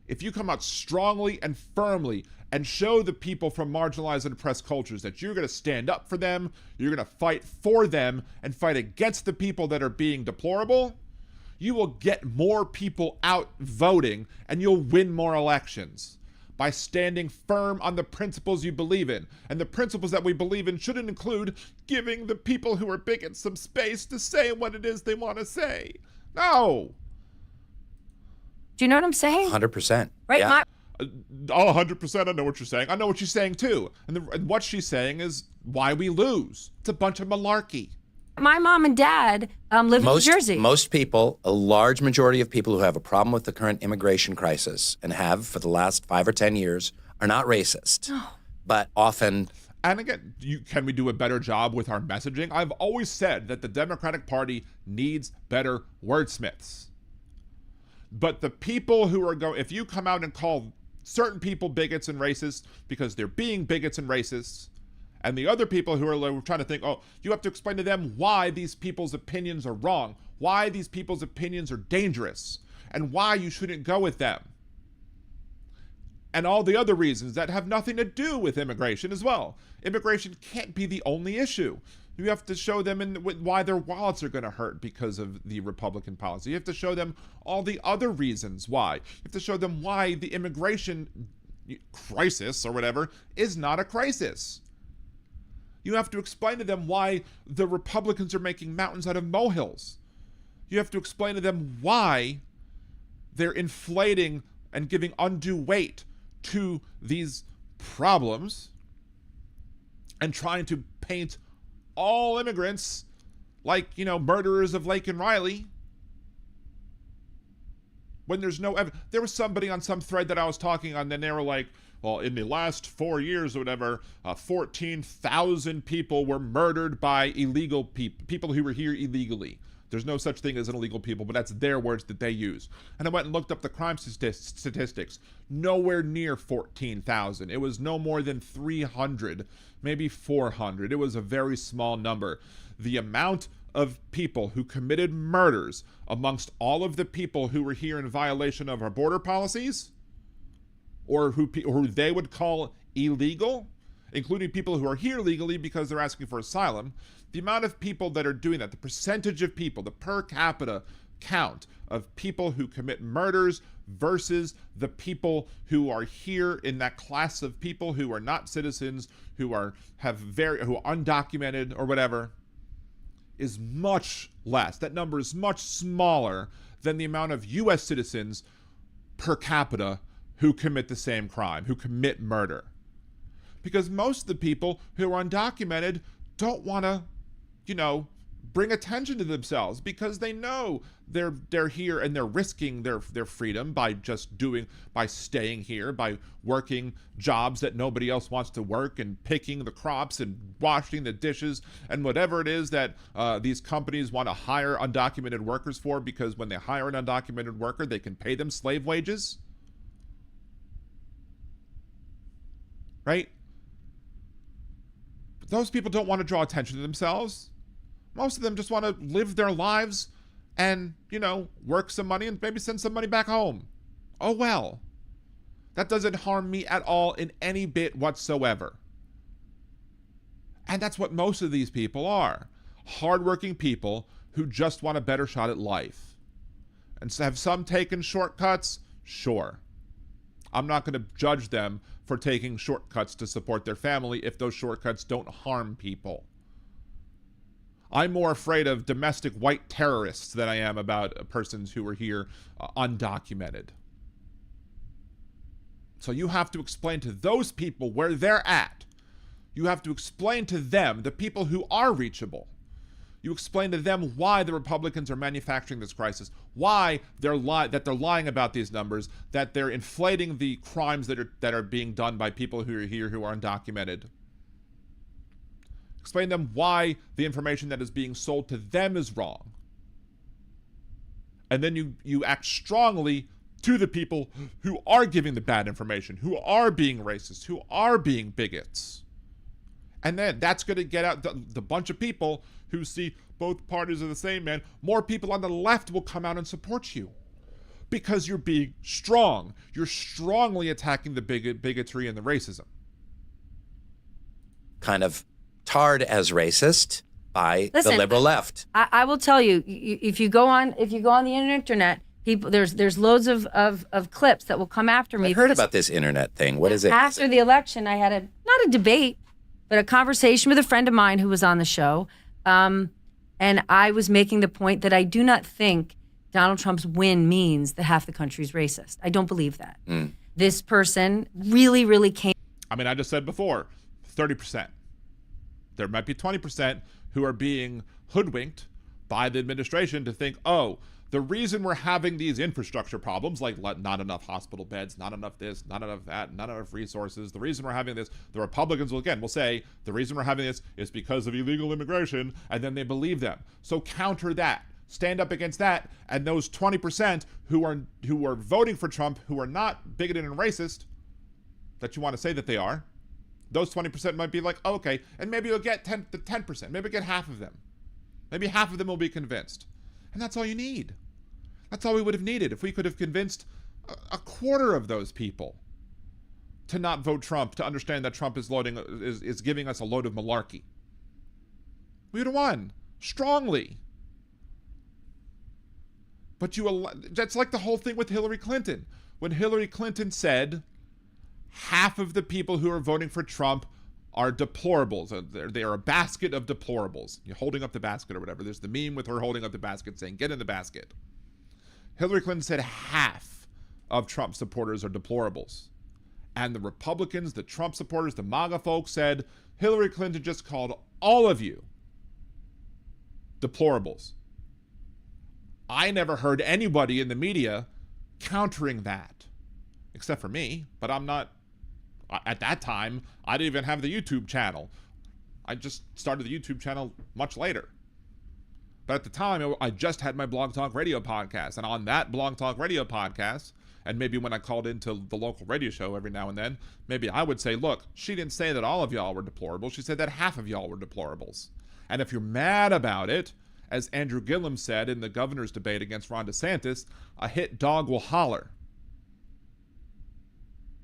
If you come out strongly and firmly and show the people from marginalized and oppressed cultures that you're going to stand up for them, you're going to fight for them, and fight against the people that are being deplorable, you will get more people out voting and you'll win more elections by standing firm on the principles you believe in. And the principles that we believe in shouldn't include giving the people who are bigots some space to say what it is they want to say. No. Do you know what I'm saying? 100%. Right? Yeah. 100%. I know what you're saying. I know what she's saying too. And what she's saying is why we lose. It's a bunch of malarkey. My mom and dad live in New Jersey. Most people, a large majority of people who have a problem with the current immigration crisis and have for the last 5 or 10 years are not racist, but often. And again, can we do a better job with our messaging? I've always said that the Democratic Party needs better wordsmiths. But the people who are if you come out and call certain people bigots and racists because they're being bigots and racists, and the other people who are trying to think, oh, you have to explain to them why these people's opinions are wrong, why these people's opinions are dangerous, and why you shouldn't go with them. And all the other reasons that have nothing to do with immigration as well. Immigration can't be the only issue. You have to show them why their wallets are going to hurt because of the Republican policy. You have to show them all the other reasons why. You have to show them why the immigration crisis or whatever is not a crisis. You have to explain to them why the Republicans are making mountains out of molehills. You have to explain to them why they're inflating and giving undue weight to these problems and trying to paint all immigrants like, murderers of Lake and Riley when there's no evidence. There was somebody on some thread that I was talking on, and they were like, well, in the last 4 years or whatever, 14,000 people were murdered by illegal people who were here illegally. There's no such thing as an illegal people, but that's their words that they use. And I went and looked up the crime statistics. Nowhere near 14,000. It was no more than 300, maybe 400. It was a very small number. The amount of people who committed murders amongst all of the people who were here in violation of our border policies, or who they would call illegal, including people who are here legally because they're asking for asylum, the amount of people that are doing that, the percentage of people, the per capita count of people who commit murders versus the people who are here in that class of people who are not citizens, who are undocumented or whatever, is much less. That number is much smaller than the amount of U.S. citizens per capita who commit the same crime, who commit murder. Because most of the people who are undocumented don't want to, bring attention to themselves because they know they're here and they're risking their freedom by staying here, by working jobs that nobody else wants to work and picking the crops and washing the dishes and whatever it is that these companies want to hire undocumented workers for, because when they hire an undocumented worker, they can pay them slave wages. Right? But those people don't want to draw attention to themselves. Most of them just want to live their lives and, work some money and maybe send some money back home. Oh well. That doesn't harm me at all in any bit whatsoever. And that's what most of these people are. Hardworking people who just want a better shot at life. And so have some taken shortcuts? Sure. I'm not going to judge them for taking shortcuts to support their family if those shortcuts don't harm people. I'm more afraid of domestic white terrorists than I am about persons who are here undocumented. So you have to explain to those people where they're at. You have to explain to them, the people who are reachable. You explain to them why the Republicans are manufacturing this crisis, why they're lying about these numbers, that they're inflating the crimes that are being done by people who are here who are undocumented. Explain to them why the information that is being sold to them is wrong. And then you act strongly to the people who are giving the bad information, who are being racist, who are being bigots. And then that's going to get out the bunch of people who see both parties are the same, man. More people on the left will come out and support you because you're being strong. You're strongly attacking the bigotry and the racism. Kind of tarred as racist by the liberal left. I will tell you, if you go on the internet, people there's loads of clips that will come after me. I heard about this internet thing. What is it? After the election, I had not a debate, but a conversation with a friend of mine who was on the show. And I was making the point that I do not think Donald Trump's win means that half the country's racist. I don't believe that. This person really, really came. I mean, I just said before, 30%. There might be 20% who are being hoodwinked by the administration to think, oh, the reason we're having these infrastructure problems, like not enough hospital beds, not enough this, not enough that, not enough resources, the reason we're having this, the Republicans will say, the reason we're having this is because of illegal immigration, and then they believe them. So counter that. Stand up against that, and those 20% who are voting for Trump, who are not bigoted and racist, that you want to say that they are, those 20% might be like, oh, okay, and maybe you'll get 10%, maybe get half of them. Maybe half of them will be convinced. And that's all you need. That's all we would have needed if we could have convinced a quarter of those people. to not vote Trump, to understand that Trump is giving us a load of malarkey. We would have won strongly. But that's like the whole thing with Hillary Clinton. When Hillary Clinton said half of the people who are voting for Trump are deplorables. They are a basket of deplorables. You're holding up the basket or whatever. There's the meme with her holding up the basket saying, get in the basket. Hillary Clinton said half of Trump supporters are deplorables. And the Republicans, the Trump supporters, the MAGA folks said, Hillary Clinton just called all of you deplorables. I never heard anybody in the media countering that, except for me, but I'm not, at that time, I didn't even have the YouTube channel. I just started the YouTube channel much later. But at the time, I just had my Blog Talk Radio podcast, and on that Blog Talk Radio podcast, and maybe when I called into the local radio show every now and then, maybe I would say, look, she didn't say that all of y'all were deplorable. She said that half of y'all were deplorables. And if you're mad about it, as Andrew Gillum said in the governor's debate against Ron DeSantis, a hit dog will holler.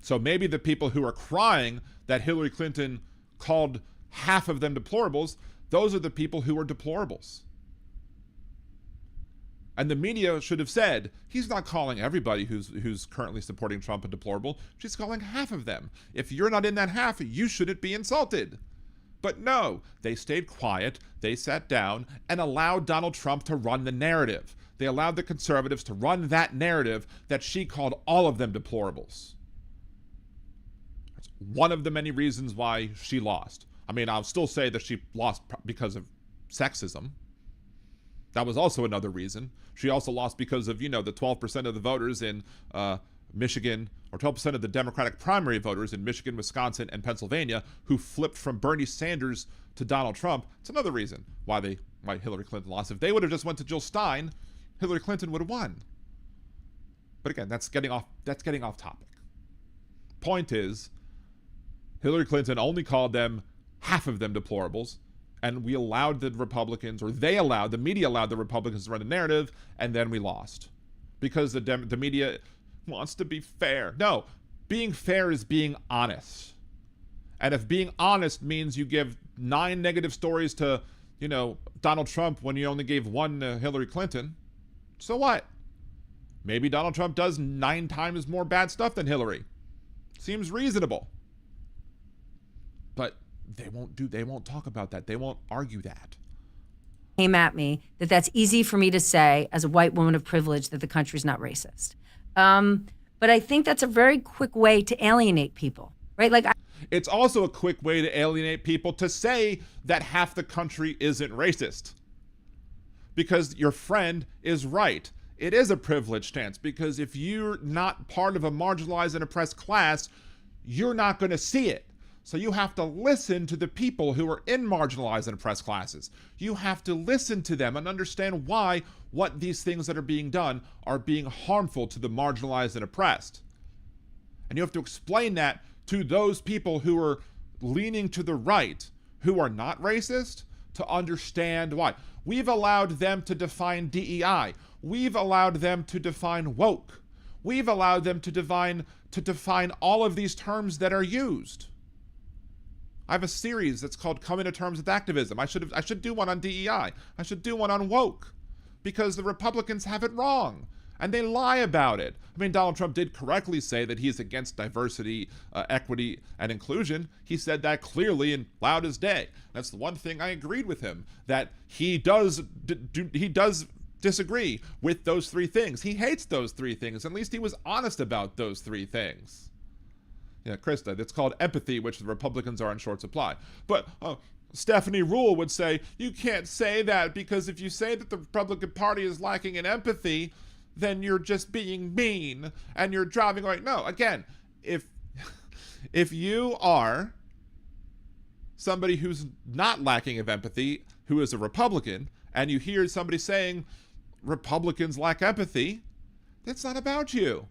So maybe the people who are crying that Hillary Clinton called half of them deplorables, those are the people who are deplorables. And the media should have said, he's not calling everybody who's currently supporting Trump a deplorable. She's calling half of them. If you're not in that half, you shouldn't be insulted. But no, they stayed quiet, they sat down, and allowed Donald Trump to run the narrative. They allowed the conservatives to run that narrative that she called all of them deplorables. That's one of the many reasons why she lost. I mean, I'll still say that she lost because of sexism. That was also another reason. She also lost because of, the 12% of the voters in Michigan, or 12% of the Democratic primary voters in Michigan, Wisconsin, and Pennsylvania who flipped from Bernie Sanders to Donald Trump. It's another reason why Hillary Clinton lost. If they would have just went to Jill Stein, Hillary Clinton would have won. But again, that's getting off topic. Point is, Hillary Clinton only called them, half of them, deplorables. And we allowed the Republicans, or the media allowed the Republicans to run the narrative, and then we lost. Because the media wants to be fair. No, being fair is being honest. And if being honest means you give 9 negative stories to, Donald Trump when you only gave 1 to Hillary Clinton, so what? Maybe Donald Trump does 9 times more bad stuff than Hillary. Seems reasonable. But they won't talk about that. They won't argue that. Came at me that's easy for me to say as a white woman of privilege that the country's not racist. But I think that's a very quick way to alienate people, right? It's also a quick way to alienate people to say that half the country isn't racist. Because your friend is right. It is a privileged stance, because if you're not part of a marginalized and oppressed class, you're not going to see it. So you have to listen to the people who are in marginalized and oppressed classes. You have to listen to them and understand why what these things that are being done are being harmful to the marginalized and oppressed. And you have to explain that to those people who are leaning to the right, who are not racist, to understand why. We've allowed them to define DEI. We've allowed them to define woke. We've allowed them to define all of these terms that are used. I have a series that's called Coming to Terms with Activism. I should do one on DEI. I should do one on woke, because the Republicans have it wrong and they lie about it. I mean, Donald Trump did correctly say that he's against diversity, equity, and inclusion. He said that clearly and loud as day. That's the one thing I agreed with him, that he does disagree with those 3 things. He hates those 3 things. At least he was honest about those 3 things. Yeah, Krista, it's called empathy, which the Republicans are in short supply. But Stephanie Rule would say, you can't say that, because if you say that the Republican Party is lacking in empathy, then you're just being mean and you're driving away. No, again, if you are somebody who's not lacking of empathy, who is a Republican, and you hear somebody saying Republicans lack empathy, that's not about you.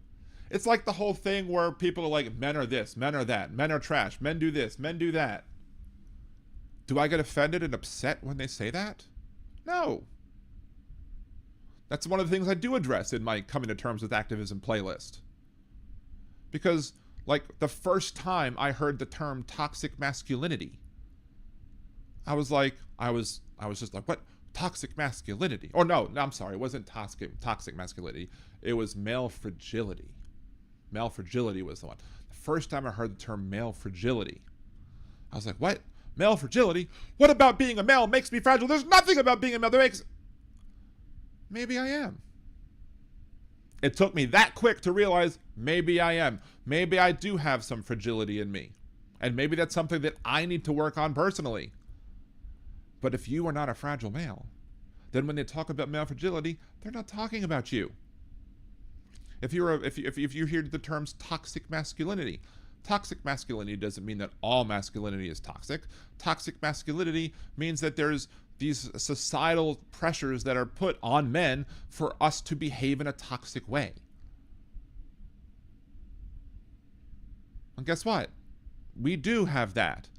It's like the whole thing where people are like, men are this, men are that, men are trash, men do this, men do that. Do I get offended and upset when they say that? No. That's one of the things I do address in my Coming to Terms with Activism playlist. Because Like the first time I heard the term toxic masculinity, I was just like, what? Toxic masculinity? Or no, I'm sorry, it wasn't toxic masculinity. It was male fragility. Male fragility was the one. The first time I heard the term male fragility, I was like, what? Male fragility? What about being a male makes me fragile? There's nothing about being a male that makes... Maybe I am. It took me that quick to realize maybe I am. Maybe I do have some fragility in me. And maybe that's something that I need to work on personally. But if you are not a fragile male, then when they talk about male fragility, they're not talking about you. If you hear the terms toxic masculinity doesn't mean that all masculinity is toxic. Toxic masculinity means that there's these societal pressures that are put on men for us to behave in a toxic way. And guess what? We do have that.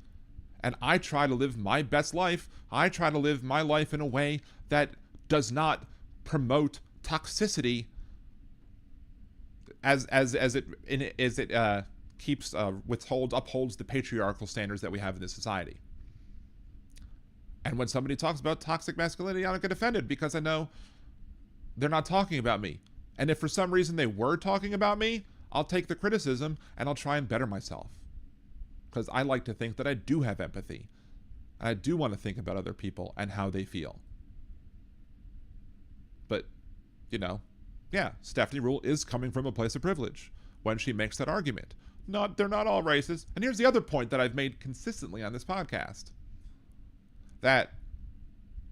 And I try to live my best life. I try to live my life in a way that does not promote toxicity as it upholds the patriarchal standards that we have in this society. And when somebody talks about toxic masculinity, I don't get offended because I know they're not talking about me. And if for some reason they were talking about me, I'll take the criticism and I'll try and better myself. Because I like to think that I do have empathy. And I do want to think about other people and how they feel. But, yeah, Stephanie Rule is coming from a place of privilege when she makes that argument. They're not all racist. And here's the other point that I've made consistently on this podcast. That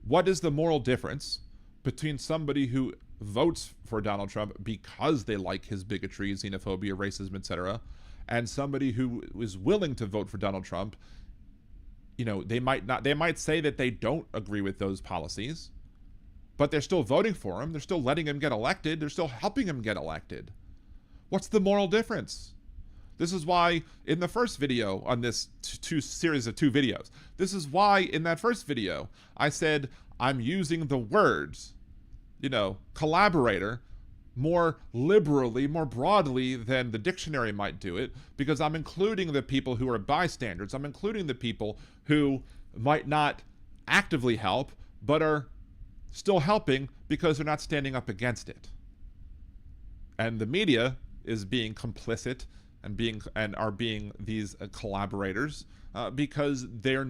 what is the moral difference between somebody who votes for Donald Trump because they like his bigotry, xenophobia, racism, etc., and somebody who is willing to vote for Donald Trump? They might say that they don't agree with those policies, but they're still voting for him. They're still letting him get elected. They're still helping him get elected. What's the moral difference? This is why in the first video on this series of two videos, this is why in that first video, I said I'm using the words, collaborator more liberally, more broadly than the dictionary might do it, because I'm including the people who are bystanders. I'm including the people who might not actively help, but are still helping because they're not standing up against it. And the media is being complicit and are being these collaborators because they're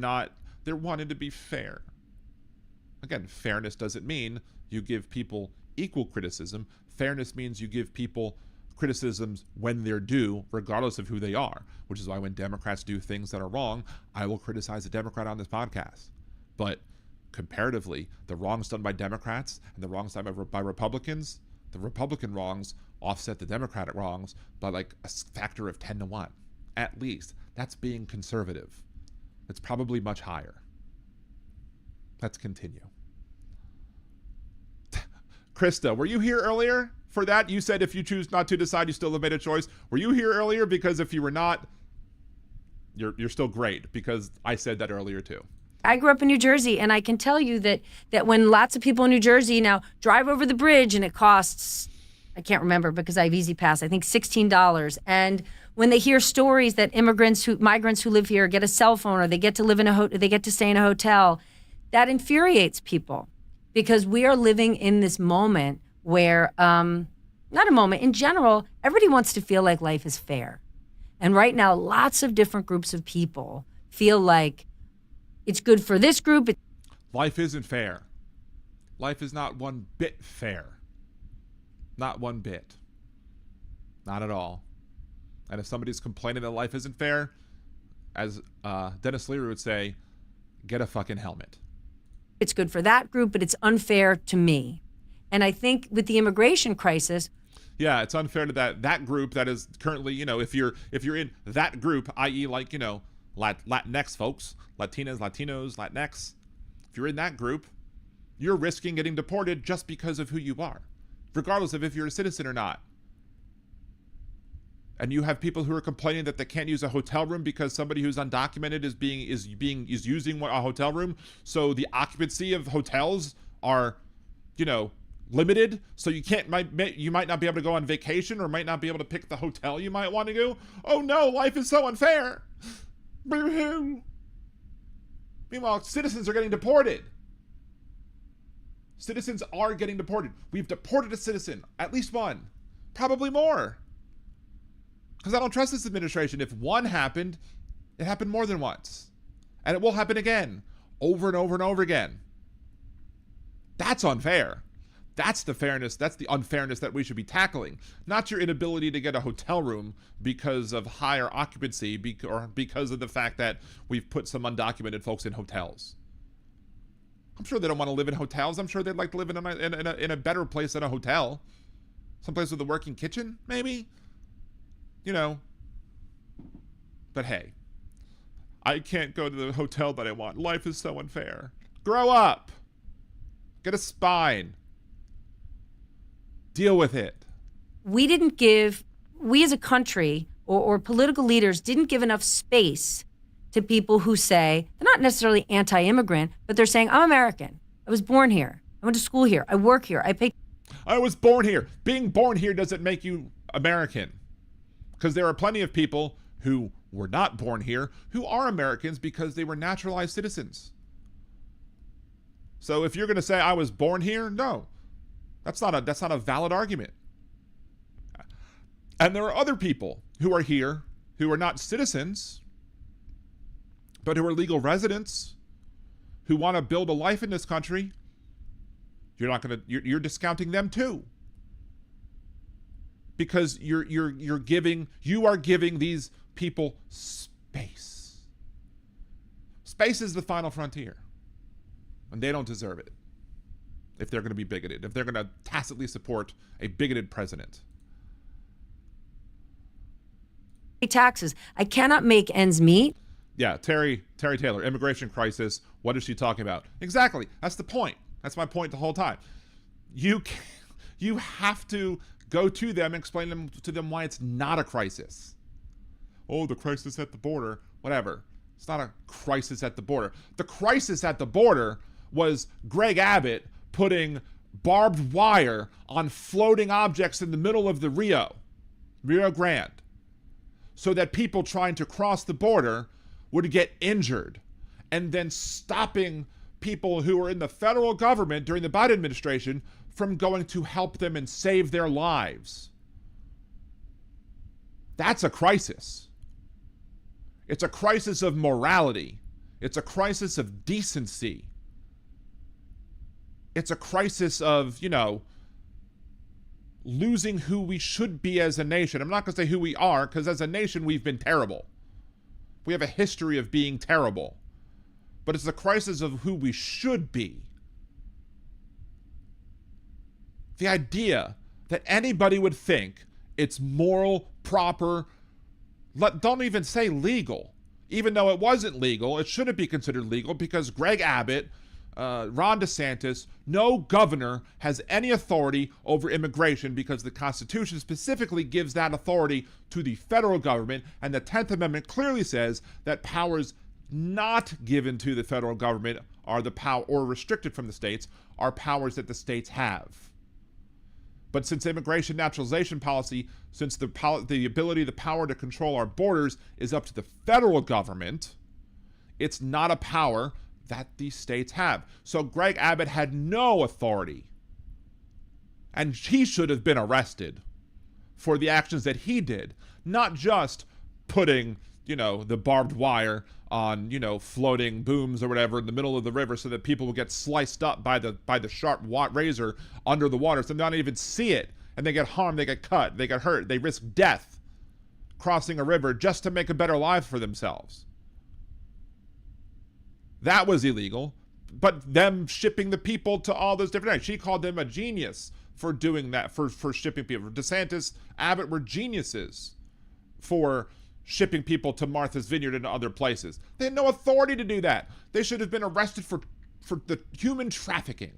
wanting to be fair. Again, fairness doesn't mean you give people equal criticism. Fairness means you give people criticisms when they're due, regardless of who they are, which is why when Democrats do things that are wrong, I will criticize a Democrat on this podcast. But comparatively, the wrongs done by Democrats and the wrongs done by Republicans, the Republican wrongs offset the Democratic wrongs by like a factor of 10 to 1. At least. That's being conservative. It's probably much higher. Let's continue. Krista, were you here earlier for that? You said if you choose not to decide, you still have made a choice. Were you here earlier? Because if you were not, you're still great, because I said that earlier too. I grew up in New Jersey, and I can tell you that when lots of people in New Jersey now drive over the bridge and it costs, I can't remember because I have Easy Pass, I think $16. And when they hear stories that migrants who live here get a cell phone, or they get to live they get to stay in a hotel, that infuriates people, because we are living in this moment where, not a moment, in general, everybody wants to feel like life is fair. And right now, lots of different groups of people feel like it's good for this group. Life isn't fair. Life is not one bit fair. Not one bit. Not at all. And if somebody's complaining that life isn't fair, as Dennis Leary would say, get a fucking helmet. It's good for that group, but it's unfair to me. And I think with the immigration crisis, yeah, it's unfair to that group that is currently, if you're in that group, i.e. like, Latinx folks, Latinas, Latinos, Latinx, if you're in that group, you're risking getting deported just because of who you are, regardless of if you're a citizen or not. And you have people who are complaining that they can't use a hotel room because somebody who's undocumented is using a hotel room. So the occupancy of hotels are, limited, so you might not be able to go on vacation or might not be able to pick the hotel you might want to go. Oh no, life is so unfair. Boo-hoo. Meanwhile, citizens are getting deported. Citizens are getting deported. We've deported a citizen, at least one, probably more. Because I don't trust this administration. If one happened, it happened more than once. And it will happen again, over and over and over again. That's unfair. That's the fairness, that's the unfairness that we should be tackling. Not your inability to get a hotel room because of higher occupancy or because of the fact that we've put some undocumented folks in hotels. I'm sure they don't want to live in hotels. I'm sure they'd like to live in a better place than a hotel. Someplace with a working kitchen, maybe? You know. But hey, I can't go to the hotel that I want. Life is so unfair. Grow up. Get a spine. Deal with it. We as a country or political leaders didn't give enough space to people who say, they're not necessarily anti-immigrant, but they're saying, I'm American. I was born here. I went to school here. I work here. I was born here. Being born here doesn't make you American. Because there are plenty of people who were not born here who are Americans because they were naturalized citizens. So if you're going to say I was born here, no. That's not a valid argument. And there are other people who are here who are not citizens, but who are legal residents, who want to build a life in this country. You're discounting them too. Because you are giving these people space. Space is the final frontier. And they don't deserve it. If they're going to be bigoted, if they're going to tacitly support a bigoted president. Taxes. I cannot make ends meet. Yeah, Terry Taylor, immigration crisis. What is she talking about? Exactly. That's the point. That's my point the whole time. You have to go to them and explain to them why it's not a crisis. Oh, the crisis at the border. Whatever. It's not a crisis at the border. The crisis at the border was Greg Abbott putting barbed wire on floating objects in the middle of the Rio Grande, so that people trying to cross the border would get injured, and then stopping people who were in the federal government during the Biden administration from going to help them and save their lives. That's a crisis. It's a crisis of morality. It's a crisis of decency. It's a crisis of, losing who we should be as a nation. I'm not going to say who we are, because as a nation, we've been terrible. We have a history of being terrible. But it's a crisis of who we should be. The idea that anybody would think it's moral, proper, don't even say legal. Even though it wasn't legal, it shouldn't be considered legal, because Greg Abbott, Ron DeSantis, no governor has any authority over immigration, because the Constitution specifically gives that authority to the federal government, and the 10th Amendment clearly says that powers not given to the federal government are the power, or restricted from the states, are powers that the states have. But since immigration naturalization policy, since the power to control our borders is up to the federal government, it's not a power that the states have. So Greg Abbott had no authority. And he should have been arrested for the actions that he did, not just putting, the barbed wire on, floating booms or whatever in the middle of the river so that people will get sliced up by the sharp razor under the water, so they don't even see it, and they get harmed, they get cut, they get hurt, they risk death crossing a river just to make a better life for themselves. That was illegal. But them shipping the people to all those different areas, she called them a genius for doing that, for shipping people. DeSantis, Abbott were geniuses for shipping people to Martha's Vineyard and other places. They had no authority to do that. They should have been arrested for the human trafficking.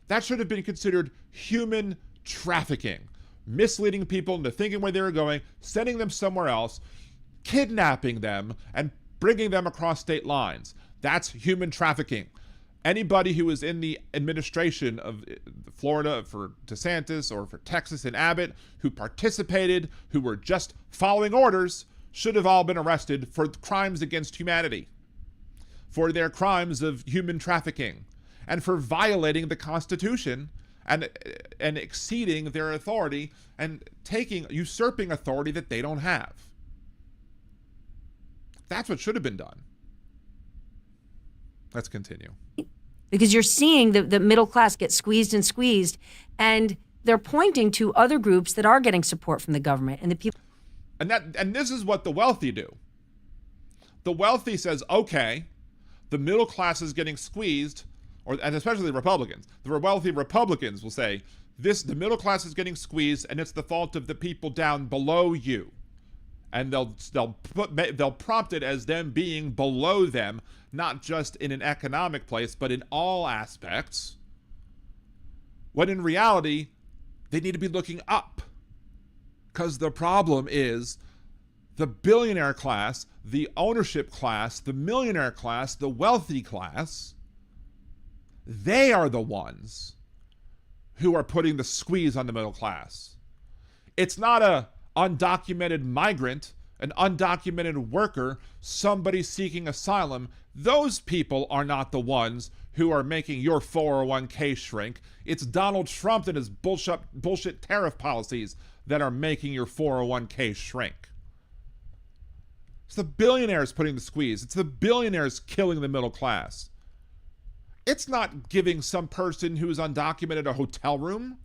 That should have been considered human trafficking. Misleading people into thinking where they were going, sending them somewhere else, kidnapping them, and bringing them across state lines. That's human trafficking. Anybody who was in the administration of Florida for DeSantis or for Texas and Abbott who participated, who were just following orders, should have all been arrested for crimes against humanity, for their crimes of human trafficking, and for violating the Constitution and exceeding their authority and usurping authority that they don't have. That's what should have been done. Let's continue. Because you're seeing the middle class get squeezed and squeezed, and they're pointing to other groups that are getting support from the government and the people. And this is what the wealthy do. The wealthy says, okay, the middle class is getting squeezed, and especially the Republicans. The wealthy Republicans will say, the middle class is getting squeezed, and it's the fault of the people down below you. And they'll prompt it as them being below them, not just in an economic place, but in all aspects. When in reality, they need to be looking up. Because the problem is the billionaire class, the ownership class, the millionaire class, the wealthy class, they are the ones who are putting the squeeze on the middle class. It's not a undocumented migrant, an undocumented worker, somebody seeking asylum. Those people are not the ones who are making your 401k shrink. It's Donald Trump and his bullshit tariff policies that are making your 401k shrink. It's the billionaires putting the squeeze. It's the billionaires killing the middle class. It's not giving some person who's undocumented a hotel room.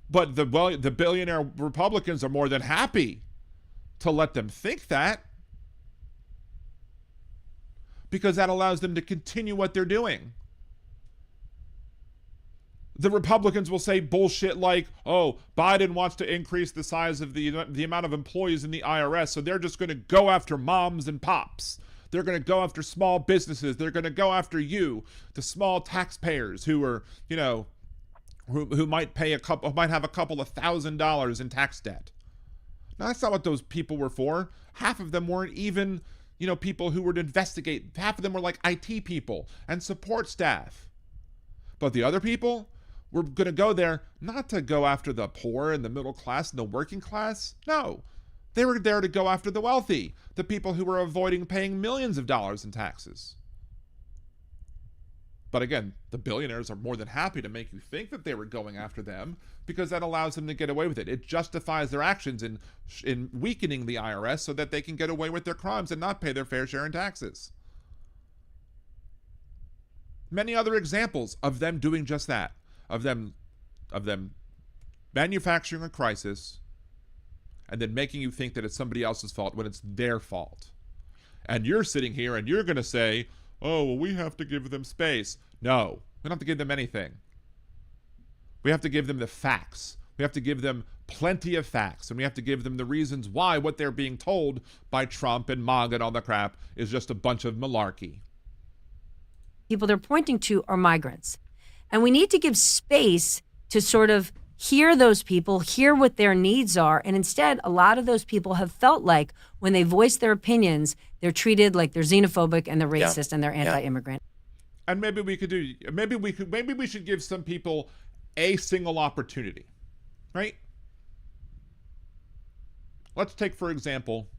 But the billionaire Republicans are more than happy to let them think that, because that allows them to continue what they're doing. The Republicans will say bullshit like, oh, Biden wants to increase the size of the amount of employees in the IRS, so they're just going to go after moms and pops. They're going to go after small businesses. They're going to go after you, the small taxpayers who are, who might have a couple of $1,000s in tax debt. Now, that's not what those people were for. Half of them weren't even, people who would investigate. Half of them were like IT people and support staff. But the other people were going to go there not to go after the poor and the middle class and the working class. No, they were there to go after the wealthy, the people who were avoiding paying millions of dollars in taxes. But again, the billionaires are more than happy to make you think that they were going after them, because that allows them to get away with it. It justifies their actions in weakening the IRS so that they can get away with their crimes and not pay their fair share in taxes. Many other examples of them doing just that, of them manufacturing a crisis and then making you think that it's somebody else's fault when it's their fault. And you're sitting here and you're going to say, oh, well, we have to give them space. No, we don't have to give them anything. We have to give them the facts. We have to give them plenty of facts, and we have to give them the reasons why what they're being told by Trump and MAGA and all the crap is just a bunch of malarkey. People they're pointing to are migrants. And we need to give space to sort of hear those people, hear what their needs are. And instead, a lot of those people have felt like when they voice their opinions, they're treated like they're xenophobic and they're racist and they're anti-immigrant. And maybe we should give some people a single opportunity, right? Let's take, for example,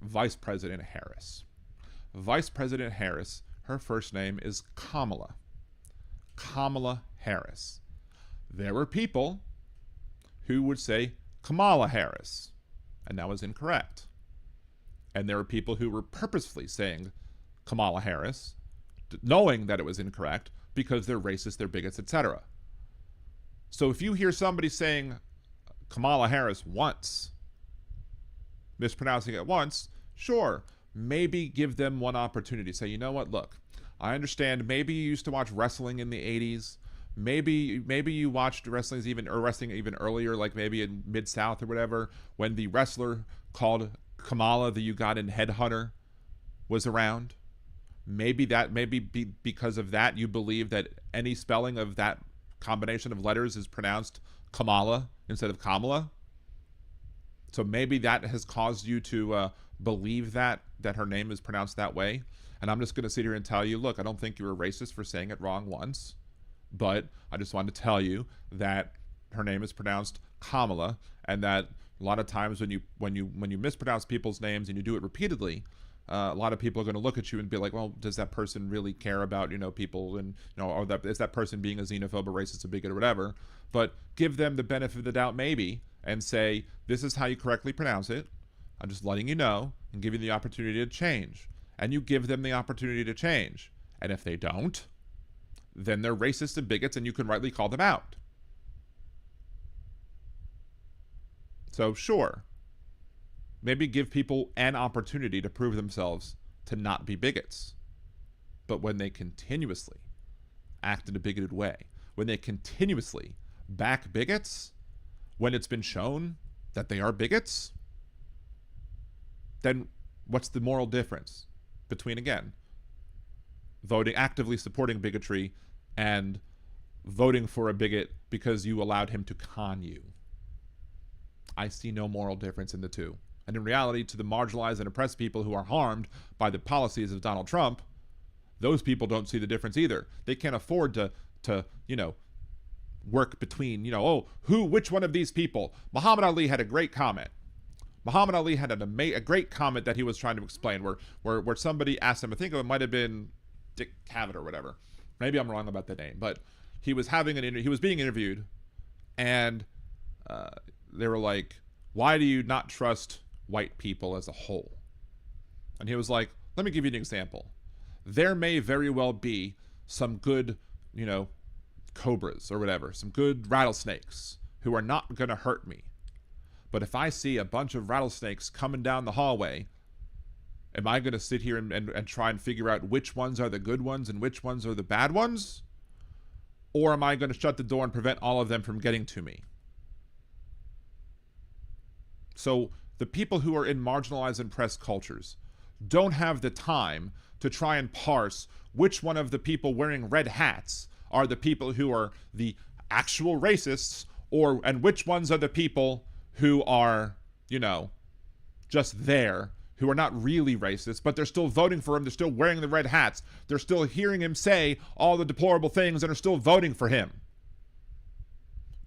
Vice President Harris. Vice President Harris, her first name is Kamala. Kamala Harris. There were people who would say Kamala Harris, and that was incorrect. And there were people who were purposefully saying Kamala Harris, knowing that it was incorrect because they're racist, they're bigots, etc. So if you hear somebody saying Kamala Harris once, mispronouncing it once, sure, maybe give them one opportunity. Say, you know what, look, I understand maybe you used to watch wrestling in the 80s. Maybe you watched wrestling even earlier, like maybe in Mid-South or whatever, when the wrestler called Kamala the Ugandan headhunter was around. Maybe because of that you believe that any spelling of that combination of letters is pronounced Kamala instead of Kamala. So maybe that has caused you to believe that her name is pronounced that way. And I'm just going to sit here and tell you, look, I don't think you were racist for saying it wrong once, but I just wanted to tell you that her name is pronounced Kamala, and that a lot of times when you mispronounce people's names and you do it repeatedly, a lot of people are going to look at you and be like, well, does that person really care about, people, and, or is that person being a xenophobe or racist or bigot or whatever? But give them the benefit of the doubt maybe and say, this is how you correctly pronounce it. I'm just letting you know and giving you the opportunity to change. And you give them the opportunity to change. And if they don't, then they're racist and bigots, and you can rightly call them out. So sure, maybe give people an opportunity to prove themselves to not be bigots. But when they continuously act in a bigoted way, when they continuously back bigots, when it's been shown that they are bigots, then what's the moral difference between, again, actively supporting bigotry and voting for a bigot because you allowed him to con you? I see no moral difference in the two. And in reality, to the marginalized and oppressed people who are harmed by the policies of Donald Trump, those people don't see the difference either. They can't afford to work between, which one of these people? Muhammad Ali had a great comment. Muhammad Ali had a great comment that he was trying to explain where somebody asked him, I think it might have been Dick Cavett or whatever. Maybe I'm wrong about the name, but he was he was being interviewed, and they were like, why do you not trust white people as a whole? And he was like, let me give you an example. There may very well be some good, cobras or whatever, some good rattlesnakes who are not going to hurt me. But if I see a bunch of rattlesnakes coming down the hallway, am I going to sit here and try and figure out which ones are the good ones and which ones are the bad ones? Or am I going to shut the door and prevent all of them from getting to me? So the people who are in marginalized and oppressed cultures don't have the time to try and parse which one of the people wearing red hats are the people who are the actual racists, and which ones are the people who are, just there, who are not really racist, but they're still voting for him, they're still wearing the red hats, they're still hearing him say all the deplorable things and are still voting for him.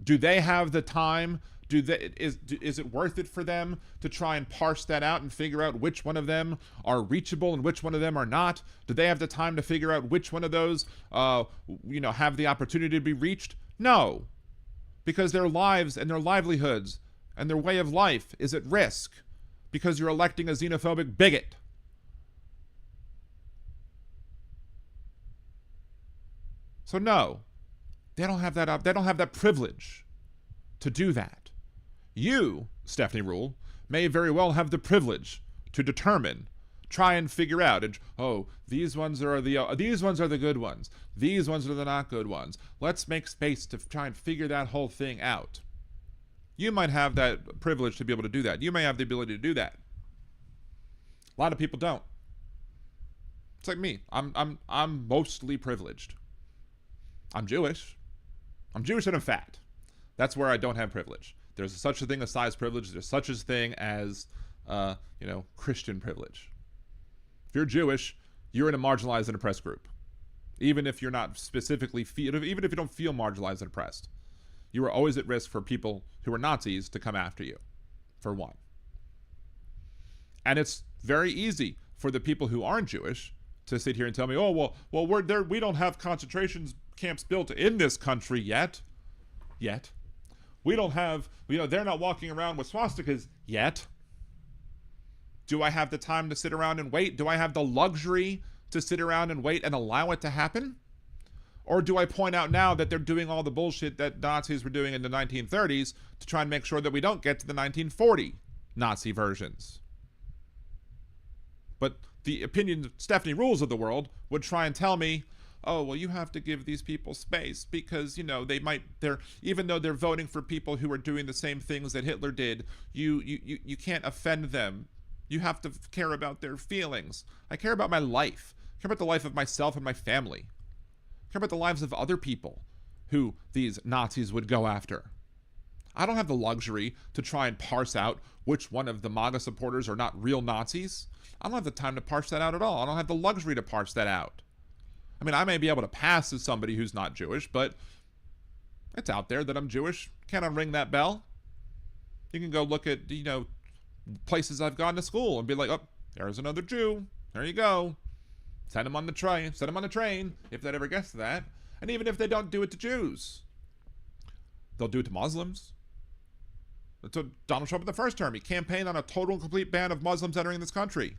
Do they have the time? Is it worth it for them to try and parse that out and figure out which one of them are reachable and which one of them are not? Do they have the time to figure out which one of those, have the opportunity to be reached? No, because their lives and their livelihoods and their way of life is at risk because you're electing a xenophobic bigot. So no, they don't have that. They don't have that privilege to do that. You, Stephanie Rule, may very well have the privilege to determine, try and figure out, these ones are the good ones. These ones are the not good ones. Let's make space to try and figure that whole thing out. You might have that privilege to be able to do that. You may have the ability to do that. A lot of people don't. It's like me. I'm mostly privileged. I'm Jewish. I'm Jewish and I'm fat. That's where I don't have privilege. There's such a thing as size privilege. There's such a thing as, Christian privilege. If you're Jewish, you're in a marginalized and oppressed group. Even if you're not specifically, even if you don't feel marginalized and oppressed, you are always at risk for people who are Nazis to come after you, for one. And it's very easy for the people who aren't Jewish to sit here and tell me, we're there. We don't have concentration camps built in this country yet. We don't have, they're not walking around with swastikas yet. Do I have the time to sit around and wait? Do I have the luxury to sit around and wait and allow it to happen? Or do I point out now that they're doing all the bullshit that Nazis were doing in the 1930s to try and make sure that we don't get to the 1940 Nazi versions? But the opinion Stephanie Rules of the world would try and tell me, you have to give these people space because, even though they're voting for people who are doing the same things that Hitler did, you can't offend them. You have to care about their feelings. I care about my life. I care about the life of myself and my family. I care about the lives of other people who these Nazis would go after. I don't have the luxury to try and parse out which one of the MAGA supporters are not real Nazis. I don't have the time to parse that out at all. I don't have the luxury to parse that out. I mean, I may be able to pass as somebody who's not Jewish, but it's out there that I'm Jewish. Can't unring that bell. You can go look at, places I've gone to school and be like, oh, there's another Jew. There you go. Send them on the train. Send them on the train if that ever gets to that. And even if they don't do it to Jews, they'll do it to Muslims. That's what Donald Trump in the first term. He campaigned on a total and complete ban of Muslims entering this country.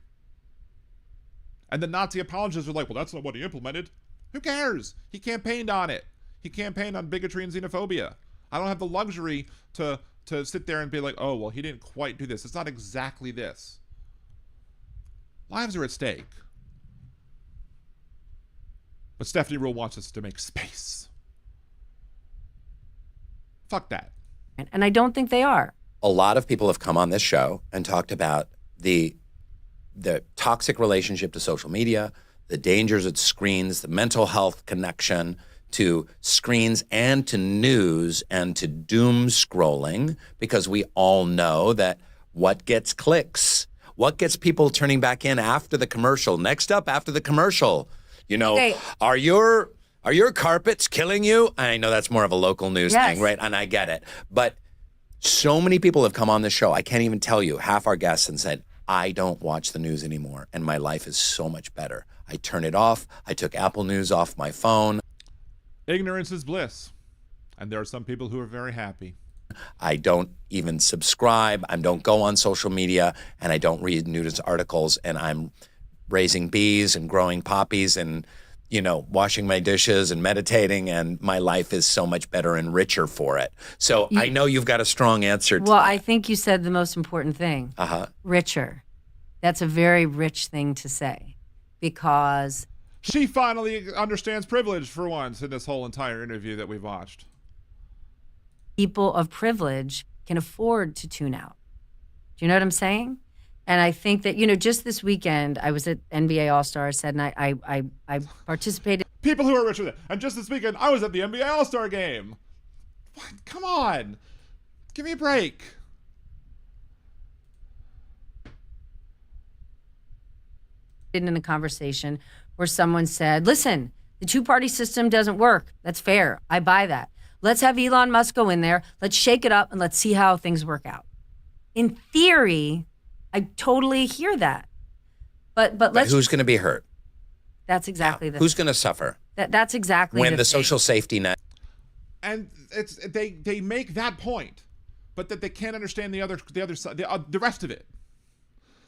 And the Nazi apologists are like, well, that's not what he implemented. Who cares? He campaigned on it. He campaigned on bigotry and xenophobia. I don't have the luxury to sit there and be like, oh, well, he didn't quite do this. It's not exactly this. Lives are at stake. But Stephanie Rule wants us to make space. Fuck that. And I don't think they are. A lot of people have come on this show and talked about the toxic relationship to social media, the dangers it screens, the mental health connection to screens and to news and to doom scrolling, because we all know that what gets clicks, what gets people turning back in after the commercial, next up after the commercial, Okay. Are your carpets killing you? I know that's more of a local news thing, right? And I get it. But so many people have come on the show, I can't even tell you, half our guests, and said, I don't watch the news anymore, and my life is so much better. I turn it off. I took Apple News off my phone. Ignorance is bliss. And there are some people who are very happy. I don't even subscribe. I don't go on social media, and I don't read news articles, and I'm raising bees and growing poppies and, washing my dishes and meditating, and my life is so much better and richer for it. So I know you've got a strong answer to Well, that. I think you said the most important thing. Richer. That's a very rich thing to say, because She finally understands privilege for once in this whole entire interview that we've watched. people of privilege can afford to tune out. Do you know what I'm saying? And I think that, just this weekend, I was at NBA All-Star, and I participated. People who are richer than. And just this weekend, I was at the NBA All-Star game. What? Come on. Give me a break. In a conversation where someone said, listen, the two-party system doesn't work. That's fair. I buy that. Let's have Elon Musk go in there. Let's shake it up and let's see how things work out. In theory, I totally hear that. But let's. Who's going to be hurt? That's exactly the. Who's going to suffer? That's exactly when the the thing. social safety net. And they make that point, but that they can't understand the other side, the rest of it.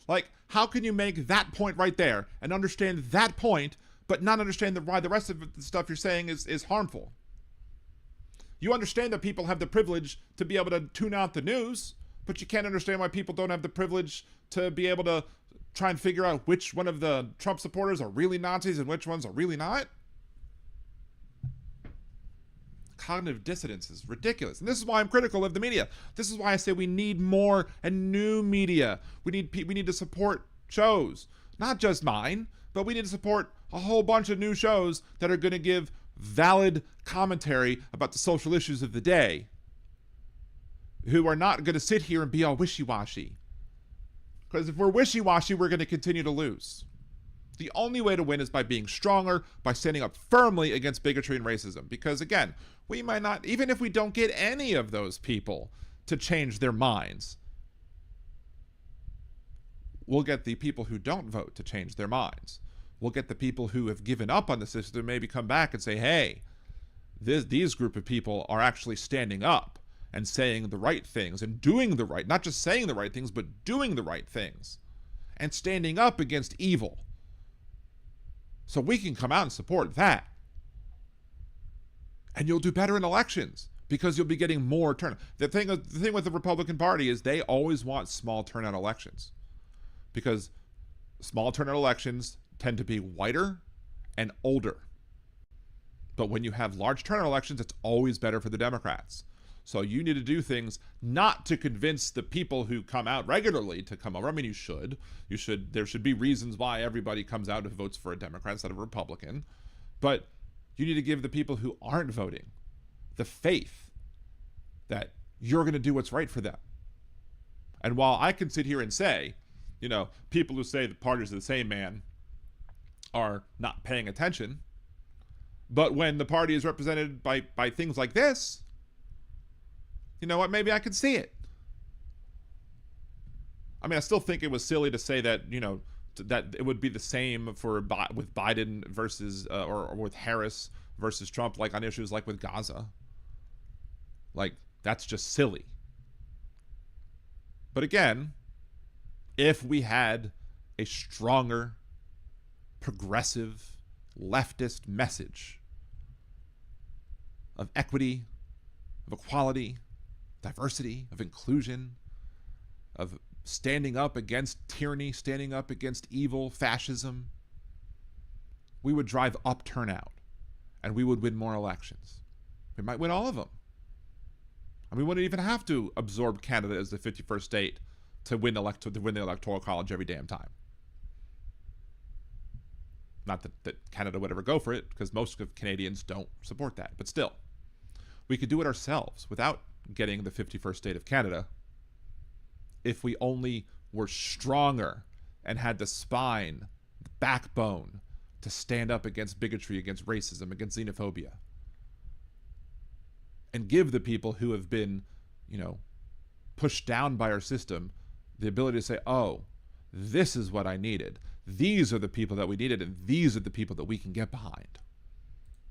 Like, how can you make that point right there and understand that point, but not understand why the rest of the stuff you're saying is harmful? You understand that people have the privilege to be able to tune out the news, but you can't understand why people don't have the privilege to be able to try and figure out which one of the Trump supporters are really Nazis and which ones are really not. Cognitive dissonance is ridiculous. And this is why I'm critical of the media. This is why I say we need more and new media. We need to support shows, not just mine, but we need to support a whole bunch of new shows that are going to give valid commentary about the social issues of the day, who are not going to sit here and be all wishy-washy. Because if we're wishy-washy, we're going to continue to lose. The only way to win is by being stronger, by standing up firmly against bigotry and racism. Because again, we might not, even if we don't get any of those people to change their minds, we'll get the people who don't vote to change their minds. We'll get the people who have given up on the system maybe come back and say, hey, these group of people are actually standing up and saying the right things and doing the right, not just saying the right things, but doing the right things and standing up against evil. So we can come out and support that. And you'll do better in elections because you'll be getting more turnout. The thing with the Republican Party is they always want small turnout elections because small turnout elections tend to be whiter and older. But when you have large turnout elections, it's always better for the Democrats. So you need to do things not to convince the people who come out regularly to come over. I mean, you should. There should be reasons why everybody comes out and votes for a Democrat instead of a Republican. But you need to give the people who aren't voting the faith that you're going to do what's right for them. And while I can sit here and say, people who say the parties of the same man are not paying attention, but when the party is represented by things like this, you know what, maybe I can see it. I mean, I still think it was silly to say that, that it would be the same with Biden versus, or with Harris versus Trump, like on issues like with Gaza. Like, that's just silly. But again, if we had a stronger, progressive, leftist message of equity, of equality, diversity, of inclusion, of standing up against tyranny, standing up against evil, fascism, we would drive up turnout and we would win more elections. We might win all of them. And we wouldn't even have to absorb Canada as the 51st state to win the Electoral College every damn time. Not that Canada would ever go for it, because most of Canadians don't support that. But still, we could do it ourselves without getting the 51st state of Canada if we only were stronger and had the spine, the backbone to stand up against bigotry, against racism, against xenophobia. And give the people who have been, pushed down by our system the ability to say, oh, this is what I needed. These are the people that we needed, and these are the people that we can get behind.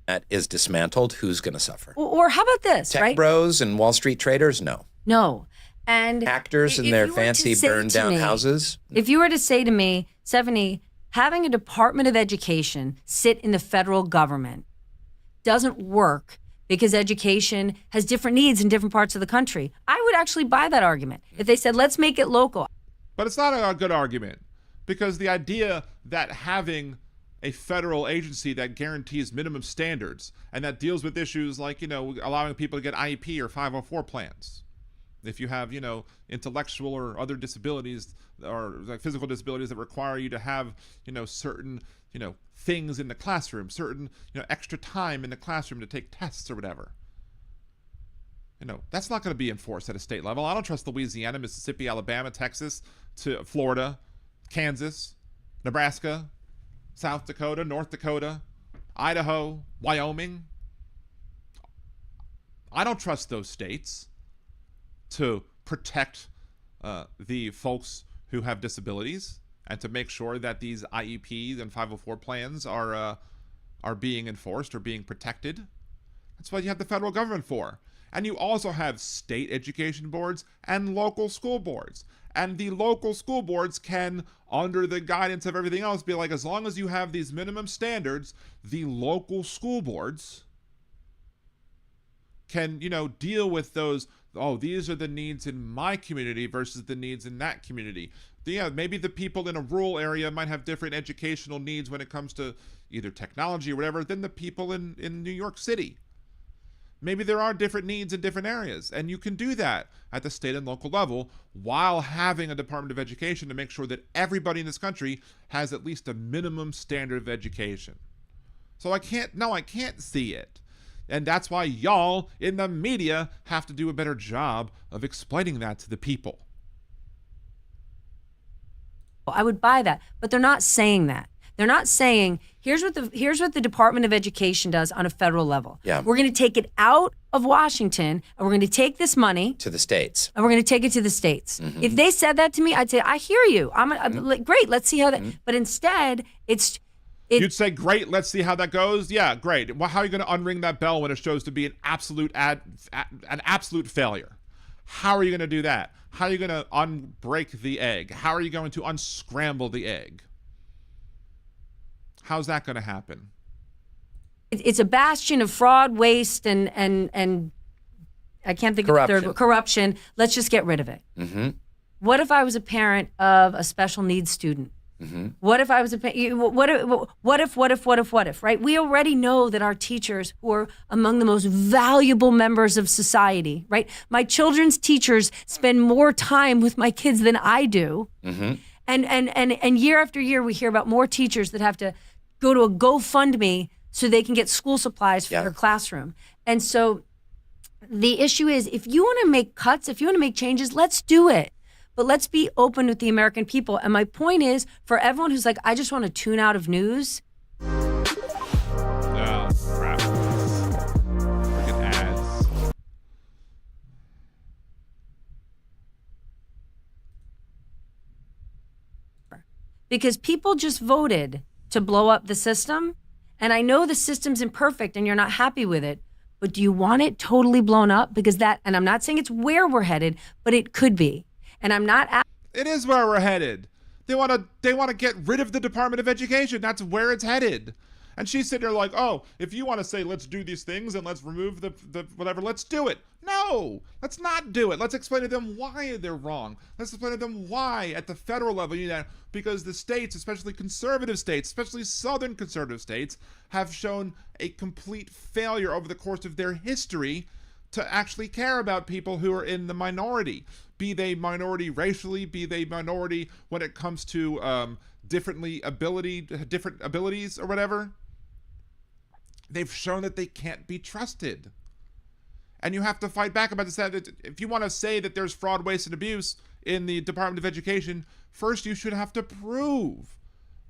That is dismantled. Who's going to suffer? Or how about this, Tech right? bros and Wall Street traders? No. And actors in their fancy burned down houses? If you were to say to me, Stephanie, having a Department of Education sit in the federal government doesn't work because education has different needs in different parts of the country, I would actually buy that argument. If they said, let's make it local. But it's not a good argument, because the idea that having a federal agency that guarantees minimum standards and that deals with issues like, allowing people to get IEP or 504 plans. If you have, intellectual or other disabilities or like physical disabilities that require you to have, certain, things in the classroom, certain, extra time in the classroom to take tests or whatever. That's not going to be enforced at a state level. I don't trust Louisiana, Mississippi, Alabama, Texas, to Florida, Kansas, Nebraska, South Dakota, North Dakota, Idaho, Wyoming. I don't trust those states to protect the folks who have disabilities and to make sure that these IEPs and 504 plans are being enforced or being protected. That's what you have the federal government for. And you also have state education boards and local school boards. And the local school boards can, under the guidance of everything else, be like, as long as you have these minimum standards, the local school boards can, deal with those. Oh, these are the needs in my community versus the needs in that community. Yeah, maybe the people in a rural area might have different educational needs when it comes to either technology or whatever than the people in New York City. Maybe there are different needs in different areas, and you can do that at the state and local level while having a Department of Education to make sure that everybody in this country has at least a minimum standard of education. So I can't see it. And that's why y'all in the media have to do a better job of explaining that to the people. I would buy that, but they're not saying that. They're not saying, here's what the Department of Education does on a federal level. Yeah. We're going to take it out of Washington, and we're going to take this money to the states, and we're going to take it to the states. Mm-hmm. If they said that to me, I'd say, I hear you. I'm like, great. Let's see how that. Mm-hmm. But instead, you'd say, great, let's see how that goes. Yeah, great. Well, how are you going to unring that bell when it shows to be an absolute failure? How are you going to do that? How are you going to unbreak the egg? How are you going to unscramble the egg? How's that going to happen? It's a bastion of fraud, waste, and I can't think of the third, corruption. Let's just get rid of it. Mm-hmm. What if I was a parent of a special needs student? Mm-hmm. What if I was what if, right? We already know that our teachers, who are among the most valuable members of society, right? My children's teachers spend more time with my kids than I do. Mm-hmm. And year after year, we hear about more teachers that have to go to a GoFundMe so they can get school supplies for their classroom. And so The issue is, if you want to make cuts, if you want to make changes, let's do it. But let's be open with the American people. And my point is, for everyone who's like, I just want to tune out of news. Oh, crap. Freaking ads. Because people just voted to blow up the system. And I know the system's imperfect and you're not happy with it. But do you want it totally blown up? Because that, and I'm not saying it's where we're headed, but it could be. And I'm not. It is where we're headed. They want to get rid of the Department of Education. That's where it's headed. And she's sitting there like, oh, if you want to say, let's do these things and let's remove the whatever, let's do it. No, let's not do it. Let's explain to them why they're wrong. Let's explain to them why at the federal level, because the states, especially conservative states, especially southern conservative states, have shown a complete failure over the course of their history to actually care about people who are in the minority, be they minority racially, be they minority when it comes to different abilities or whatever. They've shown that they can't be trusted. And you have to fight back about this. If you want to say that there's fraud, waste, and abuse in the Department of Education, first you should have to prove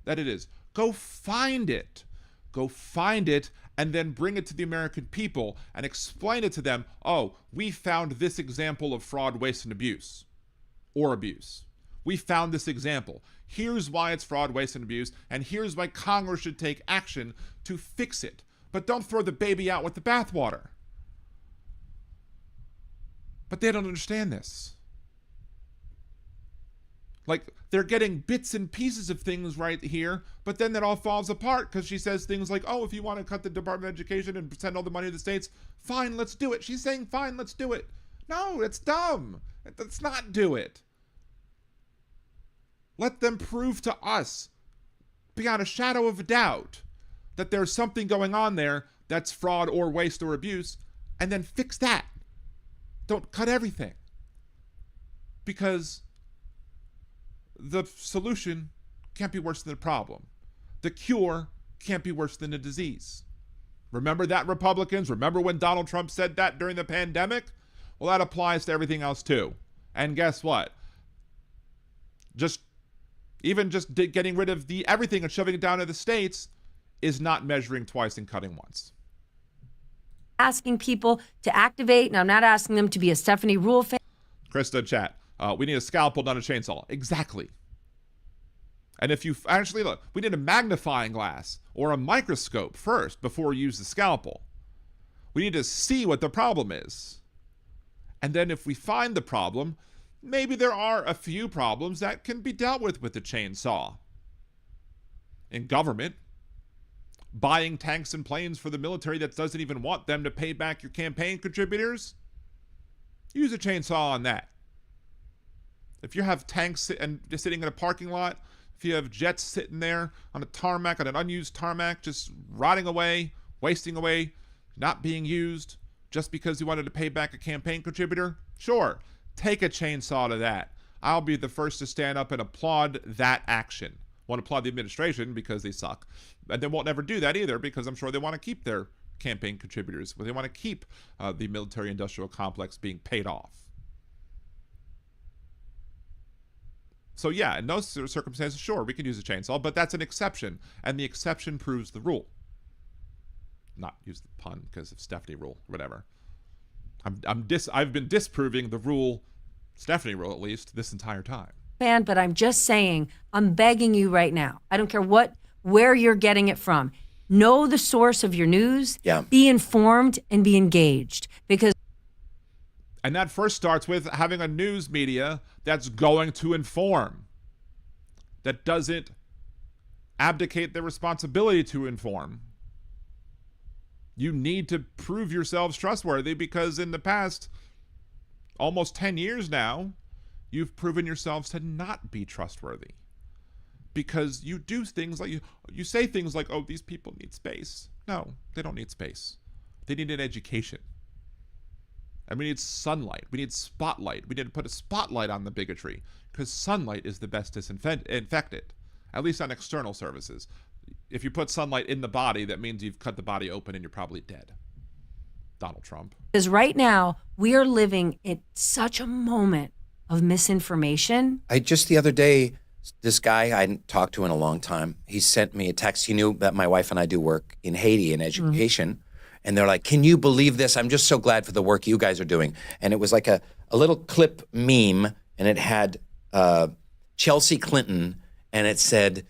that it is. Go find it. Go find it and then bring it to the American people and explain it to them. Oh, we found this example of fraud, waste, and abuse. Or abuse. We found this example. Here's why it's fraud, waste, and abuse, and here's why Congress should take action to fix it. But don't throw the baby out with the bathwater. But they don't understand this. Like, they're getting bits and pieces of things right here, but then that all falls apart because she says things like, oh, if you want to cut the Department of Education and send all the money to the states, fine, let's do it. She's saying, fine, let's do it. No, it's dumb. Let's not do it. Let them prove to us, beyond a shadow of a doubt, that there's something going on there that's fraud or waste or abuse, and then fix that. Don't cut everything. Because the solution can't be worse than the problem. The cure can't be worse than the disease. Remember that, Republicans? Remember when Donald Trump said that during the pandemic? Well, that applies to everything else too. And guess what? Getting rid of everything and shoving it down to the states is not measuring twice and cutting once. Asking people to activate, and I'm not asking them to be a Stephanie Rule fan. Krista, chat. We need a scalpel, not a chainsaw. Exactly. And if you actually look, we need a magnifying glass or a microscope first before we use the scalpel. We need to see what the problem is. And then if we find the problem, maybe there are a few problems that can be dealt with the chainsaw. In government, buying tanks and planes for the military that doesn't even want them to pay back your campaign contributors, use a chainsaw on that. If you have tanks and just sitting in a parking lot, if you have jets sitting there on a tarmac, on an unused tarmac, just rotting away, wasting away, not being used, just because you wanted to pay back a campaign contributor, sure, take a chainsaw to that. I'll be the first to stand up and applaud that action. Won't applaud the administration because they suck. And they won't never do that either because I'm sure they want to keep their campaign contributors. They want to keep the military-industrial complex being paid off. So yeah, in those circumstances, sure, we can use a chainsaw, but that's an exception, and the exception proves the rule. Not use the pun because of Stephanie Rule, whatever. I've been disproving the rule, Stephanie Rule at least, this entire time. But I'm just saying, I'm begging you right now. I don't care where you're getting it from. Know the source of your news. Yeah. Be informed and be engaged because. And that first starts with having a news media that's going to inform, that doesn't abdicate their responsibility to inform. You need to prove yourselves trustworthy because in the past, almost 10 years now, you've proven yourselves to not be trustworthy. Because you do things like, you say things like, oh, these people need space. No, they don't need space. They need an education. And we need sunlight. We need spotlight. We need to put a spotlight on the bigotry because sunlight is the best disinfectant, at least on external surfaces. If you put sunlight in the body, that means you've cut the body open and you're probably dead. Donald Trump. Because right now, we are living in such a moment of misinformation. Just the other day, this guy I hadn't talked to in a long time, he sent me a text. He knew that my wife and I do work in Haiti in education. And they're like, can you believe this? I'm just so glad for the work you guys are doing. And it was like a little clip meme, and it had Chelsea Clinton, and it said,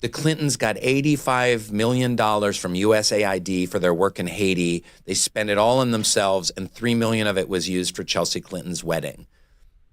the Clintons got $85 million from USAID for their work in Haiti. They spent it all on themselves, and $3 million of it was used for Chelsea Clinton's wedding.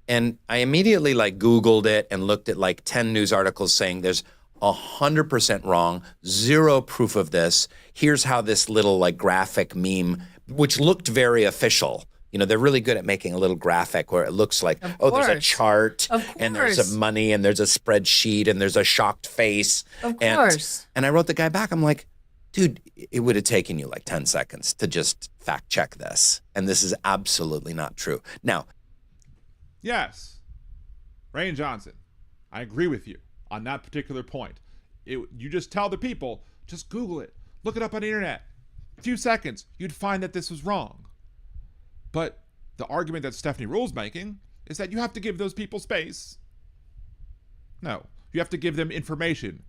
And I immediately Googled it and looked at 10 news articles saying there's 100% wrong, zero proof of this. Here's how this little graphic meme, which looked very official. They're really good at making a little graphic where it looks like, there's a chart and there's a money and there's a spreadsheet and there's a shocked face. Of course. And I wrote the guy back. I'm like, dude, it would have taken you 10 seconds to just fact check this. And this is absolutely not true. Now, Yes, Rain Johnson, I agree with you on that particular point. You just tell the people, just Google it, look it up on the internet. A few seconds, you'd find that this was wrong. But the argument that Stephanie Rule's making is that you have to give those people space. No, you have to give them information.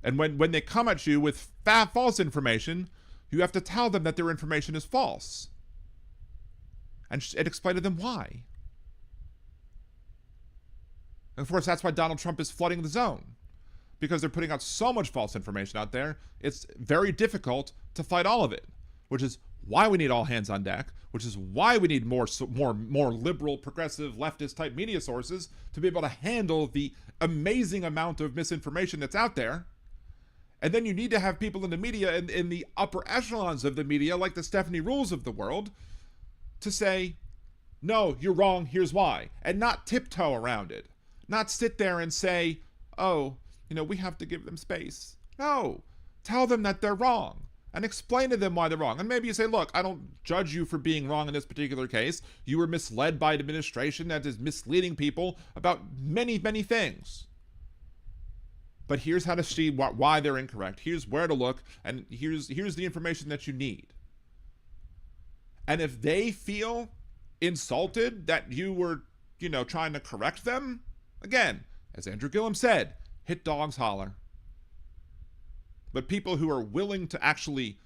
And when they come at you with false information, you have to tell them that their information is false. And explain to them why. And of course, that's why Donald Trump is flooding the zone. Because they're putting out so much false information out there, it's very difficult to fight all of it. Which is why we need all hands on deck, which is why we need more liberal, progressive, leftist type media sources to be able to handle the amazing amount of misinformation that's out there. And then you need to have people in the media and in the upper echelons of the media, like the Stephanie Rules of the world, to say, no, you're wrong, here's why, and not tiptoe around it. Not sit there and say, we have to give them space. No, tell them that they're wrong. And explain to them why they're wrong. And maybe you say, look, I don't judge you for being wrong in this particular case. You were misled by an administration that is misleading people about many, many things. But here's how to see why they're incorrect. Here's where to look. And here's the information that you need. And if they feel insulted that you were, trying to correct them, again, as Andrew Gillum said, hit dogs holler. But people who are willing to actually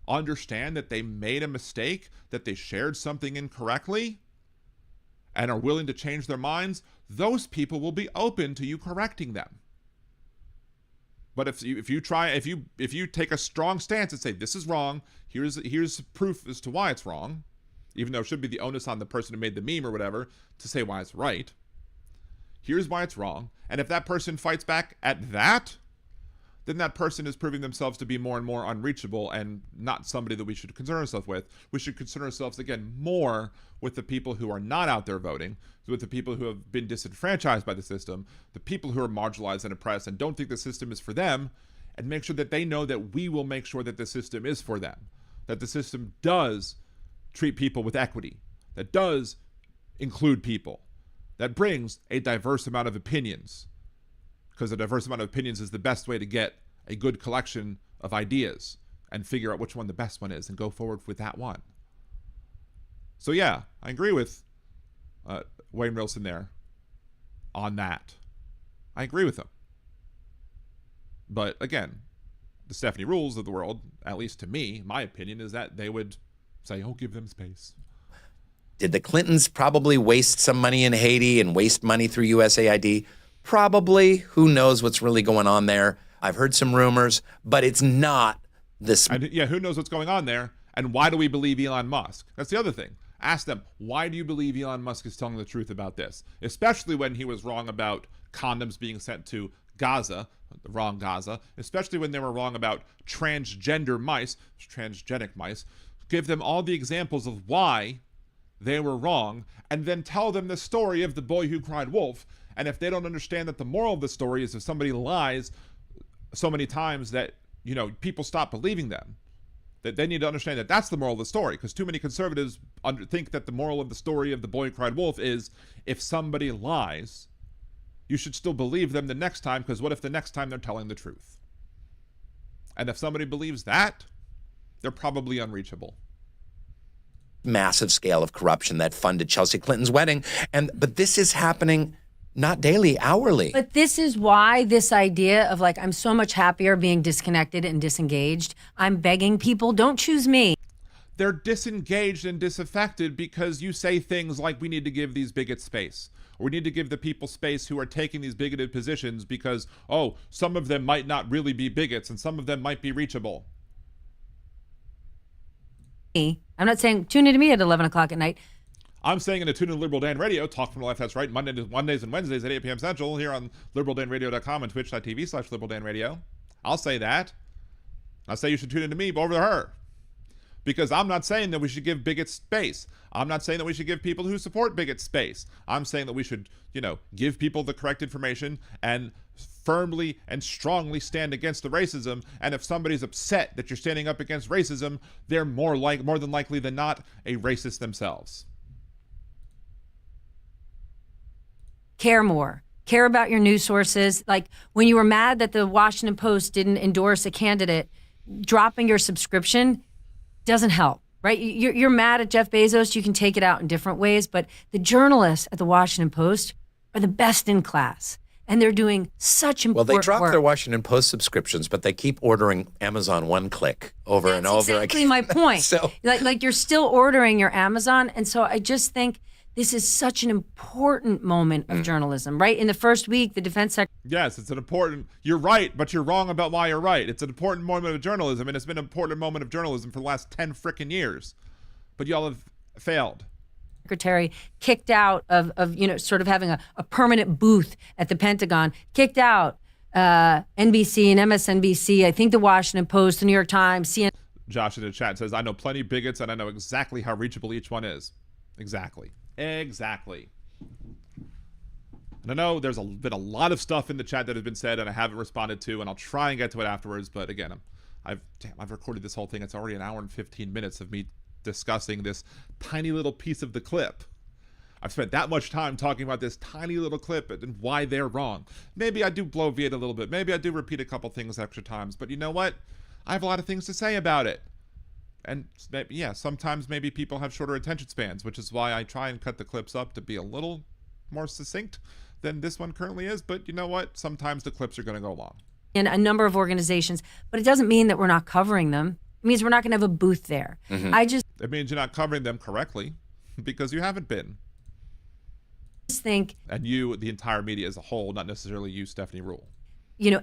understand that they made a mistake, that they shared something incorrectly, and are willing to change their minds, those people will be open to you correcting them. But if you take a strong stance and say this is wrong, here's proof as to why it's wrong, even though it should be the onus on the person who made the meme or whatever to say why it's right. Here's why it's wrong, and if that person fights back at that, then that person is proving themselves to be more and more unreachable and not somebody that we should concern ourselves with. We should concern ourselves, again, more with the people who are not out there voting, with the people who have been disenfranchised by the system, the people who are marginalized and oppressed and don't think the system is for them, and make sure that they know that we will make sure that the system is for them, that the system does treat people with equity, that does include people, that brings a diverse amount of opinions, because a diverse amount of opinions is the best way to get a good collection of ideas and figure out which one the best one is and go forward with that one. So yeah, I agree with Wayne Wilson there on that. I agree with him. But again, the Stephanie Rules of the world, at least to me, my opinion is that they would say, give them space. Did the Clintons probably waste some money in Haiti and waste money through USAID? Probably. Who knows what's really going on there? I've heard some rumors, but it's not this. Who knows what's going on there? And why do we believe Elon Musk? That's the other thing. Ask them, why do you believe Elon Musk is telling the truth about this? Especially when he was wrong about condoms being sent to Gaza, the wrong Gaza. Especially when they were wrong about transgender mice, transgenic mice. Give them all the examples of why they were wrong, and then tell them the story of the boy who cried wolf. And if they don't understand that the moral of the story is if somebody lies so many times that, people stop believing them, that they need to understand that that's the moral of the story. Because too many conservatives think that the moral of the story of the boy who cried wolf is if somebody lies, you should still believe them the next time, because what if the next time they're telling the truth? And if somebody believes that, they're probably unreachable. massive scale of corruption that funded Chelsea Clinton's wedding. But this is happening not daily, hourly. But this is why this idea of like, I'm so much happier being disconnected and disengaged. I'm begging people, don't choose me. They're disengaged and disaffected because you say things like we need to give these bigots space. Or we need to give the people space who are taking these bigoted positions because, oh, some of them might not really be bigots and some of them might be reachable. I'm not saying tune in to me at 11 o'clock at night. I'm saying in a Tune in Liberal Dan Radio, talk from the left, that's right, Mondays and Wednesdays at 8 p.m. Central here on liberaldanradio.com and twitch.tv/liberaldanradio. I'll say that. I'll say you should tune in to me over to her. Because I'm not saying that we should give bigots space. I'm not saying that we should give people who support bigots space. I'm saying that we should, give people the correct information and firmly and strongly stand against the racism. And if somebody's upset that you're standing up against racism, they're more than likely than not a racist themselves. Care more. Care about your news sources. Like when you were mad that the Washington Post didn't endorse a candidate, dropping your subscription doesn't help, right? You're mad at Jeff Bezos. You can take it out in different ways, but the journalists at the Washington Post are the best in class, and they're doing such important work. Well, they dropped their Washington Post subscriptions, but they keep ordering Amazon one-click over and over again. That's exactly my point. So, like you're still ordering your Amazon, and so I just think this is such an important moment of journalism, right? In the first week, the defense secretary. Yes, it's an important, you're right, but you're wrong about why you're right. It's an important moment of journalism, and it's been an important moment of journalism for the last 10 frickin' years. But y'all have failed. Secretary kicked out of sort of having a permanent booth at the Pentagon, kicked out NBC and MSNBC, I think the Washington Post, the New York Times, CNN. Josh in the chat says, I know plenty of bigots, and I know exactly how reachable each one is. Exactly. And I know there's been a lot of stuff in the chat that has been said and I haven't responded to, and I'll try and get to it afterwards. But again, I've recorded this whole thing. It's already an hour and 15 minutes of me discussing this tiny little piece of the clip. I've spent that much time talking about this tiny little clip and why they're wrong. Maybe I do bloviate a little bit. Maybe I do repeat a couple things extra times. But you know what? I have a lot of things to say about it. And yeah, sometimes maybe people have shorter attention spans, which is why I try and cut the clips up to be a little more succinct than this one currently is. But you know what? Sometimes the clips are going to go long. In a number of organizations, but it doesn't mean that we're not covering them. It means we're not going to have a booth there. Mm-hmm. It means you're not covering them correctly because you haven't been. Think, and you, the entire media as a whole, not necessarily you, Stephanie Rule.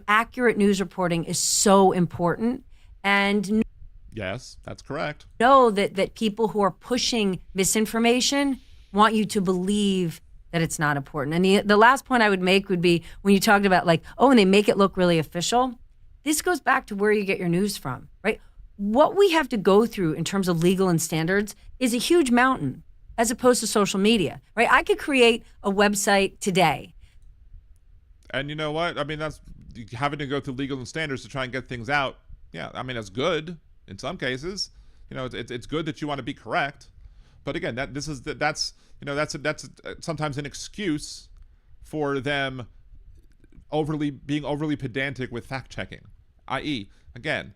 Accurate news reporting is so important. And yes, that's correct. Know that people who are pushing misinformation want you to believe that it's not important. And the last point I would make would be when you talked about and they make it look really official. This goes back to where you get your news from, right? What we have to go through in terms of legal and standards is a huge mountain as opposed to social media, right? I could create a website today. And you know what? I mean, that's having to go through legal and standards to try and get things out. Yeah, I mean, that's good in some cases. It's good that you want to be correct. But again, that's sometimes an excuse for them being overly pedantic with fact checking. I.e., again,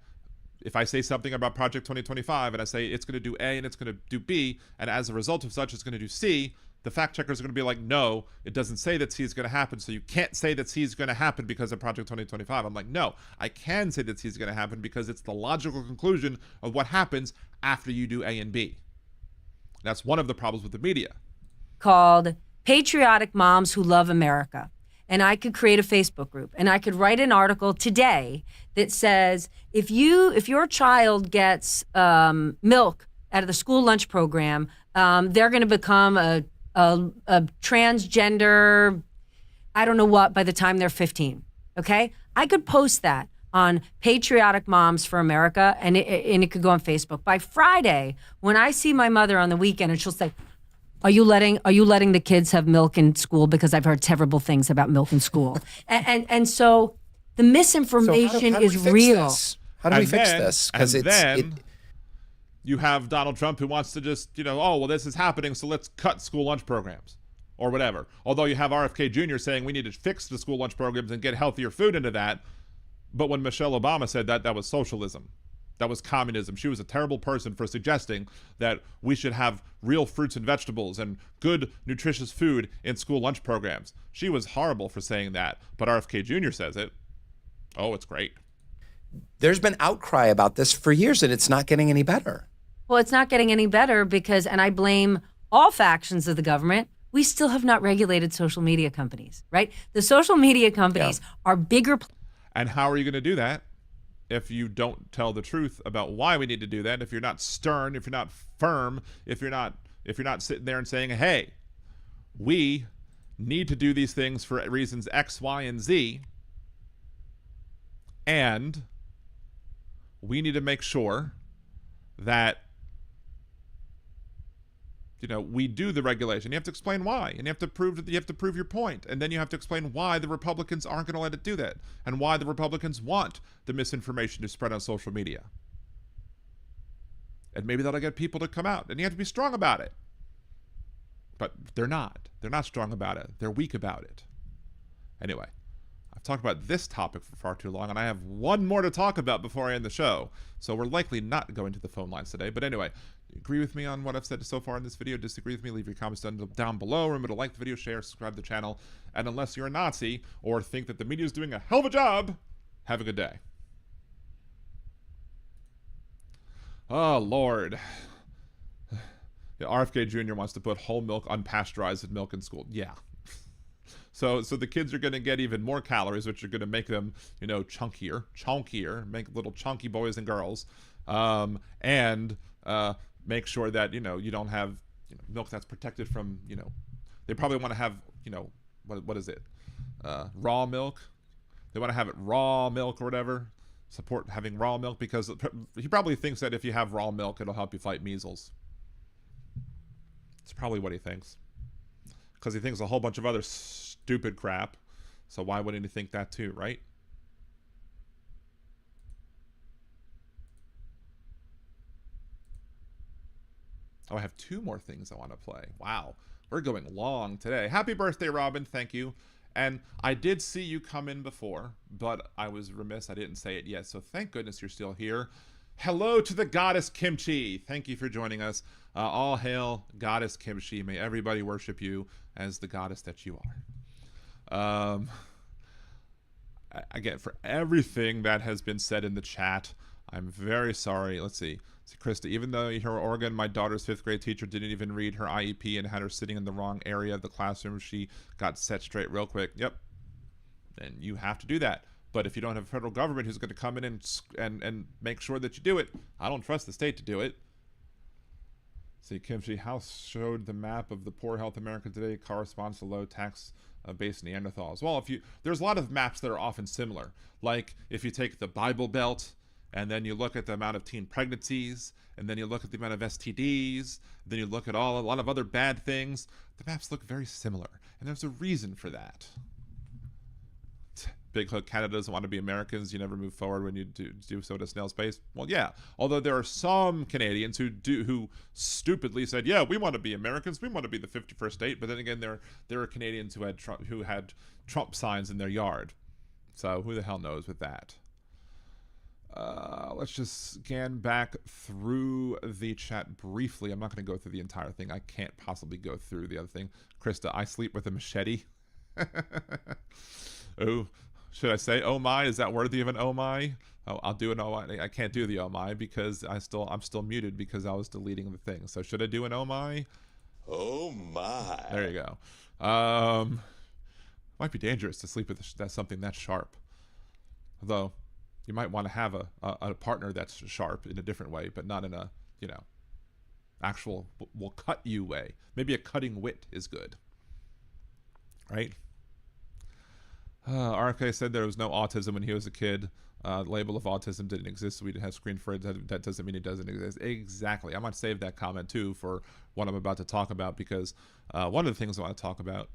if I say something about Project 2025 and I say it's going to do A and it's going to do B, and as a result of such it's going to do C, the fact checkers are going to be like, no, it doesn't say that C is going to happen, so you can't say that C is going to happen because of Project 2025. I'm like, no, I can say that C is going to happen because it's the logical conclusion of what happens after you do A and B. That's one of the problems with the media. Called Patriotic Moms Who Love America. And I could create a Facebook group and I could write an article today that says, if your child gets milk out of the school lunch program, they're going to become a transgender, I don't know what, by the time they're 15. Okay? I could post that on Patriotic Moms for America and it could go on Facebook. By Friday, when I see my mother on the weekend and she'll say, Are you letting the kids have milk in school? Because I've heard terrible things about milk in school. and so the misinformation is real. How do we fix this? Because you have Donald Trump who wants to just, this is happening, so let's cut school lunch programs or whatever. Although you have RFK Jr. saying we need to fix the school lunch programs and get healthier food into that. But when Michelle Obama said that was socialism. that was communism. She was a terrible person for suggesting that we should have real fruits and vegetables and good, nutritious food in school lunch programs. She was horrible for saying that, but RFK Jr. says it. Oh, it's great. There's been outcry about this for years, and it's not getting any better. Well, it's not getting any better because, and I blame all factions of the government, we still have not regulated social media companies, right? The social media companies are bigger. And how are you going to do that if you don't tell the truth about why we need to do that? If you're not stern, if you're not firm, if you're not sitting there and saying, hey, we need to do these things for reasons X, Y, and Z, and we need to make sure that we do the regulation. You have to explain why, and you have to prove your point, and then you have to explain why the Republicans aren't going to let it do that, and why the Republicans want the misinformation to spread on social media. And maybe that'll get people to come out, and you have to be strong about it. But they're not. They're not strong about it. They're weak about it. Anyway, I've talked about this topic for far too long, and I have one more to talk about before I end the show. So we're likely not going to the phone lines today. But anyway, agree with me on what I've said so far in this video? Disagree with me? Leave your comments down below. Remember to like the video, share, subscribe to the channel. And unless you're a Nazi or think that the media is doing a hell of a job, have a good day. Oh, Lord. Yeah, RFK Jr. wants to put whole milk, unpasteurized milk in school. Yeah. So the kids are going to get even more calories, which are going to make them, chunkier, make little chunky boys and girls, and make sure that, you don't have milk that's protected from, they probably want to have, what is it? Raw milk. They want to have it raw milk or whatever. Support having raw milk because he probably thinks that if you have raw milk, it'll help you fight measles. It's probably what he thinks. Because he thinks a whole bunch of other stupid crap. So why wouldn't he think that too, right? Oh, I have two more things I want to play. Wow. We're going long today. Happy birthday, Robin. Thank you. And I did see you come in before, but I was remiss. I didn't say it yet. So thank goodness you're still here. Hello to the goddess Kimchi. Thank you for joining us. All hail goddess Kimchi. May everybody worship you as the goddess that you are. Again, for everything that has been said in the chat, I'm very sorry. Let's see. Krista, even though you're Oregon, my daughter's 5th grade teacher didn't even read her IEP and had her sitting in the wrong area of the classroom. She got set straight real quick. Yep. And you have to do that. But if you don't have a federal government who's going to come in and make sure that you do it, I don't trust the state to do it. See, Kimchi House showed the map of the poor health America today corresponds to low tax based Neanderthals. Well, there's a lot of maps that are often similar. Like if you take the Bible Belt and then you look at the amount of teen pregnancies, and then you look at the amount of STDs, then you look at a lot of other bad things, the maps look very similar. And there's a reason for that. Big Hook, Canada doesn't want to be Americans. You never move forward when you do so to snail's pace. Well, yeah. Although there are some Canadians who stupidly said, yeah, we want to be Americans. We want to be the 51st state. But then again, there are Canadians who had Trump signs in their yard. So who the hell knows with that? Let's just scan back through the chat briefly. I'm not going to go through the entire thing. I can't possibly go through the other thing. Krista, I sleep with a machete. Oh, should I say oh my? Is that worthy of an oh my? Oh, I'll do an oh my. I can't do the oh my because I'm still muted because I was deleting the thing. So should I do an oh my? Oh my. There you go. Might be dangerous to sleep with something that's sharp. Although you might want to have a partner that's sharp in a different way, but not in a, actual will cut you way. Maybe a cutting wit is good. Right? RFK said there was no autism when he was a kid. The label of autism didn't exist, so we didn't have screen for it. That doesn't mean it doesn't exist. Exactly. I'm going to save that comment, too, for what I'm about to talk about, because one of the things I want to talk about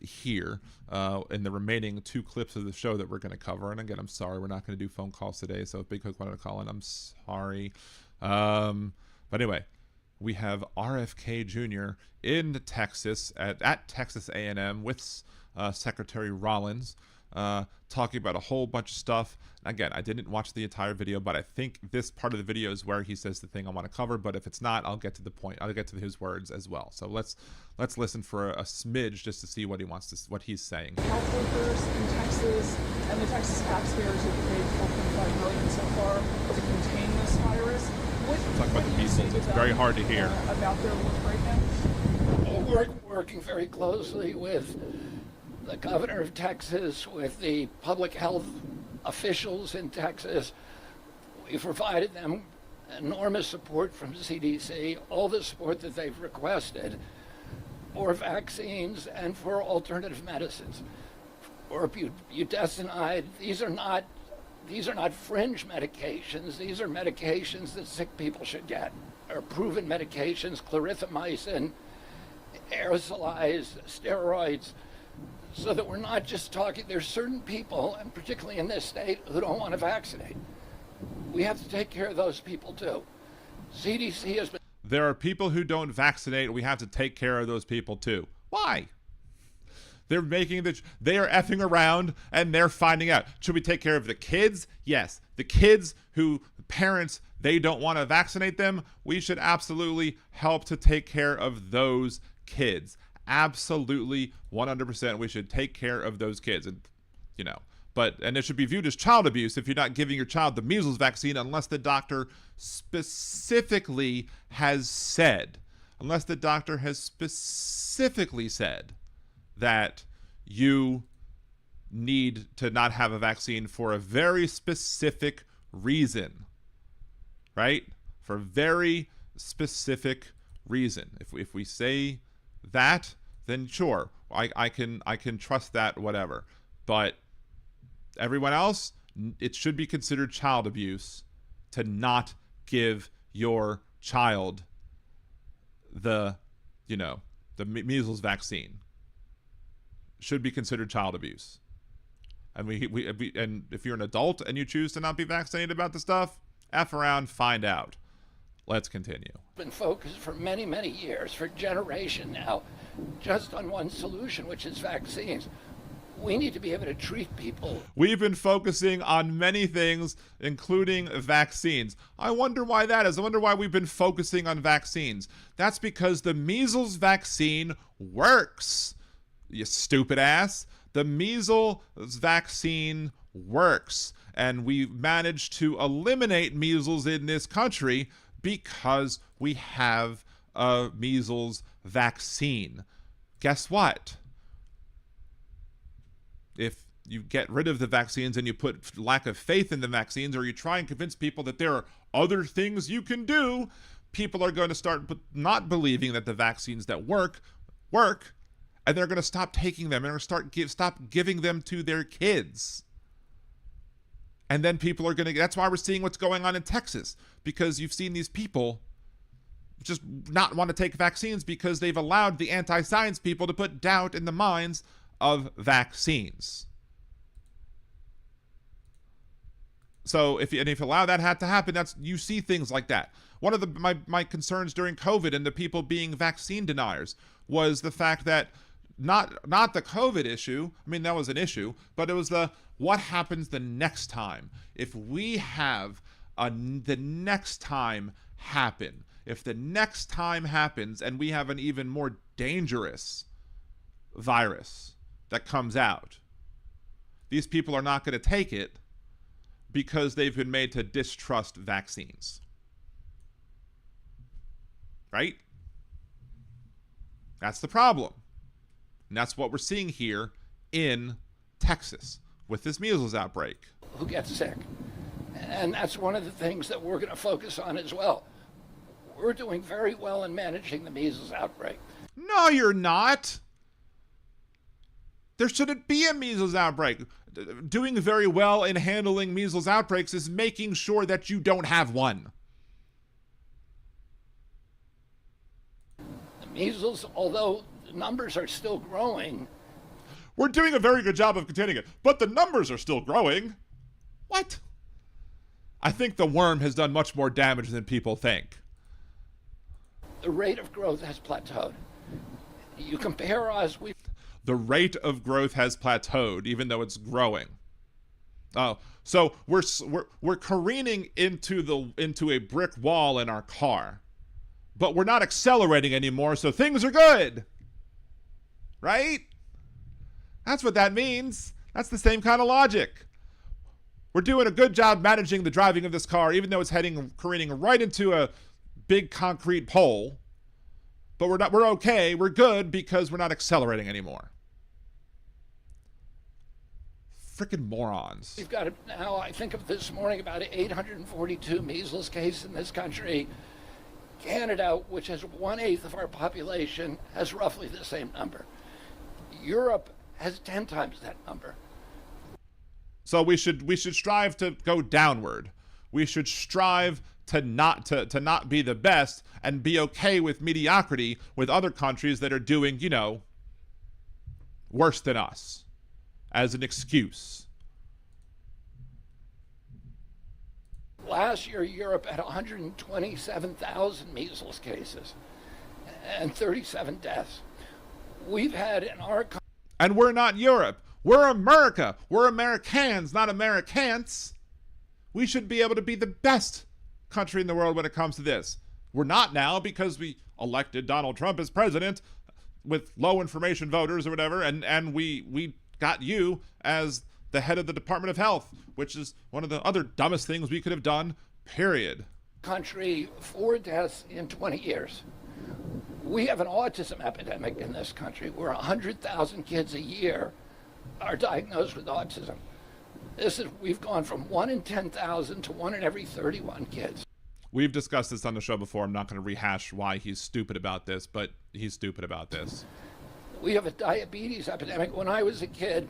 here in the remaining 2 clips of the show that we're going to cover, and again, I'm sorry, we're not going to do phone calls today, so if Big Hook wanted to call in, I'm sorry. But anyway, we have RFK Jr. in Texas at Texas A&M with Secretary Rollins talking about a whole bunch of stuff. Again, I didn't watch the entire video, but I think this part of the video is where he says the thing I want to cover. But if it's not, I'll get to the point. I'll get to his words as well. So let's listen for a smidge just to see what what he's saying. Health workers in Texas and the Texas taxpayers have paid $4.5 million so far to contain this virus. Talk about the measles. It's very hard to hear. About their work right now. Well, we're working very closely with the governor of Texas, with the public health officials in Texas. We've provided them enormous support from CDC, all the support that they've requested for vaccines and for alternative medicines. Or budesonide, these are not fringe medications. These are medications that sick people should get. Are proven medications, clarithromycin, aerosolized steroids, so that we're not just talking. There's certain people, and particularly in this state, who don't want to vaccinate. We have to take care of those people too. CDC has been. There are people who don't vaccinate. We have to take care of those people too. Why? They're they are effing around and they're finding out. Should we take care of the kids? Yes. The kids who parents, they don't want to vaccinate them. We should absolutely help to take care of those kids. Absolutely 100%. We should take care of those kids. And, and it should be viewed as child abuse if you're not giving your child the measles vaccine unless the doctor specifically has said that you need to not have a vaccine for a very specific reason, right? For a very specific reason. If we say that, then sure, I can trust that, whatever. But everyone else, it should be considered child abuse to not give your child the measles vaccine. Should be considered child abuse. And and if you're an adult and you choose to not be vaccinated about the stuff, F around, find out. Let's continue. Been focused for many, many years, for a generation now, just on one solution, which is vaccines. We need to be able to treat people. We've been focusing on many things, including vaccines. I wonder why that is. I wonder why we've been focusing on vaccines. That's because the measles vaccine works. You stupid ass. The measles vaccine works. And we managed to eliminate measles in this country because we have a measles vaccine. Guess what? If you get rid of the vaccines and you put lack of faith in the vaccines, or you try and convince people that there are other things you can do, people are going to start not believing that the vaccines that work, and they're going to stop taking them and stop giving them to their kids. And then people are going to, that's why we're seeing what's going on in Texas, because you've seen these people just not want to take vaccines because they've allowed the anti-science people to put doubt in the minds of vaccines. So if you allow that to happen, you see things like that. One of my concerns during COVID and the people being vaccine deniers was the fact that not the COVID issue. I mean, that was an issue, but it was what happens the next time. If we have the next time happen, if the next time happens and we have an even more dangerous virus that comes out, these people are not going to take it because they've been made to distrust vaccines. Right? That's the problem. And that's what we're seeing here in Texas with this measles outbreak. Who gets sick. And that's one of the things that we're going to focus on as well. We're doing very well in managing the measles outbreak. No, you're not. There shouldn't be a measles outbreak. Doing very well in handling measles outbreaks is making sure that you don't have one. The measles, although the numbers are still growing. We're doing a very good job of containing it, but the numbers are still growing. What? I think the worm has done much more damage than people think. The rate of growth has plateaued. You compare us, The rate of growth has plateaued, even though it's growing. Oh, so we're careening into a brick wall in our car, but we're not accelerating anymore, so things are good, right? That's what that means. That's the same kind of logic. We're doing a good job managing the driving of this car, even though it's careening right into a big concrete pole. But we're okay. We're good because we're not accelerating anymore. Freaking morons. We've got now, I think of this morning, about 842 measles cases in this country. Canada, which has 1/8 of our population, has roughly the same number. Europe has 10 times that number. So we should strive to go downward. We should strive to not be the best and be okay with mediocrity with other countries that are doing, worse than us as an excuse. Last year, Europe had 127,000 measles cases and 37 deaths. We've had in our country. And we're not Europe. We're America. We're Americans, not Americans. We should be able to be the best country in the world when it comes to this. We're not now because we elected Donald Trump as president with low information voters or whatever, and we got you as the head of the Department of Health, which is one of the other dumbest things we could have done, period. Country, 4 deaths in 20 years. We have an autism epidemic in this country where 100,000 kids a year are diagnosed with autism. We've gone from 1 in 10,000 to 1 in every 31 kids. We've discussed this on the show before. I'm not going to rehash why he's stupid about this, but he's stupid about this. We have a diabetes epidemic. When I was a kid,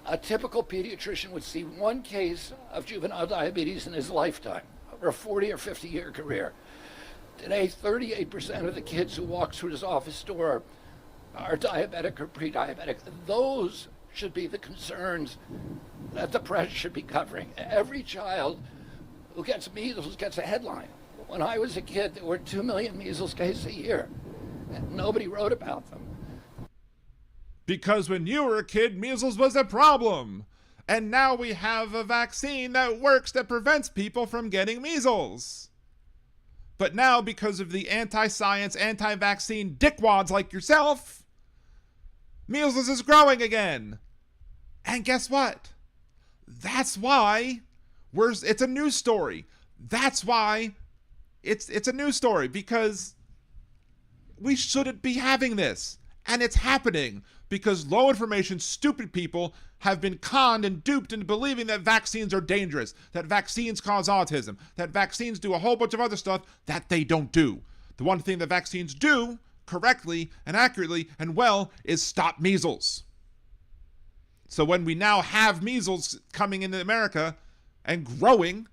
a typical pediatrician would see 1 case of juvenile diabetes in his lifetime, over a 40 or 50-year career. Today, 38% of the kids who walk through his office door are diabetic or pre-diabetic. Those should be the concerns that the press should be covering. Every child who gets measles gets a headline. When I was a kid, there were 2 million measles cases a year, and nobody wrote about them. Because when you were a kid, measles was a problem. And now we have a vaccine that works that prevents people from getting measles. But now, because of the anti-science, anti-vaccine dickwads like yourself, measles is growing again. And guess what? That's why it's a news story. That's why it's a news story, because we shouldn't be having this. And it's happening because low information, stupid people have been conned and duped into believing that vaccines are dangerous, that vaccines cause autism, that vaccines do a whole bunch of other stuff that they don't do. The one thing that vaccines do correctly and accurately and well is stop measles. So when we now have measles coming into America and growing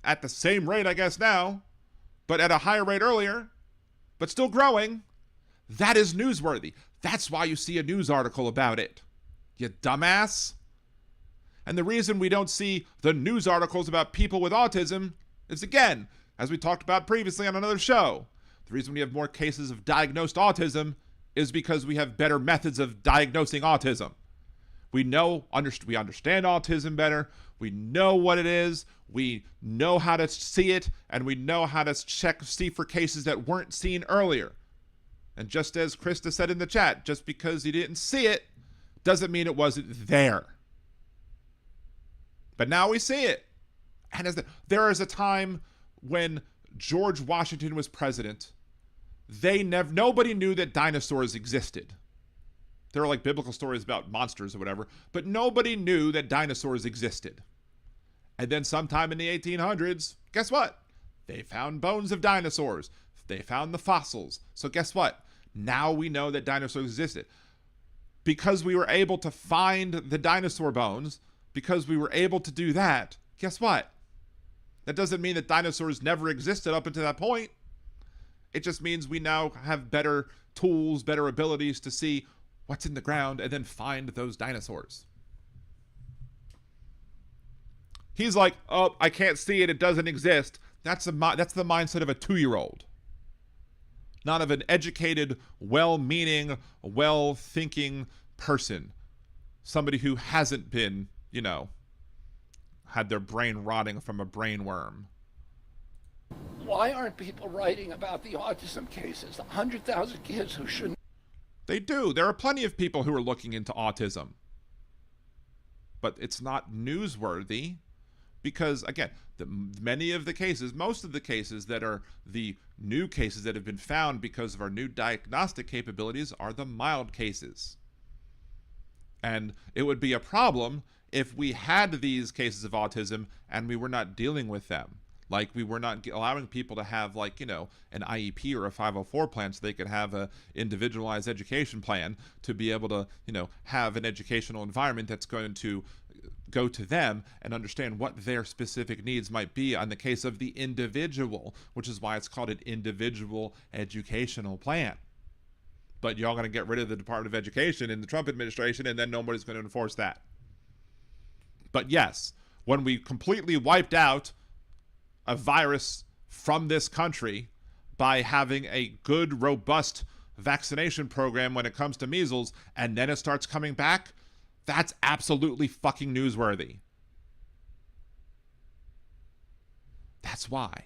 at the same rate, I guess now, but at a higher rate earlier, but still growing, that is newsworthy. That's why you see a news article about it, you dumbass. And the reason we don't see the news articles about people with autism is, again, as we talked about previously on another show, the reason we have more cases of diagnosed autism is because we have better methods of diagnosing autism. We understand autism better. We know what it is. We know how to see it, and we know how to see for cases that weren't seen earlier. And just as Krista said in the chat, just because you didn't see it doesn't mean it wasn't there. But now we see it. And there is a time when George Washington was president, nobody knew that dinosaurs existed. There were like biblical stories about monsters or whatever, but nobody knew that dinosaurs existed. And then sometime in the 1800s, guess what? They found bones of dinosaurs. They found the fossils. So guess what? Now we know that dinosaurs existed. Because we were able to find the dinosaur bones, because we were able to do that, guess what? That doesn't mean that dinosaurs never existed up until that point. It just means we now have better tools, better abilities to see what's in the ground and then find those dinosaurs. He's like, oh, I can't see it. It doesn't exist. That's the mindset of a 2-year-old. Not of an educated, well-meaning, well-thinking person. Somebody who hasn't been, you know, had their brain rotting from a brain worm. Why aren't people writing about the autism cases? The 100,000 kids who shouldn't. They do. There are plenty of people who are looking into autism. But it's not newsworthy because, again, many of the cases, most of the cases that are the new cases that have been found because of our new diagnostic capabilities are the mild cases. And it would be a problem if we had these cases of autism and we were not dealing with them. Like we were not allowing people to have, like, you know, an IEP or a 504 plan so they could have a individualized education plan to be able to, you know, have an educational environment that's going to go to them and understand what their specific needs might be on the case of the individual, which is why it's called an individual educational plan. But y'all going to get rid of the Department of Education in the Trump administration, and then nobody's going to enforce that. But yes, when we completely wiped out a virus from this country by having a good, robust vaccination program when it comes to measles, and then it starts coming back, that's absolutely fucking newsworthy. That's why.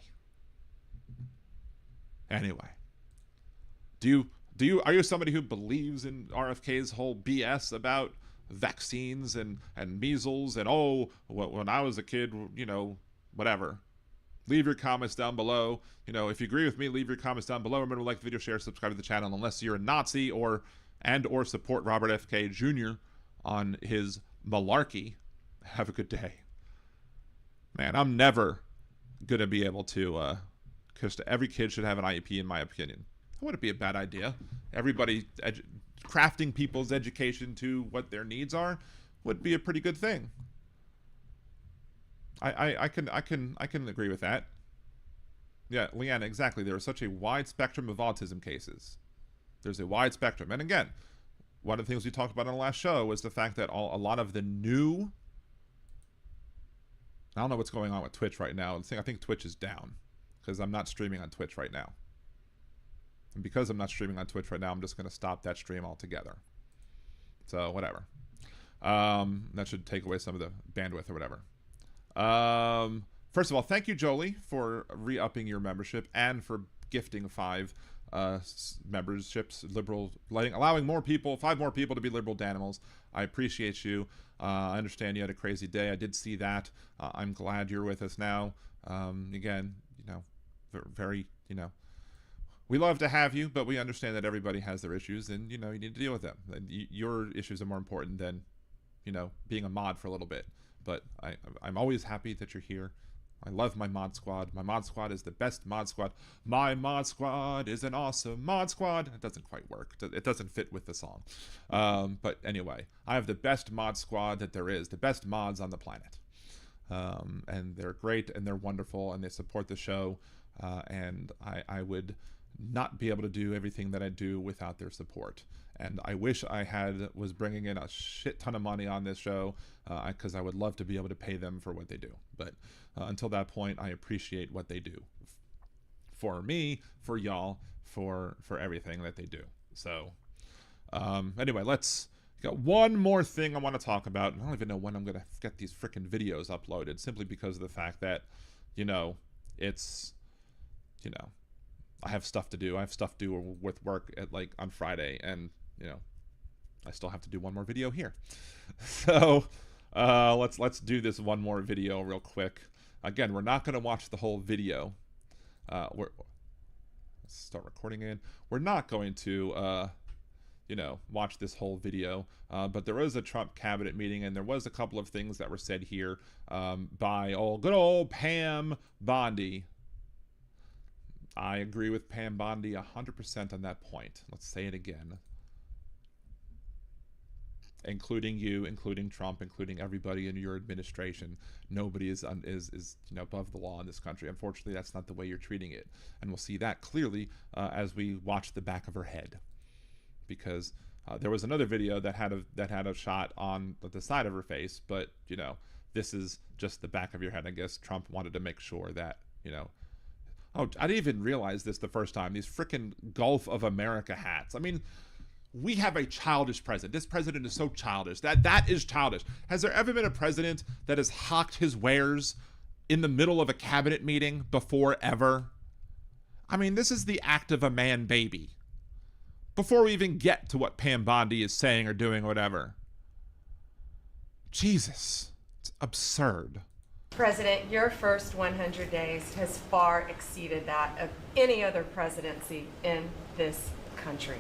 Anyway, are you somebody who believes in RFK's whole BS about vaccines and measles and, oh, when I was a kid, you know, whatever? Leave your comments down below. You know, if you agree with me, leave your comments down below. Remember to like the video, share, subscribe to the channel, unless you're a Nazi or support Robert F. K. Jr. on his malarkey. Have a good day. Man, I'm never going to be able to, because every kid should have an IEP, in my opinion. That wouldn't be a bad idea. Everybody crafting people's education to what their needs are would be a pretty good thing. I can agree with that. Yeah, Leanna, exactly. There is such a wide spectrum of autism cases. There's a wide spectrum. And again, one of the things we talked about on the last show was the fact that a lot of the new... I don't know what's going on with Twitch right now. I think Twitch is down because I'm not streaming on Twitch right now. And because I'm not streaming on Twitch right now, I'm just going to stop that stream altogether. So, whatever. That should take away some of the bandwidth or whatever. First of all, thank you, Jolie, for re-upping your membership and for gifting 5 memberships, allowing 5 more people to be liberal Danimals. I appreciate you. I understand you had a crazy day. I did see that. I'm glad you're with us now. Again, you know, very, you know, we love to have you, but we understand that everybody has their issues, and, you know, you need to deal with them. Your issues are more important than, you know, being a mod for a little bit. But I'm always happy that you're here. I love my mod squad. My mod squad is the best mod squad. My mod squad is an awesome mod squad. It doesn't quite work. It doesn't fit with the song. But anyway, I have the best mod squad that there is, the best mods on the planet. And they're great, and they're wonderful, and they support the show. And I would not be able to do everything that I do without their support. And I wish I was bringing in a shit ton of money on this show, because I would love to be able to pay them for what they do. But until that point, I appreciate what they do for me, for y'all, for everything that they do. So anyway, got one more thing I want to talk about. I don't even know when I'm going to get these freaking videos uploaded, simply because of the fact that, you know, it's, you know, I have stuff to do. I have stuff to do with work on Friday, and, you know, I still have to do one more video here. So let's do this one more video real quick. Again, we're not going to watch the whole video. Let's start recording in. We're not going to, you know, watch this whole video. But there was a Trump cabinet meeting, and there was a couple of things that were said here by good old Pam Bondi. I agree with Pam Bondi 100% on that point. Let's say it again. Including you, including Trump, including everybody in your administration. Nobody is you know, above the law in this country. Unfortunately, that's not the way you're treating it, and we'll see that clearly as we watch the back of her head. Because there was another video that had a shot on the side of her face, but, you know, this is just the back of your head. I guess Trump wanted to make sure that, you know, Oh, I didn't even realize this the first time. These frickin' Gulf of America hats. I mean, we have a childish president. This president is so childish. That is childish. Has there ever been a president that has hawked his wares in the middle of a cabinet meeting before ever? I mean, this is the act of a man baby. Before we even get to what Pam Bondi is saying or doing or whatever. Jesus. It's absurd. President, your first 100 days has far exceeded that of any other presidency in this country.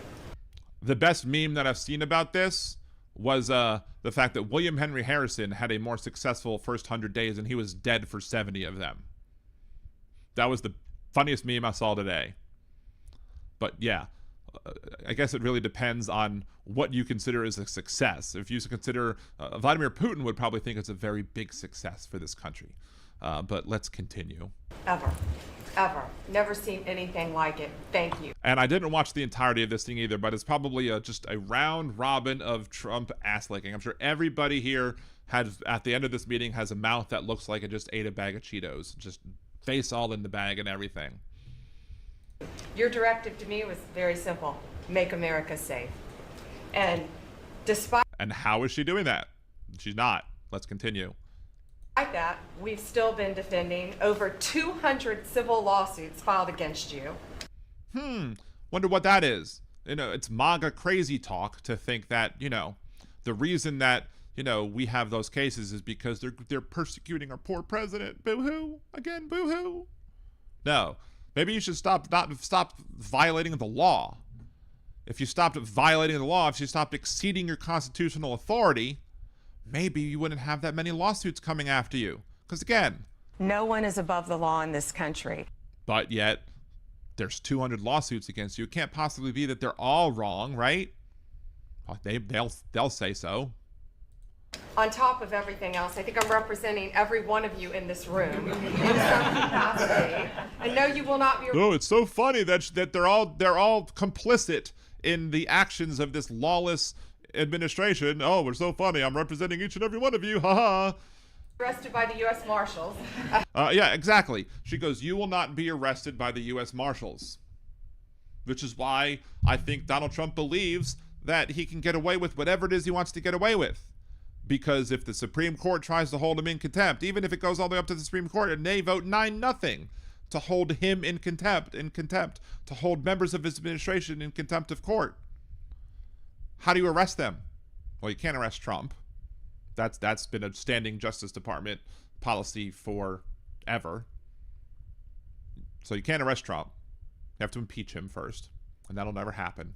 The best meme that I've seen about this was the fact that William Henry Harrison had a more successful first 100 days and he was dead for 70 of them. That was the funniest meme I saw today. But yeah, I guess it really depends on what you consider as a success. If you consider Vladimir Putin would probably think it's a very big success for this country. But let's continue. Ever. Never seen anything like it. Thank you. And I didn't watch the entirety of this thing either, but it's probably just a round robin of Trump ass licking. I'm sure everybody here at the end of this meeting has a mouth that looks like it just ate a bag of Cheetos. Just face all in the bag and everything. Your directive to me was very simple. Make America safe. And despite how is she doing that? She's not. Let's continue. that, we've still been defending over 200 civil lawsuits filed against you. Wonder what that is. You know, it's MAGA crazy talk to think that, you know, the reason that, you know, we have those cases is because they're persecuting our poor president. Boo-hoo. Again, boo-hoo. No. Maybe you should stop violating the law. If you stopped violating the law, if you stopped exceeding your constitutional authority, maybe you wouldn't have that many lawsuits coming after you. Because again, No one is above the law in this country. but yet there's 200 lawsuits against you. It can't possibly be that they're all wrong, right? They'll say so. On top of everything else, I think I'm representing every one of you in this room in some capacity. I know you will not be. Oh, it's so funny that they're all complicit in the actions of this lawless administration. Oh, we're so funny. I'm representing each and every one of you. Ha Arrested by the U.S. Marshals. Yeah, exactly. She goes, you will not be arrested by the U.S. Marshals. Which is why I think Donald Trump believes that he can get away with whatever it is he wants to get away with. Because if the Supreme Court tries to hold him in contempt, even if it goes all the way up to the Supreme Court and they vote 9-0 to hold him in contempt, to hold members of his administration in contempt of court, how do you arrest them? Well, you can't arrest Trump. That's been a standing Justice Department policy forever. So you can't arrest Trump. You have to impeach him first, and that'll never happen.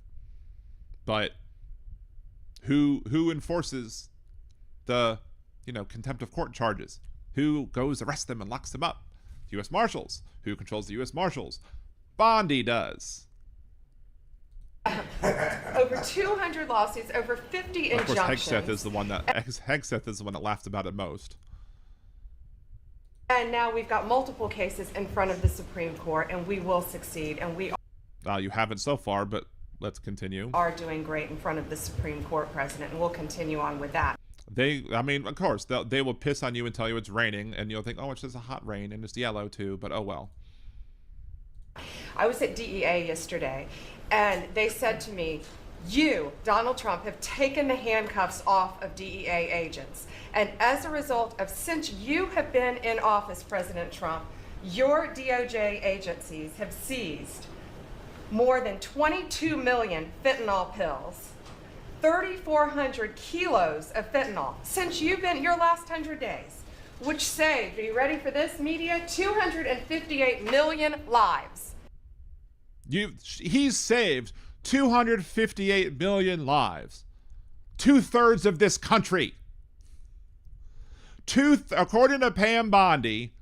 But who enforces the, you know, contempt of court charges? Who goes arrest them and locks them up? The U.S. Marshals. Who controls the U.S. Marshals? Bondi does. Over 200 lawsuits, over 50 injunctions. Of course, Hegseth is the one that laughed about it most. And now we've got multiple cases in front of the Supreme Court, and we will succeed, and we You haven't so far, but let's continue. are doing great in front of the Supreme Court, President, and we'll continue on with that. Of course, they will piss on you and tell you it's raining, and you'll think, oh, it's just a hot rain, and it's yellow too, but oh well. I was at DEA yesterday, and they said to me, you, Donald Trump, have taken the handcuffs off of DEA agents. And as a result of, since you have been in office, President Trump, your DOJ agencies have seized more than 22 million fentanyl pills, 3,400 kilos of fentanyl since you've been your last 100 days, which saved, are you ready for this, media? 258 million lives. He's saved 258 million lives. 2/3 of this country. According to Pam Bondi,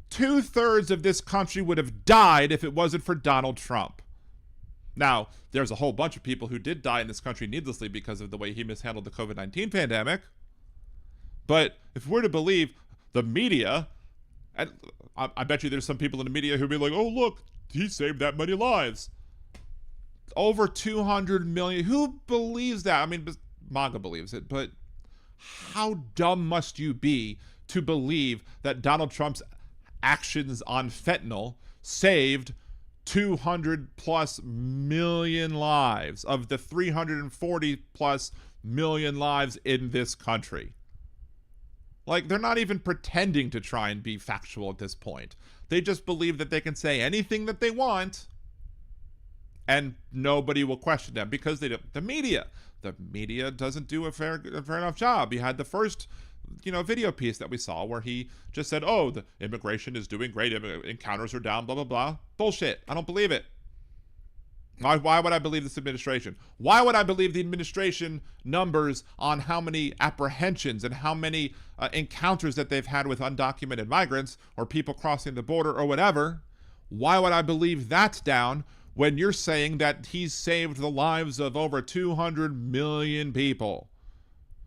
2/3 of this country would have died if it wasn't for Donald Trump. Now, there's a whole bunch of people who did die in this country needlessly because of the way he mishandled the COVID-19 pandemic. But if we're to believe the media, and I bet you there's some people in the media who'd be like, oh, look, he saved that many lives. Over 200 million. Who believes that? I mean, MAGA believes it, but how dumb must you be to believe that Donald Trump's actions on fentanyl saved 200 plus million lives of the 340 plus million lives in this country. Like, they're not even pretending to try and be factual at this point. They just believe that they can say anything that they want and nobody will question them because they don't. The media doesn't do a fair enough job. You had the first, video piece that we saw where he just said, oh, the immigration is doing great. Encounters are down, blah, blah, blah. Bullshit. I don't believe it. Why would I believe this administration? Why would I believe the administration numbers on how many apprehensions and how many encounters that they've had with undocumented migrants or people crossing the border or whatever? Why would I believe that's down when you're saying that he's saved the lives of over 200 million people?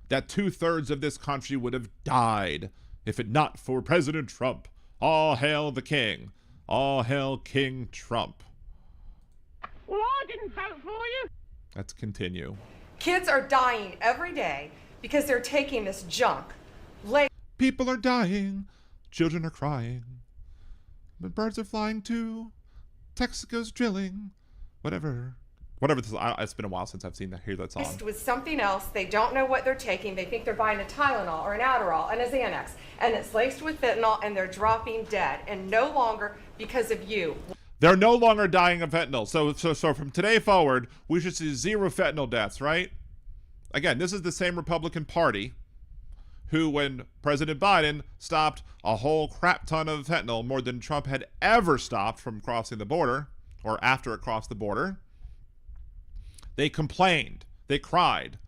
That 2/3 of this country would have died if it not for President Trump. All hail the king. All hail King Trump. Well, I didn't vote for you. Let's continue. Kids are dying every day because they're taking this junk. People are dying. Children are crying. But birds are flying too. Texaco's drilling. Whatever this is. It's been a while since I've heard that song. With something else, they don't know what they're taking. They think they're buying a Tylenol or an Adderall and a Xanax, and it's laced with fentanyl, and they're dropping dead, and no longer because of you. They're no longer dying of fentanyl. So from today forward, we should see 0 fentanyl deaths, right? Again, this is the same Republican Party who, when President Biden stopped a whole crap ton of fentanyl, more than Trump had ever stopped from crossing the border, or after it crossed the border, they complained. They cried.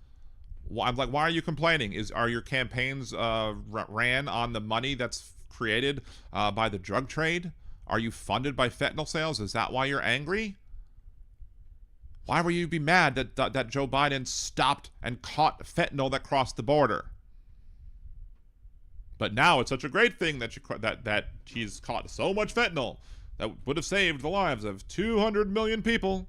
I'm like, why are you complaining? Are your campaigns ran on the money that's created by the drug trade? Are you funded by fentanyl sales? Is that why you're angry? Why were you be mad that Joe Biden stopped and caught fentanyl that crossed the border? But now it's such a great thing that he's caught so much fentanyl that would have saved the lives of 200 million people.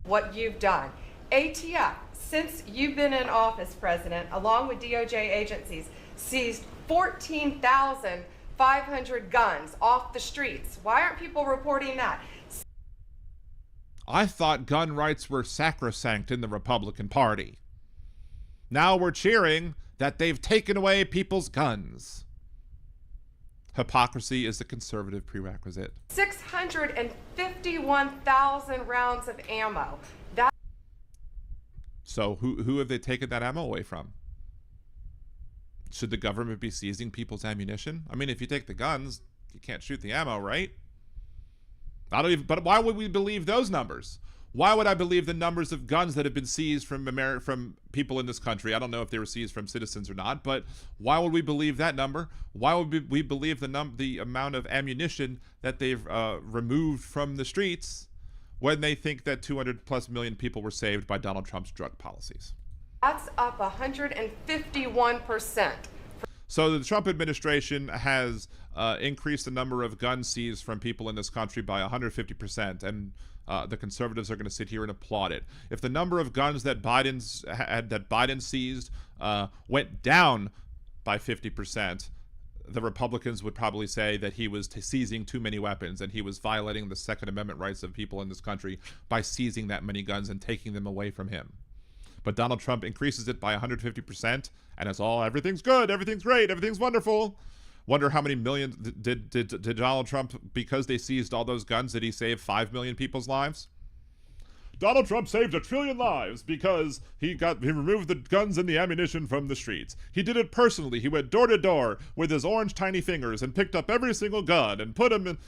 What you've done. ATF, since you've been in office, President, along with DOJ agencies, seized 14,500 guns off the streets. Why aren't people reporting that? I thought gun rights were sacrosanct in the Republican Party. Now we're cheering that they've taken away people's guns. Hypocrisy is the conservative prerequisite. 651,000 rounds of ammo. So who have they taken that ammo away from? Should the government be seizing people's ammunition? I mean, if you take the guns, you can't shoot the ammo, right? But why would we believe those numbers? Why would I believe the numbers of guns that have been seized from people in this country? I don't know if they were seized from citizens or not, but why would we believe that number? Why would we believe the amount of ammunition that they've removed from the streets when they think that 200 plus million people were saved by Donald Trump's drug policies? That's up 151%. So the Trump administration has increased the number of guns seized from people in this country by 150%, and the conservatives are going to sit here and applaud it. If the number of guns that Biden seized went down by 50%, the Republicans would probably say that he was seizing too many weapons and he was violating the Second Amendment rights of people in this country by seizing that many guns and taking them away from him. But Donald Trump increases it by 150%, and it's all, everything's good, everything's great, everything's wonderful. Wonder how many millions did Donald Trump, because they seized all those guns, did he save 5 million people's lives? Donald Trump saved 1 trillion lives because he removed the guns and the ammunition from the streets. He did it personally. He went door to door with his orange tiny fingers and picked up every single gun and put them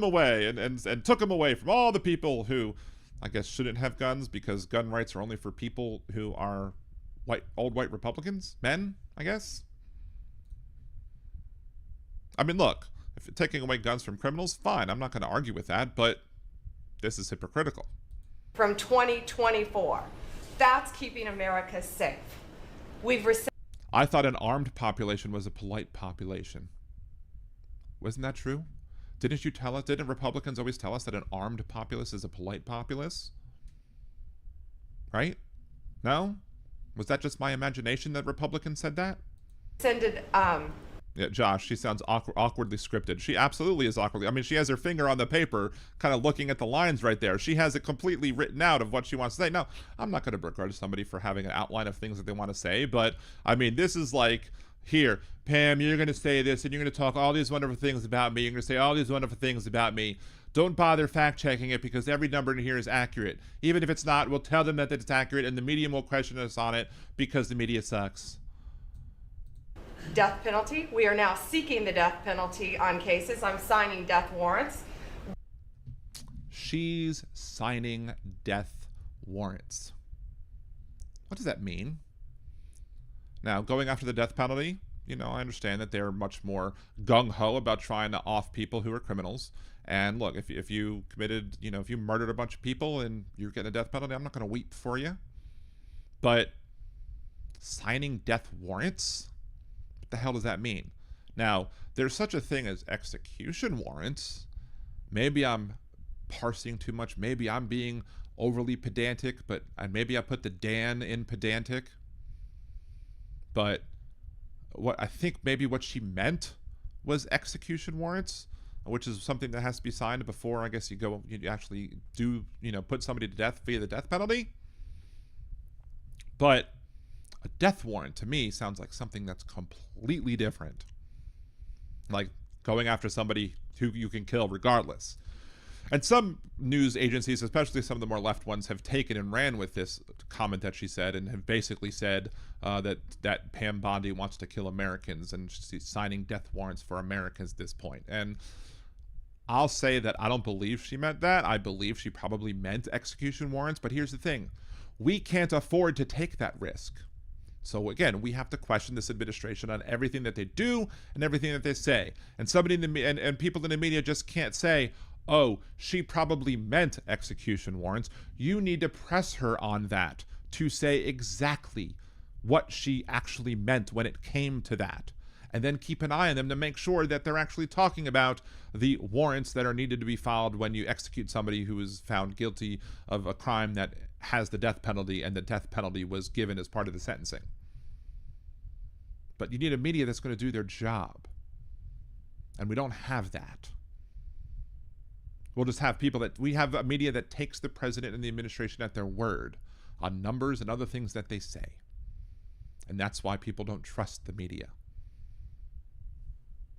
away and took them away from all the people who, I guess, shouldn't have guns, because gun rights are only for people who are old white Republicans, men, I guess. I mean, look, if you're taking away guns from criminals, fine. I'm not going to argue with that, but this is hypocritical. From 2024. That's keeping America safe. I thought an armed population was a polite population. Wasn't that true? Didn't you tell us? Didn't Republicans always tell us that an armed populace is a polite populace? Right? No? Was that just my imagination that Republicans said that? Rescinded Yeah, Josh, she sounds awkwardly scripted. She absolutely is awkwardly. I mean, she has her finger on the paper, kind of looking at the lines right there. She has it completely written out of what she wants to say. Now, I'm not going to begrudge somebody for having an outline of things that they want to say, but I mean, this is like, here, Pam, you're going to say this, and you're going to talk all these wonderful things about me. You're going to say all these wonderful things about me. Don't bother fact-checking it because every number in here is accurate. Even if it's not, we'll tell them that it's accurate, and the media will question us on it because the media sucks. Death penalty. We are now seeking the death penalty on cases. I'm signing death warrants. She's signing death warrants. What does that mean? Now, going after the death penalty, you know, I understand that they're much more gung-ho about trying to off people who are criminals. And look, if you committed, you know, if you murdered a bunch of people and you're getting a death penalty, I'm not going to weep for you. But signing death warrants? What the hell does that mean? Now, there's such a thing as execution warrants. Maybe I'm parsing too much. Maybe I'm being overly pedantic, and maybe I put the Dan in pedantic. But what I think maybe what she meant was execution warrants, which is something that has to be signed before, I guess, you actually do, you know, put somebody to death via the death penalty. But a death warrant to me sounds like something that's completely different. Like going after somebody who you can kill regardless. And some news agencies, especially some of the more left ones, have taken and ran with this comment that she said and have basically said that Pam Bondi wants to kill Americans and she's signing death warrants for Americans at this point. And I'll say that I don't believe she meant that. I believe she probably meant execution warrants. But here's the thing. We can't afford to take that risk. So again, we have to question this administration on everything that they do and everything that they say. And somebody in the and people in the media just can't say, oh, she probably meant execution warrants. You need to press her on that to say exactly what she actually meant when it came to that. And then keep an eye on them to make sure that they're actually talking about the warrants that are needed to be filed when you execute somebody who is found guilty of a crime that has the death penalty and the death penalty was given as part of the sentencing. But you need a media that's going to do their job. And we don't have that. We'll just have we have a media that takes the president and the administration at their word on numbers and other things that they say. And that's why people don't trust the media.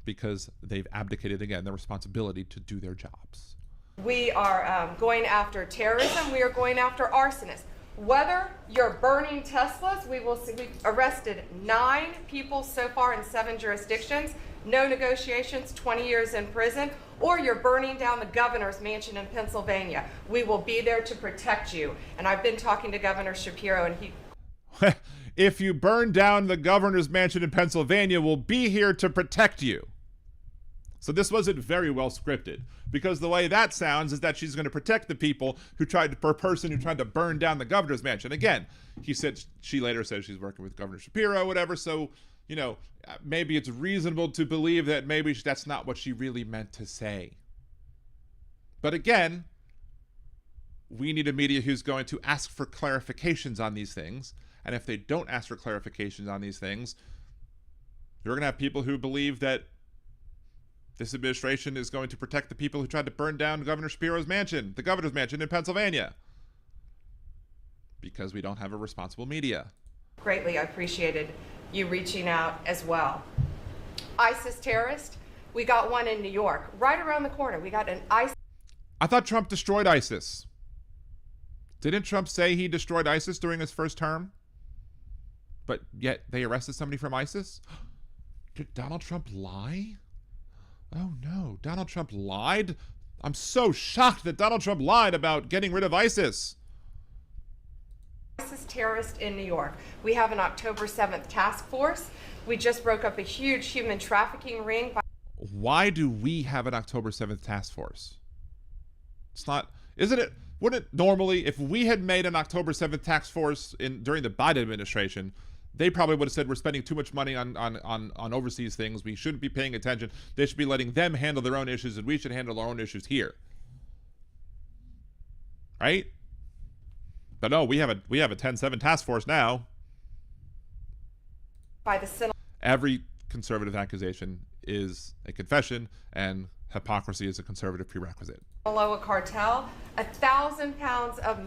Because they've abdicated, again, their responsibility to do their jobs. We are going after terrorism. We are going after arsonists. Whether you're burning Teslas, we've arrested 9 people so far in 7 jurisdictions, no negotiations, 20 years in prison, or you're burning down the governor's mansion in Pennsylvania. We will be there to protect you. And I've been talking to Governor Shapiro, and he... If you burn down the governor's mansion in Pennsylvania, we'll be here to protect you. So this wasn't very well scripted, because the way that sounds is that she's going to protect the people who tried to burn down the governor's mansion. Again, she later said she's working with Governor Shapiro, whatever. So, you know, maybe it's reasonable to believe that maybe that's not what she really meant to say. But again, we need a media who's going to ask for clarifications on these things. And if they don't ask for clarifications on these things, you're going to have people who believe that this administration is going to protect the people who tried to burn down Governor Shapiro's mansion, the governor's mansion in Pennsylvania. Because we don't have a responsible media. Greatly, I appreciated you reaching out as well. ISIS terrorist, we got one in New York, right around the corner. We got an ISIS. I thought Trump destroyed ISIS. Didn't Trump say he destroyed ISIS during his first term? But yet they arrested somebody from ISIS? Did Donald Trump lie? Oh no, Donald Trump lied? I'm so shocked that Donald Trump lied about getting rid of ISIS. ISIS terrorist in New York. We have an October 7th task force. We just broke up a huge human trafficking ring. Why do we have an October 7th task force? It's not, isn't it? Wouldn't it normally, if we had made an October 7th task force during the Biden administration, they probably would have said we're spending too much money on overseas things. We shouldn't be paying attention. They should be letting them handle their own issues, and we should handle our own issues here. Right? But no, we have a 10-7 task force now. By the Senate. Every conservative accusation is a confession, and hypocrisy is a conservative prerequisite. Below a cartel, 1,000 pounds of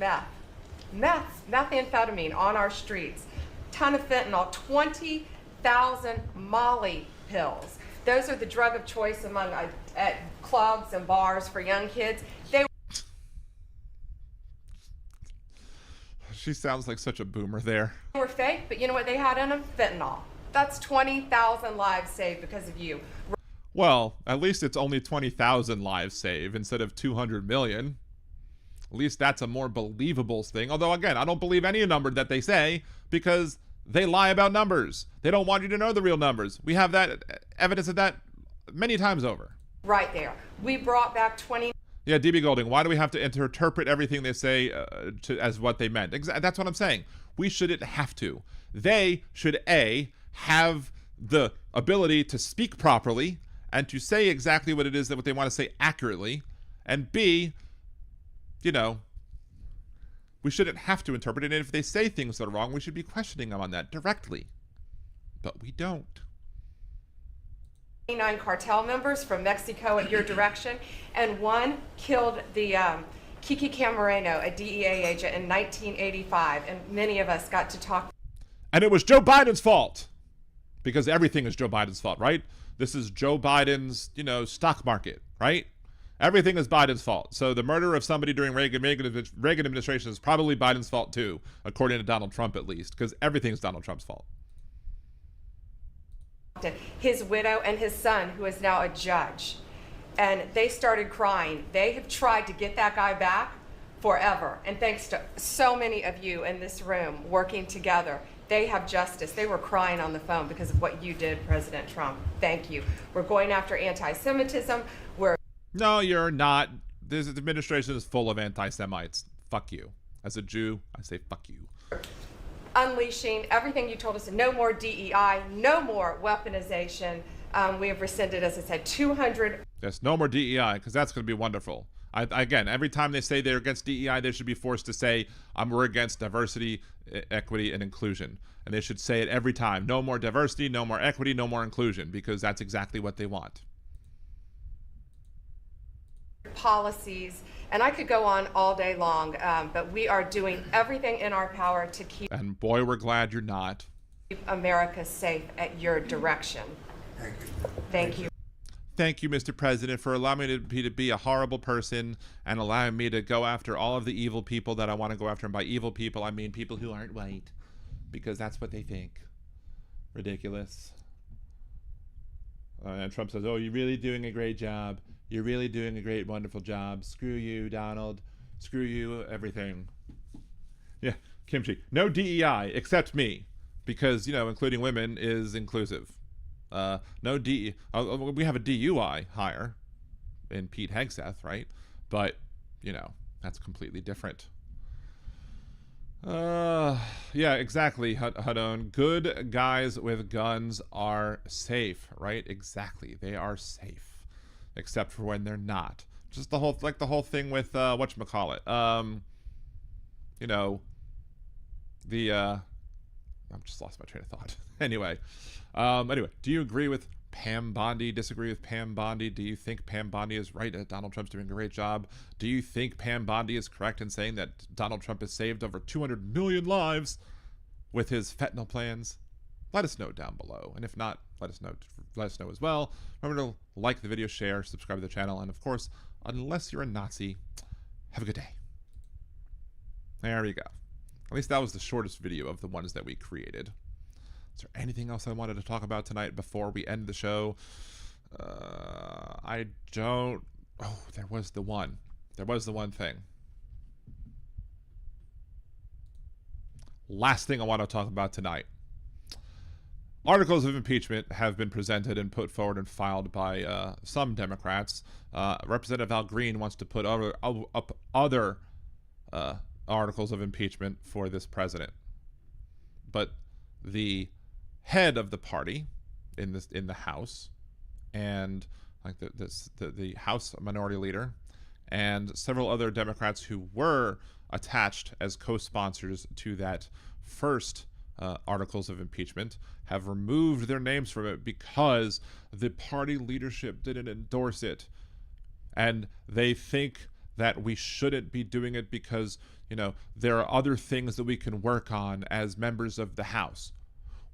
methamphetamine on our streets, ton of fentanyl, 20,000 Molly pills. Those are the drug of choice among at clubs and bars for young kids. She sounds like such a boomer there. They were fake, but you know what they had in them? Fentanyl. That's 20,000 lives saved because of you. Well, at least it's only 20,000 lives saved instead of 200 million. At least that's a more believable thing. Although, again, I don't believe any number that they say because they lie about numbers. They don't want you to know the real numbers. We have that evidence of that many times over. Right there. We brought back 20. Yeah, DB Golding, why do we have to interpret everything they say as what they meant? That's what I'm saying. We shouldn't have to. They should, A, have the ability to speak properly and to say exactly what it is that what they want to say accurately, and B, you know, we shouldn't have to interpret it, and if they say things that are wrong, we should be questioning them on that directly. But we don't. 29 cartel members from Mexico at your direction, and one killed the Kiki Camareno, a DEA agent, in 1985, and many of us got to talk. And it was Joe Biden's fault, because everything is Joe Biden's fault, right? This is Joe Biden's, stock market, right? Everything is Biden's fault. So the murder of somebody during Reagan administration is probably Biden's fault too, according to Donald Trump at least, because everything is Donald Trump's fault. His widow and his son, who is now a judge, and they started crying. They have tried to get that guy back forever, and thanks to so many of you in this room working together, they have justice. They were crying on the phone because of what you did, President Trump. Thank you. We're going after anti-Semitism. No, you're not. This administration is full of anti-Semites. Fuck you. As a Jew, I say fuck you. Unleashing everything you told us. No more DEI, no more weaponization. We have rescinded, as I said, 200. Yes, no more DEI, because that's going to be wonderful. Again, every time they say they're against DEI, they should be forced to say, we're against diversity, equity, and inclusion. And they should say it every time. No more diversity, no more equity, no more inclusion, because that's exactly what they want. Policies, and I could go on all day long, but we are doing everything in our power to keep. And boy, we're glad you're not. America safe at your direction. Thank you. Thank you. Thank you, Mr. President, for allowing me to be a horrible person and allowing me to go after all of the evil people that I want to go after. And by evil people, I mean people who aren't white, because that's what they think. Ridiculous. And Trump says, oh, you're really doing a great job. You're really doing a great, wonderful job. Screw you, Donald. Screw you, everything. Yeah, Kimchi. No DEI except me, because, including women is inclusive. No we have a DUI hire in Pete Hegseth, right? But, that's completely different. Yeah, exactly, Hadon. Good guys with guns are safe, right? Exactly. They are safe. Except for when they're not. Just the whole thing with whatchamacallit. I've just lost my train of thought. Anyway, do you agree with Pam Bondi? Disagree with Pam Bondi? Do you think Pam Bondi is right that Donald Trump's doing a great job? Do you think Pam Bondi is correct in saying that Donald Trump has saved over 200 million lives with his fentanyl plans? Let us know down below, and if not, let us know as well. Remember to like the video, share, subscribe to the channel, and of course, unless you're a Nazi, have a good day. There we go. At least that was the shortest video of the ones that we created. Is there anything else I wanted to talk about tonight before we end the show? I don't. Oh, there was the one. There was the one thing. Last thing I want to talk about tonight. Articles of impeachment have been presented and put forward and filed by some Democrats. Representative Al Green wants to put other articles of impeachment for this president. But the head of the party in the House, and like the House Minority Leader, and several other Democrats who were attached as co-sponsors to that first articles of impeachment have removed their names from it because the party leadership didn't endorse it. And they think that we shouldn't be doing it because, you know, there are other things that we can work on as members of the House.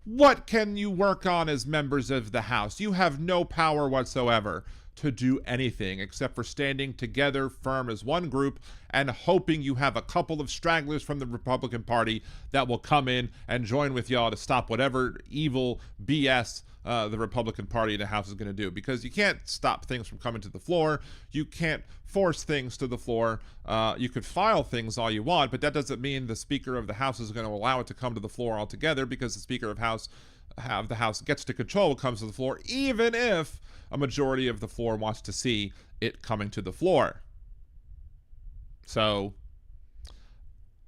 What can you work on as members of the House? You have no power whatsoever to do anything except for standing together firm as one group and hoping you have a couple of stragglers from the Republican Party that will come in and join with y'all to stop whatever evil BS the Republican Party in the House is going to do. Because you can't stop things from coming to the floor. You can't force things to the floor. You could file things all you want, but that doesn't mean the Speaker of the House is going to allow it to come to the floor altogether, because the Speaker of the House gets to control what comes to the floor, even if a majority of the floor wants to see it coming to the floor. So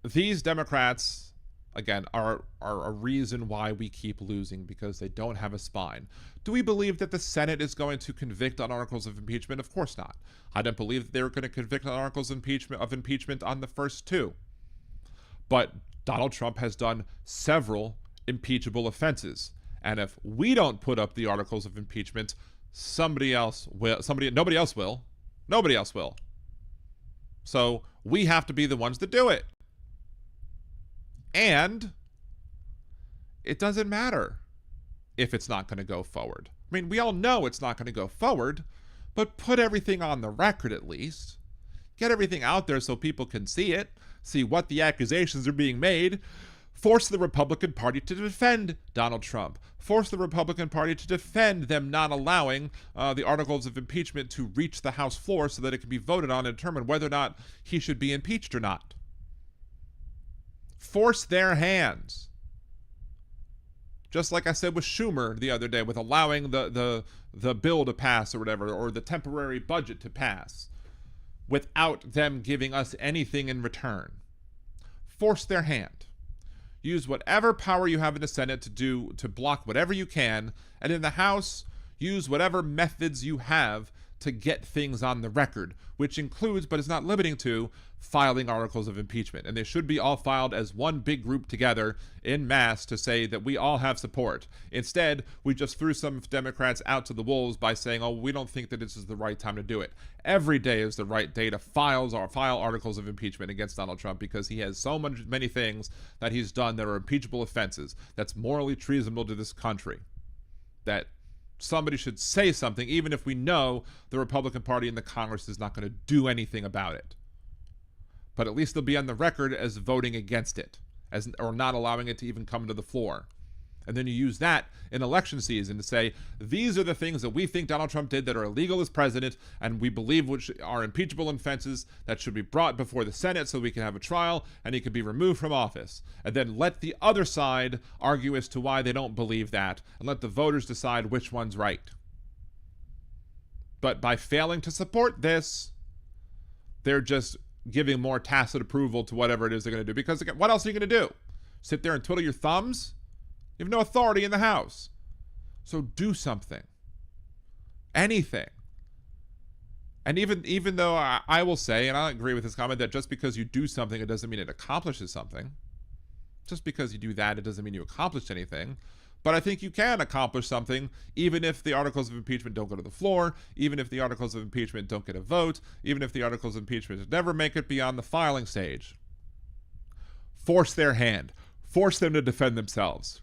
these Democrats, again, are a reason why we keep losing, because they don't have a spine. Do we believe that the Senate is going to convict on articles of impeachment? Of course not. I don't believe that they were going to convict on articles of impeachment on the first two. But Donald Trump has done several impeachable offenses. And if we don't put up the articles of impeachment, nobody else will. Nobody else will. So we have to be the ones that do it. And it doesn't matter if it's not going to go forward. I mean, we all know it's not going to go forward, but put everything on the record at least. Get everything out there so people can see it, see what the accusations are being made. Force the Republican Party to defend Donald Trump. Force the Republican Party to defend them not allowing the articles of impeachment to reach the House floor so that it can be voted on and determine whether or not he should be impeached or not. Force their hands. Just like I said with Schumer the other day, with allowing the bill to pass or whatever, or the temporary budget to pass, without them giving us anything in return. Force their hand. Use whatever power you have in the Senate to block whatever you can, and in the House, use whatever methods you have to get things on the record, which includes, but is not limiting to, filing articles of impeachment. And they should be all filed as one big group together in mass to say that we all have support. Instead, we just threw some Democrats out to the wolves by saying, oh, we don't think that this is the right time to do it. Every day is the right day to file articles of impeachment against Donald Trump, because he has so many things that he's done that are impeachable offenses, that's morally treasonable to this country, that somebody should say something, even if we know the Republican Party in the Congress is not going to do anything about it. But at least they'll be on the record as voting against it, or not allowing it to even come to the floor. And then you use that in election season to say, these are the things that we think Donald Trump did that are illegal as president, and we believe which are impeachable offenses that should be brought before the Senate so we can have a trial and he can be removed from office. And then let the other side argue as to why they don't believe that, and let the voters decide which one's right. But by failing to support this, they're just giving more tacit approval to whatever it is they're going to do. Because again, what else are you going to do? Sit there and twiddle your thumbs? You have no authority in the House. So do something. Anything. And even though I will say, and I agree with this comment, that just because you do something, it doesn't mean it accomplishes something. Just because you do that, it doesn't mean you accomplished anything. But I think you can accomplish something, even if the articles of impeachment don't go to the floor, even if the articles of impeachment don't get a vote, even if the articles of impeachment never make it beyond the filing stage. Force their hand. Force them to defend themselves.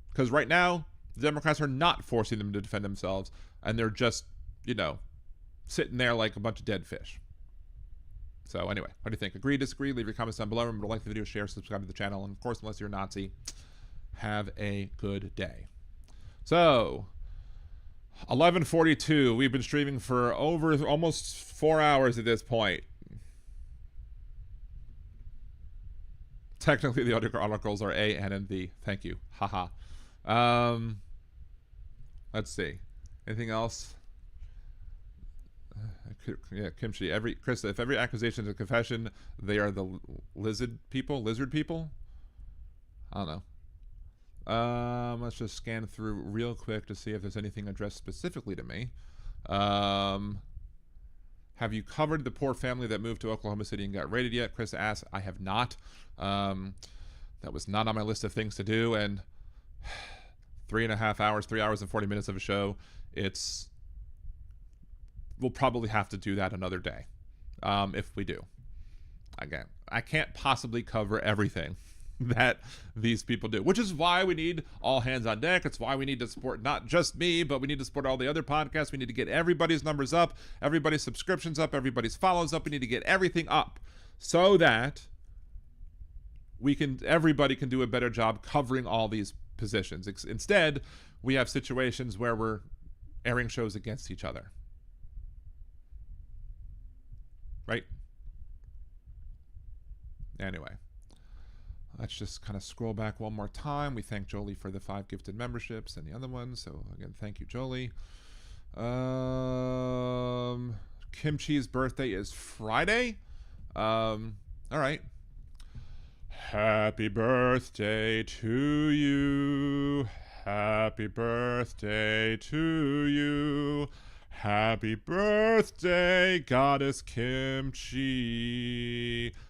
Because right now, the Democrats are not forcing them to defend themselves, and they're just, sitting there like a bunch of dead fish. So anyway, what do you think? Agree, disagree? Leave your comments down below. Remember to like the video, share, subscribe to the channel, and of course, unless you're a Nazi, have a good day. So, 11:42. We've been streaming for over almost 4 hours at this point. Technically, the articles are A, N, and V. Thank you. Haha. Let's see. Anything else? Yeah, Kimchi. Krista, if every accusation is a confession, they are the lizard people? I don't know. Let's just scan through real quick to see if there's anything addressed specifically to me. Have you covered the poor family that moved to Oklahoma City and got raided yet? Chris asks. I have not. That was not on my list of things to do, and 3.5 hours, 3 hours and 40 minutes of a show, we'll probably have to do that another day, if we do. Again, I can't possibly cover everything that these people do, which is why we need all hands on deck. It's why we need to support not just me, but we need to support all the other podcasts. We need to get everybody's numbers up, everybody's subscriptions up, everybody's follows up. We need to get everything up so that everybody can do a better job covering all these positions. Instead, we have situations where we're airing shows against each other. Right? Anyway, let's just kind of scroll back one more time. We thank Jolie for the 5 gifted memberships and the other ones. So again, thank you, Jolie. Kimchi's birthday is Friday. All right. Happy birthday to you. Happy birthday to you. Happy birthday, Goddess Kimchi.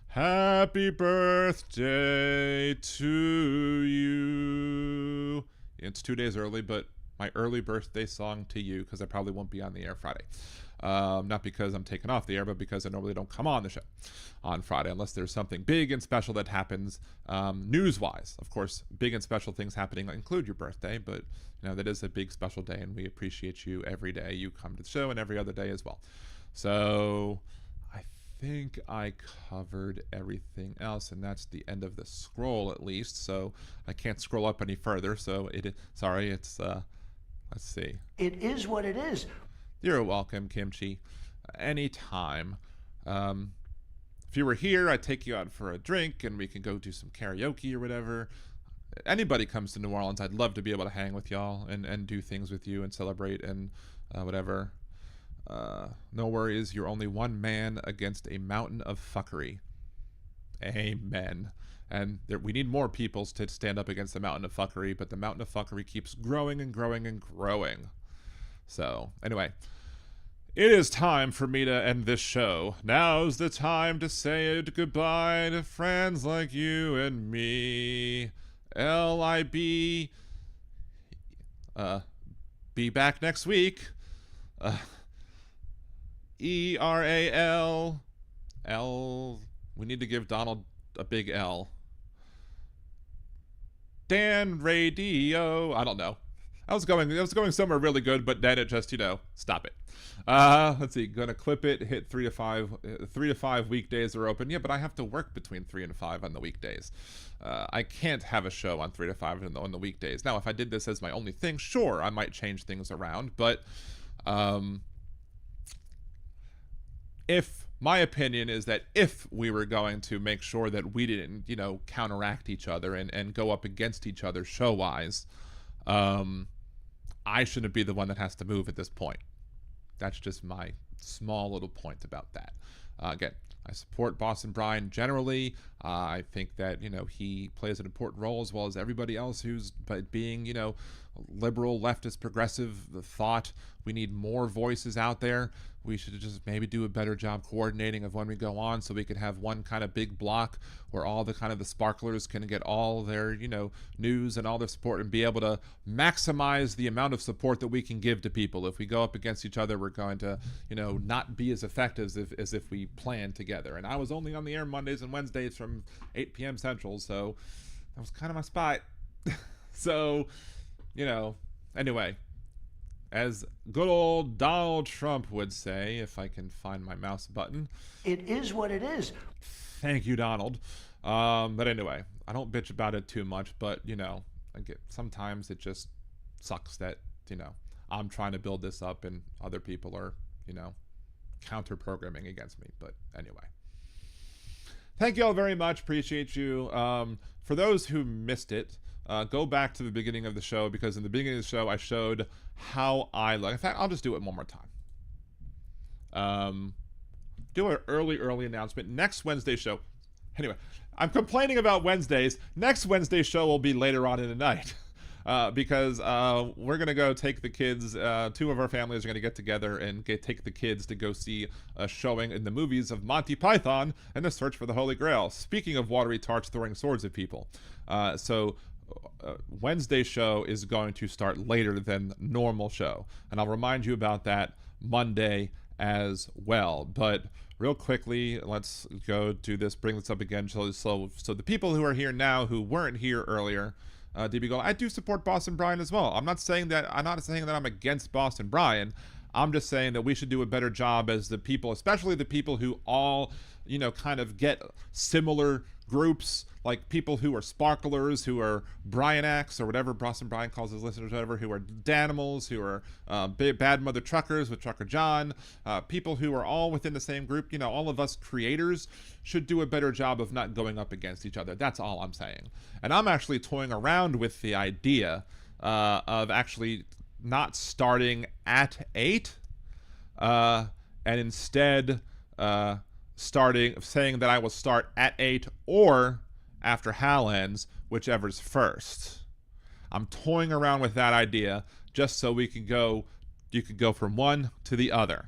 Happy birthday to you. It's 2 days early, but my early birthday song to you, because I probably won't be on the air Friday. Not because I'm taken off the air, but because I normally don't come on the show on Friday unless there's something big and special that happens news-wise. Of course, big and special things happening include your birthday, but that is a big special day, and we appreciate you every day you come to the show and every other day as well. So I think I covered everything else, and that's the end of the scroll at least. So I can't scroll up any further. So let's see. It is what it is. You're welcome, Kimchi. Anytime. If you were here, I'd take you out for a drink and we can go do some karaoke or whatever. Anybody comes to New Orleans, I'd love to be able to hang with y'all and do things with you and celebrate and whatever. No worries, you're only one man against a mountain of fuckery. Amen. And we need more people to stand up against the mountain of fuckery, but the mountain of fuckery keeps growing and growing and growing. So, anyway, it is time for me to end this show. Now's the time to say goodbye to friends like you and me. L-I-B. Be back next week. E-R-A-L. L. We need to give Donald a big L. Dan Radio. I don't know. I was going somewhere really good, but then it just, stop it. Let's see, gonna clip it, hit 3 to 5 weekdays are open. Yeah, but I have to work between 3 and 5 on the weekdays. I can't have a show on 3 to 5 on the weekdays. Now, if I did this as my only thing, sure, I might change things around, but if my opinion is that if we were going to make sure that we didn't, counteract each other and go up against each other show-wise, I shouldn't be the one that has to move at this point. That's just my small little point about that. Again, I support Boston Brian generally. I think that, he plays an important role as well as everybody else who's being, liberal, leftist, progressive thought. We need more voices out there. We should just maybe do a better job coordinating of when we go on so we can have one kind of big block where all the kind of the sparklers can get all their, news and all their support and be able to maximize the amount of support that we can give to people. If we go up against each other, we're going to, not be as effective as if we plan together. And I was only on the air Mondays and Wednesdays from 8 p.m. Central, so that was kind of my spot. So, anyway, as good old Donald Trump would say, if I can find my mouse button. It is what it is. Thank you, Donald. But anyway, I don't bitch about it too much, but, sometimes it just sucks that, I'm trying to build this up and other people are, counter-programming against me. But anyway. Thank you all very much. Appreciate you. For those who missed it, go back to the beginning of the show, because in the beginning of the show, I showed how I look. In fact, I'll just do it one more time. Do an early announcement. Next Wednesday's show. Anyway, I'm complaining about Wednesdays. Next Wednesday's show will be later on in the night. because we're gonna go take the kids. Two of our families are gonna get together and take the kids to go see a showing in the movies of Monty Python and the Search for the Holy Grail. Speaking of watery tarts throwing swords at people, so Wednesday's show is going to start later than normal show, and I'll remind you about that Monday as well. But real quickly, let's go do this, bring this up again, so the people who are here now who weren't here earlier, DB go, I do support Boston Brian as well. I'm not saying that I'm against Boston Brian. I'm just saying that we should do a better job as the people, especially the people who all, kind of get similar groups, like people who are sparklers, who are Brianacs, or whatever Boston Brian calls his listeners, whatever, who are Danimals, who are bad mother truckers with Trucker John, people who are all within the same group. All of us creators should do a better job of not going up against each other. That's all I'm saying. And I'm actually toying around with the idea of actually not starting at 8, and instead saying that I will start at 8 or after Hal ends, whichever's first. I'm toying around with that idea just so you could go from one to the other.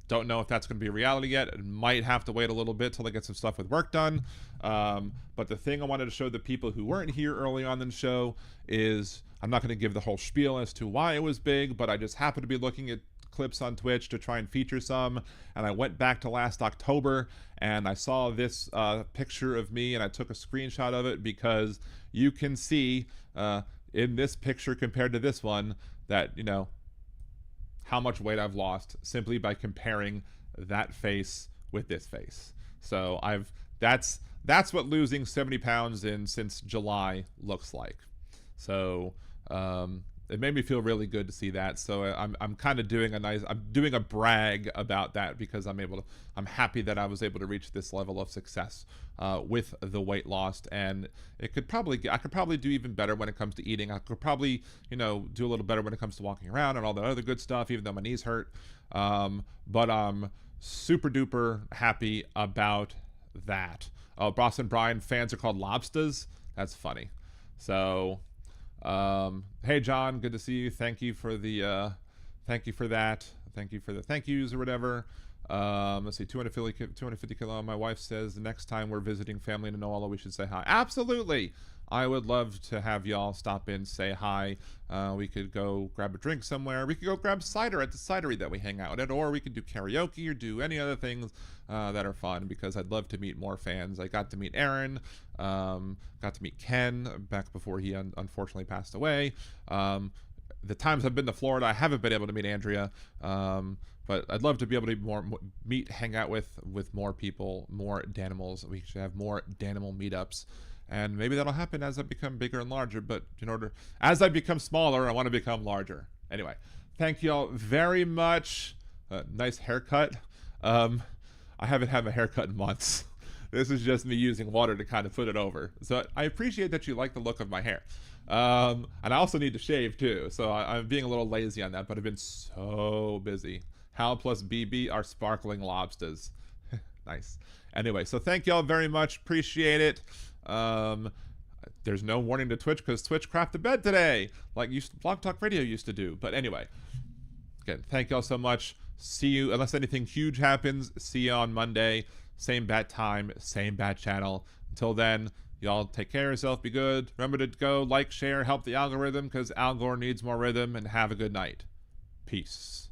Don't know if that's going to be a reality yet. It might have to wait a little bit till I get some stuff with work done. But the thing I wanted to show the people who weren't here early on in the show is, I'm not going to give the whole spiel as to why it was big, but I just happened to be looking at clips on Twitch to try and feature some, and I went back to last October and I saw this picture of me, and I took a screenshot of it because you can see in this picture compared to this one that how much weight I've lost simply by comparing that face with this face. So that's what losing 70 pounds since July looks like. So it made me feel really good to see that. So I'm kind of doing a brag about that because I'm happy that I was able to reach this level of success with the weight loss, and I could probably do even better when it comes to eating. I could probably do a little better when it comes to walking around and all the other good stuff, even though my knees hurt. But I'm super duper happy about that. Boston Brian fans are called lobsters. That's funny. So hey John, good to see you. Thank you for that. Thank you for the thank yous or whatever. Let's see, 250 kilo. My wife says the next time we're visiting family in Noala, we should say hi. Absolutely. I would love to have y'all stop in, say hi. We could go grab a drink somewhere. We could go grab cider at the cidery that we hang out at, or we could do karaoke or do any other things that are fun, because I'd love to meet more fans. I got to meet Aaron, got to meet Ken back before he unfortunately passed away. The times I've been to Florida, I haven't been able to meet Andrea, but I'd love to be able to hang out with more people, more Danimals. We should have more Danimal meetups. And maybe that'll happen as I become bigger and larger. But as I become smaller, I want to become larger. Anyway, thank you all very much. Nice haircut. I haven't had a haircut in months. This is just me using water to kind of put it over. So I appreciate that you like the look of my hair. And I also need to shave too. So I'm being a little lazy on that, but I've been so busy. Hal plus BB are sparkling lobsters. Nice. Anyway, so thank y'all very much. Appreciate it. There's no warning to Twitch because Twitch crapped the bed today, like Blog Talk Radio used to do. But anyway, again, thank y'all so much. See you, unless anything huge happens, see you on Monday. Same bat time, same bat channel. Until then, y'all take care of yourself, be good. Remember to go like, share, help the algorithm, because Al Gore needs more rhythm, and have a good night. Peace.